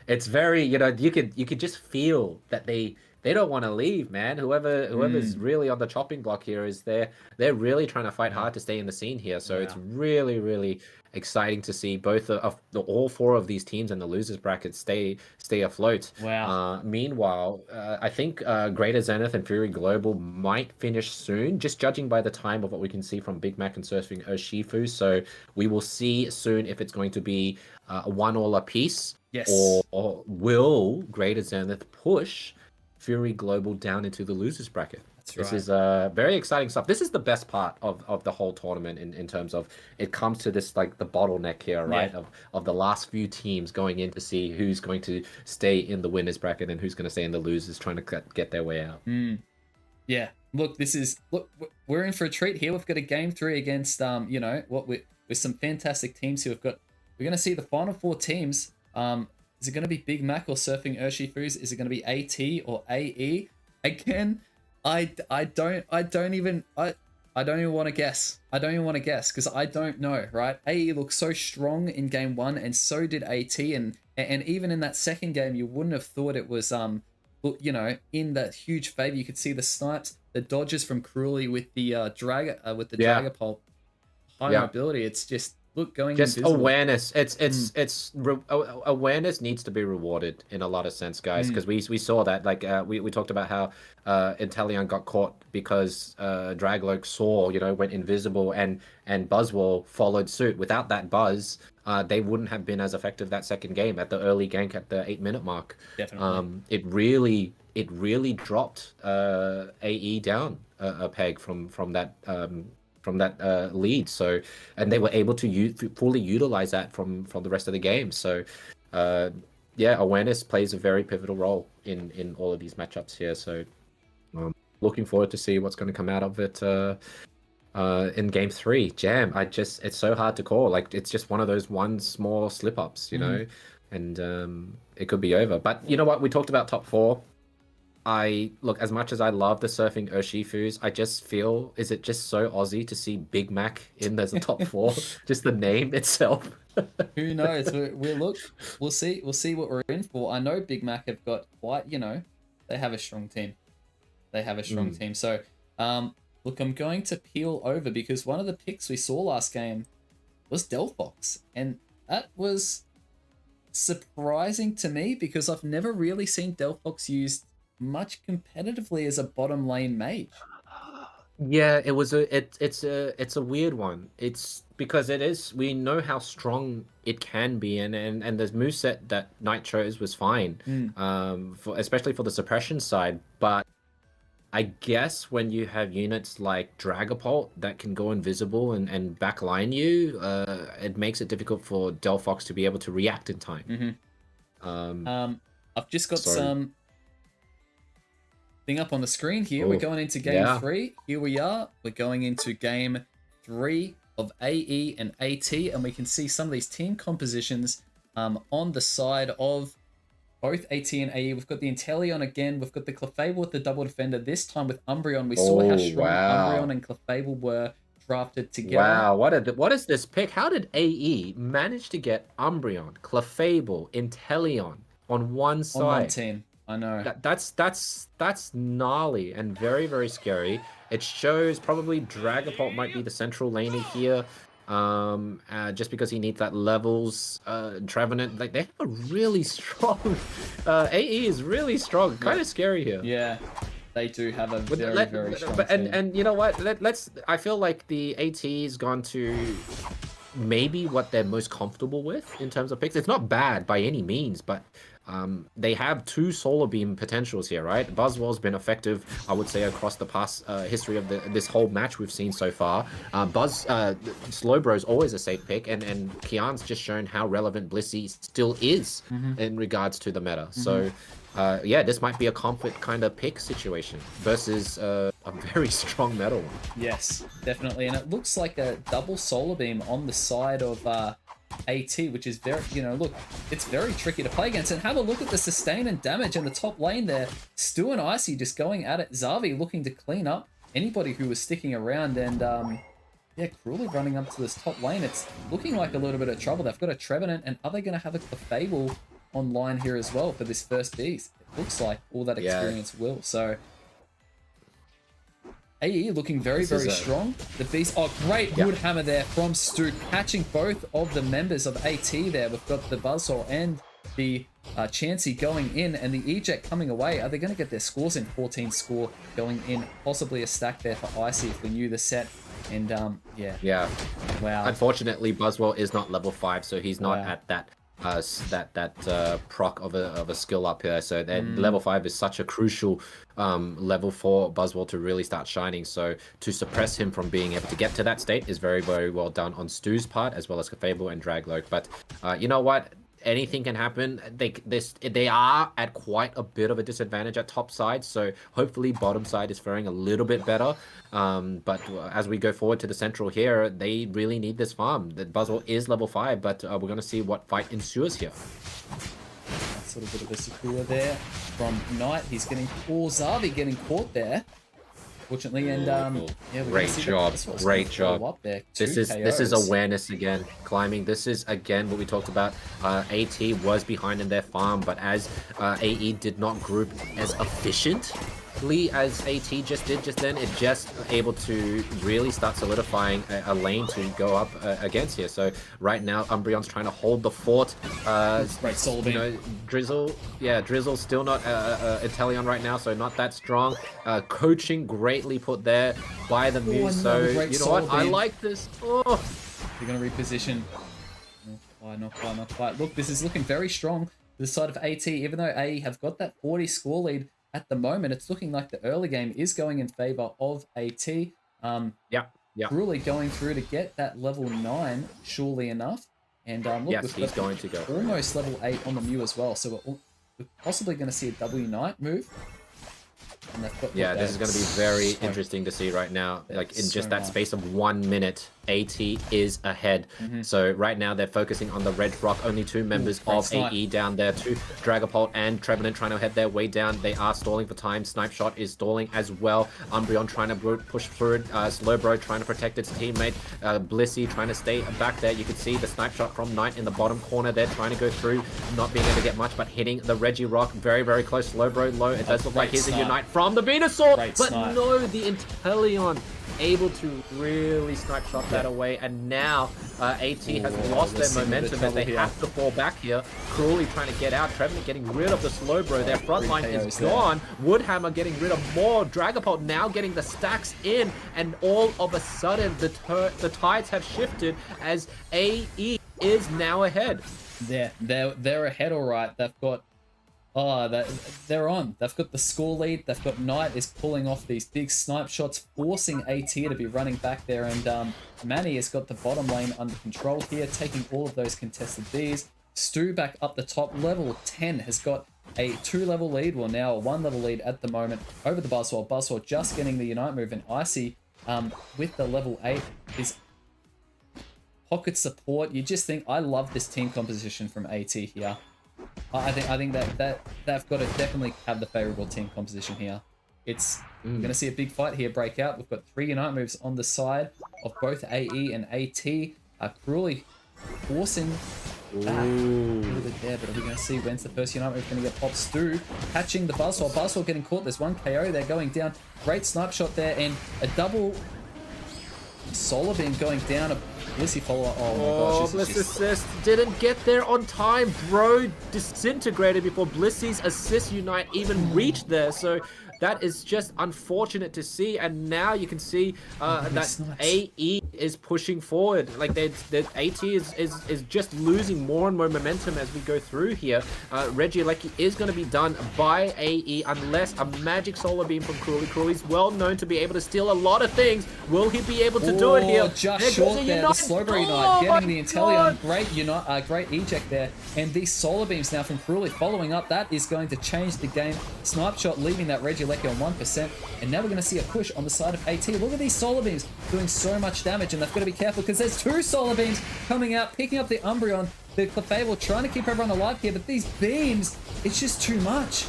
it's very, you know, you could just feel that they don't want to leave, man. Whoever's really on the chopping block here is they're really trying to fight hard to stay in the scene here. So it's really, really exciting to see both all 4 of these teams in the losers bracket stay afloat.
Wow.
Meanwhile, I think Greater Zenith and Fury Global might finish soon, just judging by the time of what we can see from Big Mac and Surfing Urshifu. So we will see soon if it's going to be a 1-all apiece,
yes,
or will Greater Zenith push Fury Global down into the losers bracket. This is very exciting stuff. This is the best part of the whole tournament in terms of it comes to this, like, the bottleneck here, right? Yeah. Of the last few teams going in to see who's going to stay in the winners bracket and who's going to stay in the losers, trying to get their way out.
Yeah. Look, we're in for a treat here. We've got a game 3 against you know, with some fantastic teams who we're going to see the final 4 teams. Is it going to be Big Mac or Surfing Urshifus? Is it going to be AT or AE? Again, I don't even want to guess. I don't even want to guess because I don't know, right? AE looked so strong in game 1, and so did AT, and even in that second game, you wouldn't have thought it was you know, in that huge favor. You could see the snipes, the dodges from Cruelly with the Dragapult, high mobility. It's just going
just
invisible.
Awareness. Awareness needs to be rewarded in a lot of sense, guys, because we saw that, like, we talked about how Inteleon got caught because Dragloak saw, you know, went invisible, and Buzzwole followed suit. Without that buzz, they wouldn't have been as effective that second game at the early gank at the 8-minute mark.
Definitely.
It really dropped AE down a peg from that lead. So, and they were able to fully utilize that from the rest of the game. So yeah, awareness plays a very pivotal role in all of these matchups here. So looking forward to see what's going to come out of it in game 3. Jam, it's so hard to call. Like, it's just one of those small slip ups, you know, and it could be over. But you know what, we talked about top 4. Look, as much as I love the Surfing Urshifus, I just feel, is it just so Aussie to see Big Mac in the top 4? Just the name itself.
Who knows? We'll see what we're in for. I know Big Mac have got quite, you know, they have a strong team. So, look, I'm going to peel over because one of the picks we saw last game was Delphox, and that was surprising to me because I've never really seen Delphox used much competitively as a bottom lane mage.
Yeah, it's a weird one. It's because we know how strong it can be, and the moveset that Knight chose was fine, especially for the suppression side. But I guess when you have units like Dragapult that can go invisible and backline you, it makes it difficult for Delphox to be able to react in time.
I've just got some thing up on the screen here. We're going into game 3. Here we are. We're going into game 3 of AE and AT, and we can see some of these team compositions on the side of both AT and AE. We've got the Inteleon again. We've got the Clefable with the double defender. This time with Umbreon. We saw how strong Umbreon and Clefable were drafted together.
Wow, what is this pick? How did AE manage to get Umbreon, Clefable, Inteleon on one side?
On one team. I know.
That's gnarly and very, very scary. It shows probably Dragapult might be the central laner here. Just because he needs that levels. Trevenant, like, they have a really strong AE is really strong. Kind of scary here.
Yeah. They do have a very strong team.
And you know what? I feel like the AT's gone to maybe what they're most comfortable with in terms of picks. It's not bad by any means, but they have 2 Solar Beam potentials here, right? Buzzwell's been effective, I would say, across the past history of this whole match we've seen so far. Slowbro's always a safe pick, and Kian's just shown how relevant Blissey still is in regards to the meta. So, yeah, this might be a comfort kind of pick situation versus a very strong meta one.
Yes, definitely. And it looks like a double Solar Beam on the side of AT, which is very, look, it's very tricky to play against. And have a look at the sustain and damage in the top lane there. Stu and Icy just going at it. Xavi looking to clean up anybody who was sticking around. And, yeah, Cruelly running up to this top lane. It's looking like a little bit of trouble. They've got a Trevenant, and are they going to have a Clefable online here as well for this first beast? It looks like all that experience will. So AE looking very strong. The beast, great wood hammer there from Stu, catching both of the members of AT there. We've got the Buzzsaw and the Chansey going in, and the Eject coming away. Are they going to get their scores in? 14 score going in, possibly a stack there for Icy if we knew the set. And yeah, wow.
Unfortunately, Buzzwell is not level 5, so he's not at that proc of a skill up here. So then level 5 is such a crucial level for Buzzwell to really start shining. So to suppress him from being able to get to that state is very, very well done on Stu's part, as well as Clefable and Dragloak. But you know what? Anything can happen. They are at quite a bit of a disadvantage at top side, so hopefully bottom side is faring a little bit better. But as we go forward to the central here, they really need this farm. The Buzzwell is level 5, but we're going to see what fight ensues here.
That's sort of a bit of a Sakura there from Knight. He's getting Xavi getting caught there, fortunately, and yeah,
great job.
Up there.
This is awareness again, climbing. This is again what we talked about. AT was behind in their farm, but as AE did not group as efficiently as AT just did just then, it just able to really start solidifying a lane to go up against here. So right now Umbreon's trying to hold the fort.
Great Soul Beam.
Drizzle's still not Inteleon right now, so not that strong. Coaching greatly put there by the Muse. So you know what? Beam. I like this. Oh,
you're gonna reposition. Not quite. Look, this is looking very strong to the side of AT, even though AE have got that 40 score lead. At the moment, it's looking like the early game is going in favor of AT. Really going through to get that level 9, surely enough. And look,
yes, he's going to go
almost level 8 on the Mew as well. So we're possibly going to see a W Knight move. And
this is going to be very interesting to see right now. Like in just that space of 1 minute, AT is ahead. So right now they're focusing on the red rock. Only 2 members of AE down there. 2 Dragapult and Trevenant trying to head their way down. They are stalling for time. Snipe Shot is stalling as well. Umbreon trying to push through. Slowbro trying to protect its teammate. Blissey trying to stay back there. You can see the Snipe Shot from Knight in the bottom corner there, trying to go through, not being able to get much, but hitting the Reggie Rock very, very close. Slowbro low. It does look like he's a Unite from the Venusaur, but no, the Inteleon able to really snipe shot that away, and now AT has lost their momentum as they have to fall back here. Cruelly trying to get out. Trevenant getting rid of the Slowbro. Their front line is gone. Woodhammer getting rid of more. Dragapult now getting the stacks in, and all of a sudden the tides have shifted as AE is now ahead.
They're ahead, all right. They've got they're on. They've got the score lead. They've got Knight is pulling off these big snipe shots, forcing AT to be running back there. And Manny has got the bottom lane under control here, taking all of those contested Bs. Stu back up the top. Level 10 has got a 2-level lead. Well, now a 1-level lead at the moment over the Buzzsaw. Buzzsaw just getting the Unite move, and Icy with the level 8 is pocket support. You just think, I love this team composition from AT here. I think that they've got to definitely have the favorable team composition here. We're going to see a big fight here break out. We've got 3 Unite moves on the side of both AE and AT. Cruelly forcing back a little bit there, but are we going to see when's the first Unite move going to get popped? Stu catching the Buzzsaw. Buzzsaw getting caught. There's one KO there going down. Great snipe shot there, and a double solar beam going down. A Blissey follower. Oh my gosh.
Bliss assist didn't get there on time, bro. Disintegrated before Blissy's assist Unite even reached there. So that is just unfortunate to see, and now you can see that AE is pushing forward. Like AT is just losing more and more momentum as we go through here. Regieleki is going to be done by AE unless a magic solar beam from Cruelly. Cruelly's well known to be able to steal a lot of things. Will he be able to do it here?
Just short there. The Slowbro Unite getting the Inteleon. Great eject there, and these solar beams now from Cruelly following up. That is going to change the game. Snipe shot leaving that Regieleki on 1%, and now we're going to see a push on the side of AT. Look at these solar beams doing so much damage, and they've got to be careful because there's 2 solar beams coming out, picking up the Umbreon. The Clefable trying to keep everyone alive here, but these beams, it's just too much.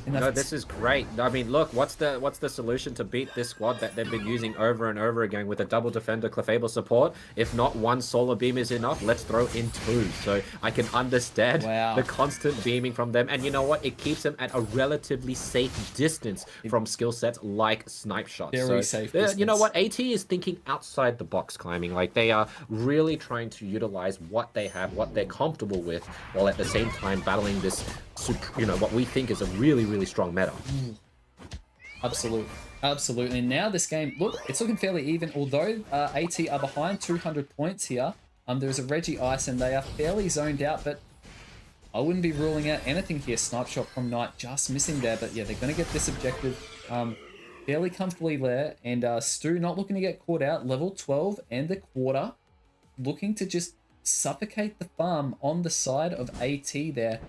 No, this is great. I mean, look, what's the solution to beat this squad that they've been using over and over again with a double defender Clefable support? If not 1 solar beam is enough, let's throw in 2. So I can understand the constant beaming from them. And you know what? It keeps them at a relatively safe distance from skill sets like snipe shots.
Very safe distance.
You know what? AT is thinking outside the box climbing. Like, they are really trying to utilize what they have, what they're comfortable with, while at the same time battling this, you know, what we think is a really strong meta.
Absolutely. Now this game, look, it's looking fairly even. Although AT are behind 200 points here, there's a Reggie Ice and they are fairly zoned out, but I wouldn't be ruling out anything here. Snipe shot from Knight just missing there, but yeah, they're going to get this objective fairly comfortably there. And Stu not looking to get caught out. Level 12 and a quarter, looking to just suffocate the farm on the side of AT there.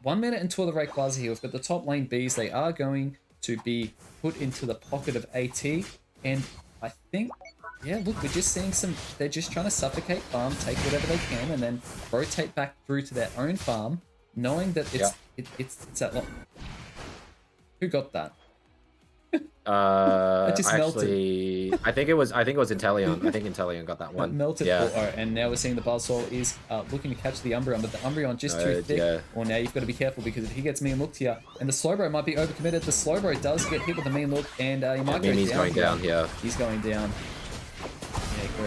1 minute until the Rake Plaza here. We've got the top lane Bs. They are going to be put into the pocket of AT. And I think, yeah, look, we're just seeing they're just trying to suffocate farm, take whatever they can, and then rotate back through to their own farm, knowing that it's at lock. Who got that? It just
actually, melted. I think it was Inteleon. I think Inteleon got that one.
Melted. Yeah. And now we're seeing the Buzzsaw is looking to catch the Umbreon, but the Umbreon just too thick. Yeah. Well, now you've got to be careful because if he gets mean looked here, and the Slowbro might be overcommitted. The Slowbro does get hit with a mean look, and he might go down.
He's going down here.
He's going down.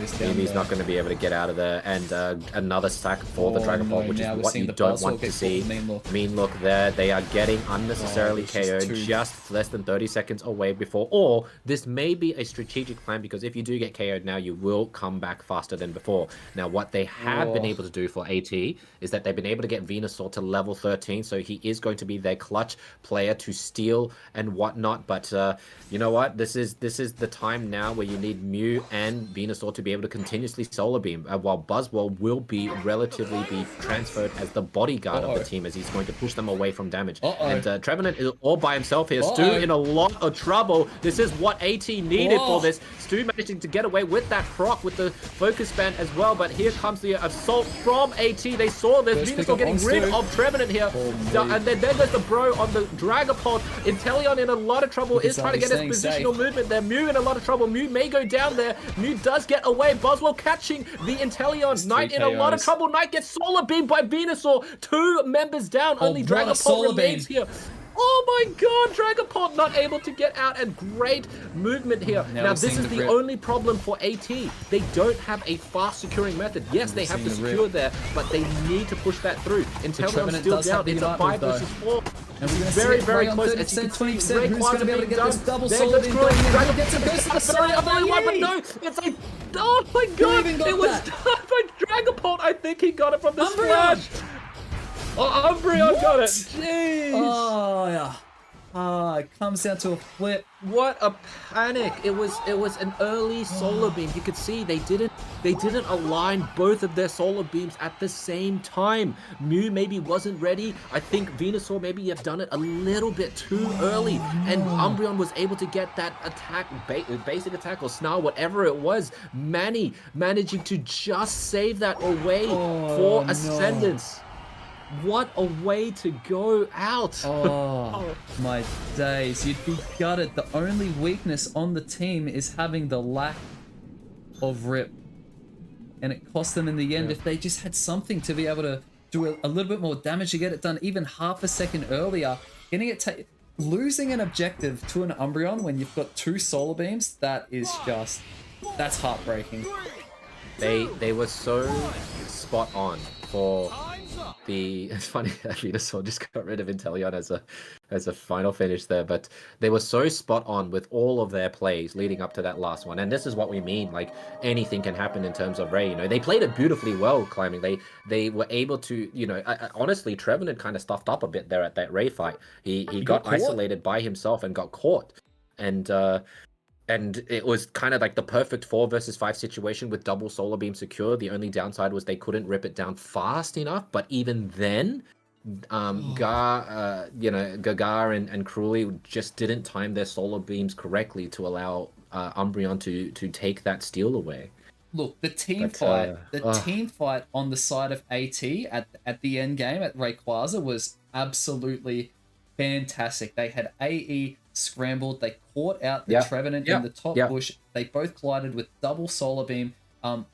He's not going to be able to get out of there, and another sack for the Dragapult, which is what you don't want to see. Mean look there. They are getting unnecessarily KO'd just less than 30 seconds away before, or this may be a strategic plan, because if you do get KO'd now, you will come back faster than before. Now, what they have been able to do for AT is that they've been able to get Venusaur to level 13, so he is going to be their clutch player to steal and whatnot, but you know what? This is the time now where you need Mew and Venusaur to be able to continuously solar beam, while Buzzwole will be relatively transferred as the bodyguard of the team, as he's going to push them away from damage. And Trevenant is all by himself here. Stu in a lot of trouble. This is what AT needed for this. Stu managing to get away with that proc with the focus band as well, but here comes the assault from AT. They saw this. Venusaur getting rid of Trevenant here, and then there's the bro on the Dragapult. Inteleon in a lot of trouble, is trying to get his positional movement there. Mew in a lot of trouble. Mew may go down there. Mew does get away. Buzzwole catching the Inteleon. Knight in a lot of trouble. Knight gets solar beamed by Venusaur. 2 members down. Only Dragapult remains here. Oh my god, Dragapult not able to get out, and great movement here. Now this is the only problem for AT. They don't have a fast securing method. Yes, they have to secure there, but they need to push that through. Inteleon still down. It's a 5 versus 4.
And we're very close. As you can see, 20%. Who's going to be able to get this double solar beam going? Dragon gets him, goes to the side.
But no, it's like, oh my god, it was done by Dragapult. I think he got it from the splash. Oh, Umbreon got it. Jeez.
Oh, yeah. It comes down to a flip.
What a panic! It was an early solar beam. You could see they didn't align both of their solar beams at the same time. Mew maybe wasn't ready. I think Venusaur maybe have done it a little bit too early, and Umbreon was able to get that attack, basic attack or snarl, whatever it was. Manny managing to just save that away for Ascendance. What a way to go out.
Oh, my days. You'd be gutted. The only weakness on the team is having the lack of rip. And it cost them in the end. If they just had something to be able to do a little bit more damage to get it done even half a second earlier, getting it losing an objective to an Umbreon when you've got 2 solar beams, that's heartbreaking.
They were so spot on for it's funny that Venusaur just got rid of Inteleon as a final finish there, but they were so spot on with all of their plays leading up to that last one. And this is what we mean, like anything can happen in terms of Ray. You know, they played it beautifully well climbing. They were able to, you know, honestly, Trevenant kind of stuffed up a bit there at that Ray fight. He got isolated by himself and got caught. And it was kind of like the perfect 4 versus 5 situation with double solar beam secure. The only downside was they couldn't rip it down fast enough. But even then, Gaga and Cruelly just didn't time their solar beams correctly to allow Umbreon to take that steal away.
Look, the team fight on the side of AT at the end game at Rayquaza was absolutely fantastic. They had AE scrambled, they caught out the Trevenant in the top bush. They both collided with double solar beam,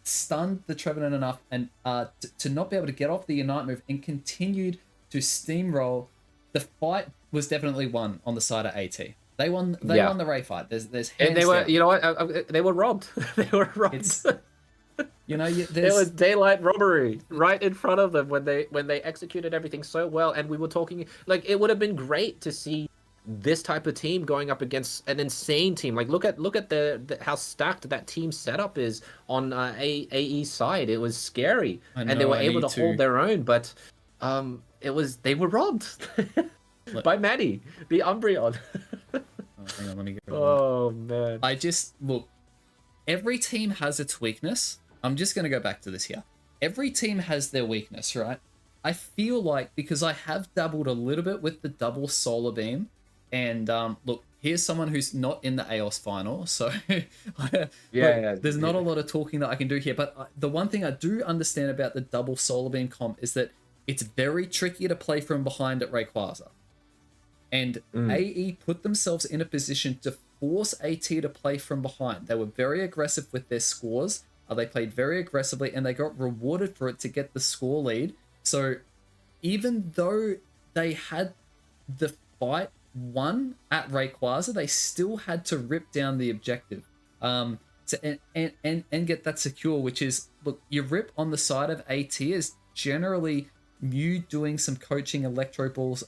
stunned the Trevenant enough and to not be able to get off the Unite move and continued to steamroll. The fight was definitely won on the side of AT. They won the Ray fight. There's
and they were
down.
You know what, they were robbed. They were robbed.
You know,
there was daylight robbery right in front of them when they executed everything so well. And we were talking like it would have been great to see this type of team going up against an insane team. Like look at the how stacked that team setup is on AE's side. It was scary, and they were able to hold their own. But they were robbed by Manny, the Umbreon.
Hang on, let me get rid
of that.
Man. Look. Every team has its weakness. I'm just going to go back to this here. Every team has their weakness, right? I feel like because I have dabbled a little bit with the double solar beam, and look, here's someone who's not in the Aeos final, so there's not a lot of talking that I can do here. But the one thing I do understand about the double solar beam comp is that it's very tricky to play from behind at Rayquaza. And AE put themselves in a position to force AT to play from behind. They were very aggressive with their scores. They played very aggressively, and they got rewarded for it to get the score lead. So even though they had the fight won at Rayquaza, they still had to rip down the objective and get that secure, which is, look, your rip on the side of AT is generally Mew doing some coaching electro balls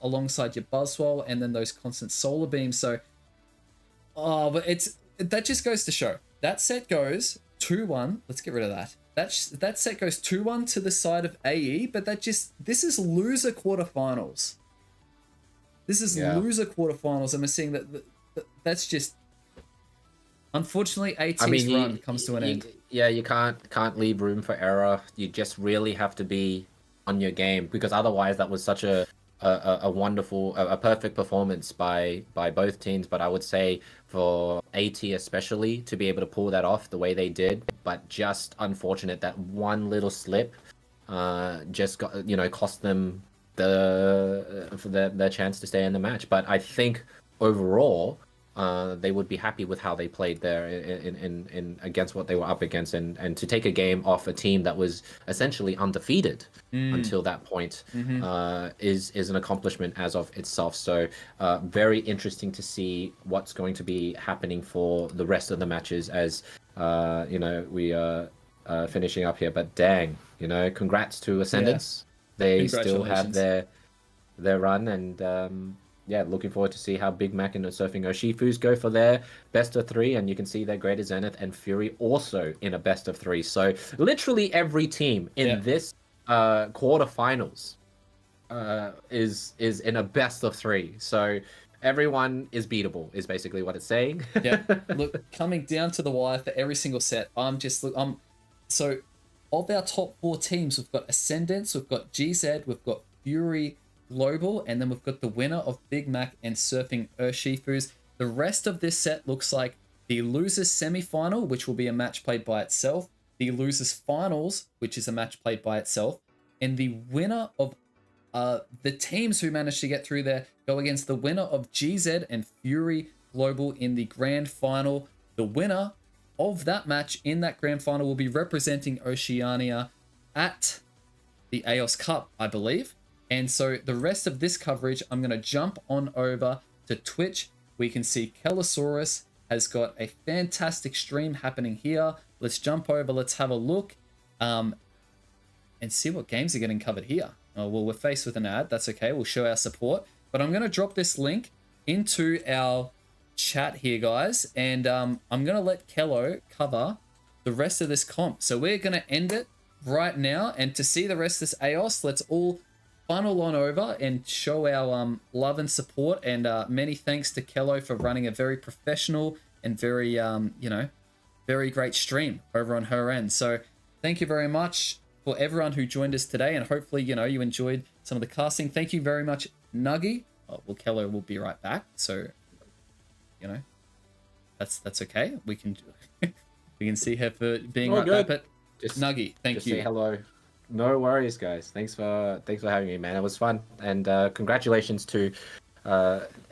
alongside your Buzzwole and then those constant solar beams. So, but that just goes to show. That set goes 2-1. Let's get rid of that. That set goes 2-1 to the side of AE, but this is loser quarterfinals. This is loser quarterfinals, and we're seeing that's just, unfortunately, AT's run comes to an end.
Yeah, you can't leave room for error. You just really have to be on your game, because otherwise that was such a wonderful, perfect performance by both teams. But I would say for AT especially to be able to pull that off the way they did, but just unfortunate that one little slip just cost them their chance to stay in the match. But I think overall they would be happy with how they played there in against what they were up against, and to take a game off a team that was essentially undefeated until that point is an accomplishment as of itself. So very interesting to see what's going to be happening for the rest of the matches as we are finishing up here. But dang, congrats to Ascendance. They still have their run, and looking forward to see how Big Mac and Surfing Oshifus go for their best of 3, and you can see their Greater Zenith and Fury also in a best of 3. So literally every team in this quarterfinals is in a best of three. So everyone is beatable, is basically what it's saying.
Yeah. Look, coming down to the wire for every single set. So of our top 4 teams, we've got Ascendance, we've got GZ, we've got Fury Global, and then we've got the winner of Big Mac and Surfing Urshifus. The rest of this set looks like the losers semi-final, which will be a match played by itself, the losers finals, which is a match played by itself, and the winner of the teams who managed to get through there go against the winner of GZ and Fury Global in the grand final. The winner of that match in that grand final will be representing Oceania at the Aeos Cup, I believe. And so the rest of this coverage, I'm going to jump on over to Twitch. We can see Kellosaurus has got a fantastic stream happening here. Let's jump over, let's have a look and see what games are getting covered here. Oh, well, we're faced with an ad. That's okay. We'll show our support. But I'm going to drop this link into our chat here, guys. And I'm going to let Kello cover the rest of this comp. So we're going to end it right now. And to see the rest of this Aeos, let's all funnel on over and show our love and support. And many thanks to Kello for running a very professional and very, very great stream over on her end. So thank you very much for everyone who joined us today, and hopefully, you enjoyed some of the casting. Thank you very much, Nuggy. Oh, well, Kello will be right back, so that's okay. We can we can see her for being right back. But
Just
Nuggy, thank you.
Say hello. No worries, guys. Thanks for having me, man. It was fun, and congratulations to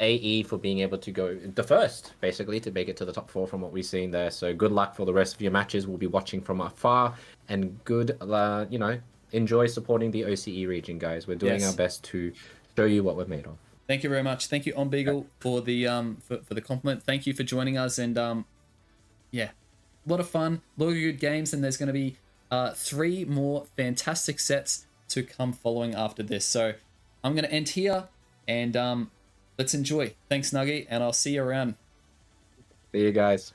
AE for being able to go the first, basically, to make it to the top 4 from what we've seen there. So good luck for the rest of your matches. We'll be watching from afar, and good, enjoy supporting the OCE region, guys. We're doing our best to show you what we're made of.
Thank you very much. Thank you, Beagle, for the for the compliment. Thank you for joining us, and yeah, a lot of fun, a lot of good games, and there's going to be 3 more fantastic sets to come following after this. So I'm going to end here, and let's enjoy. Thanks, Nuggy, and I'll see you around.
See you guys.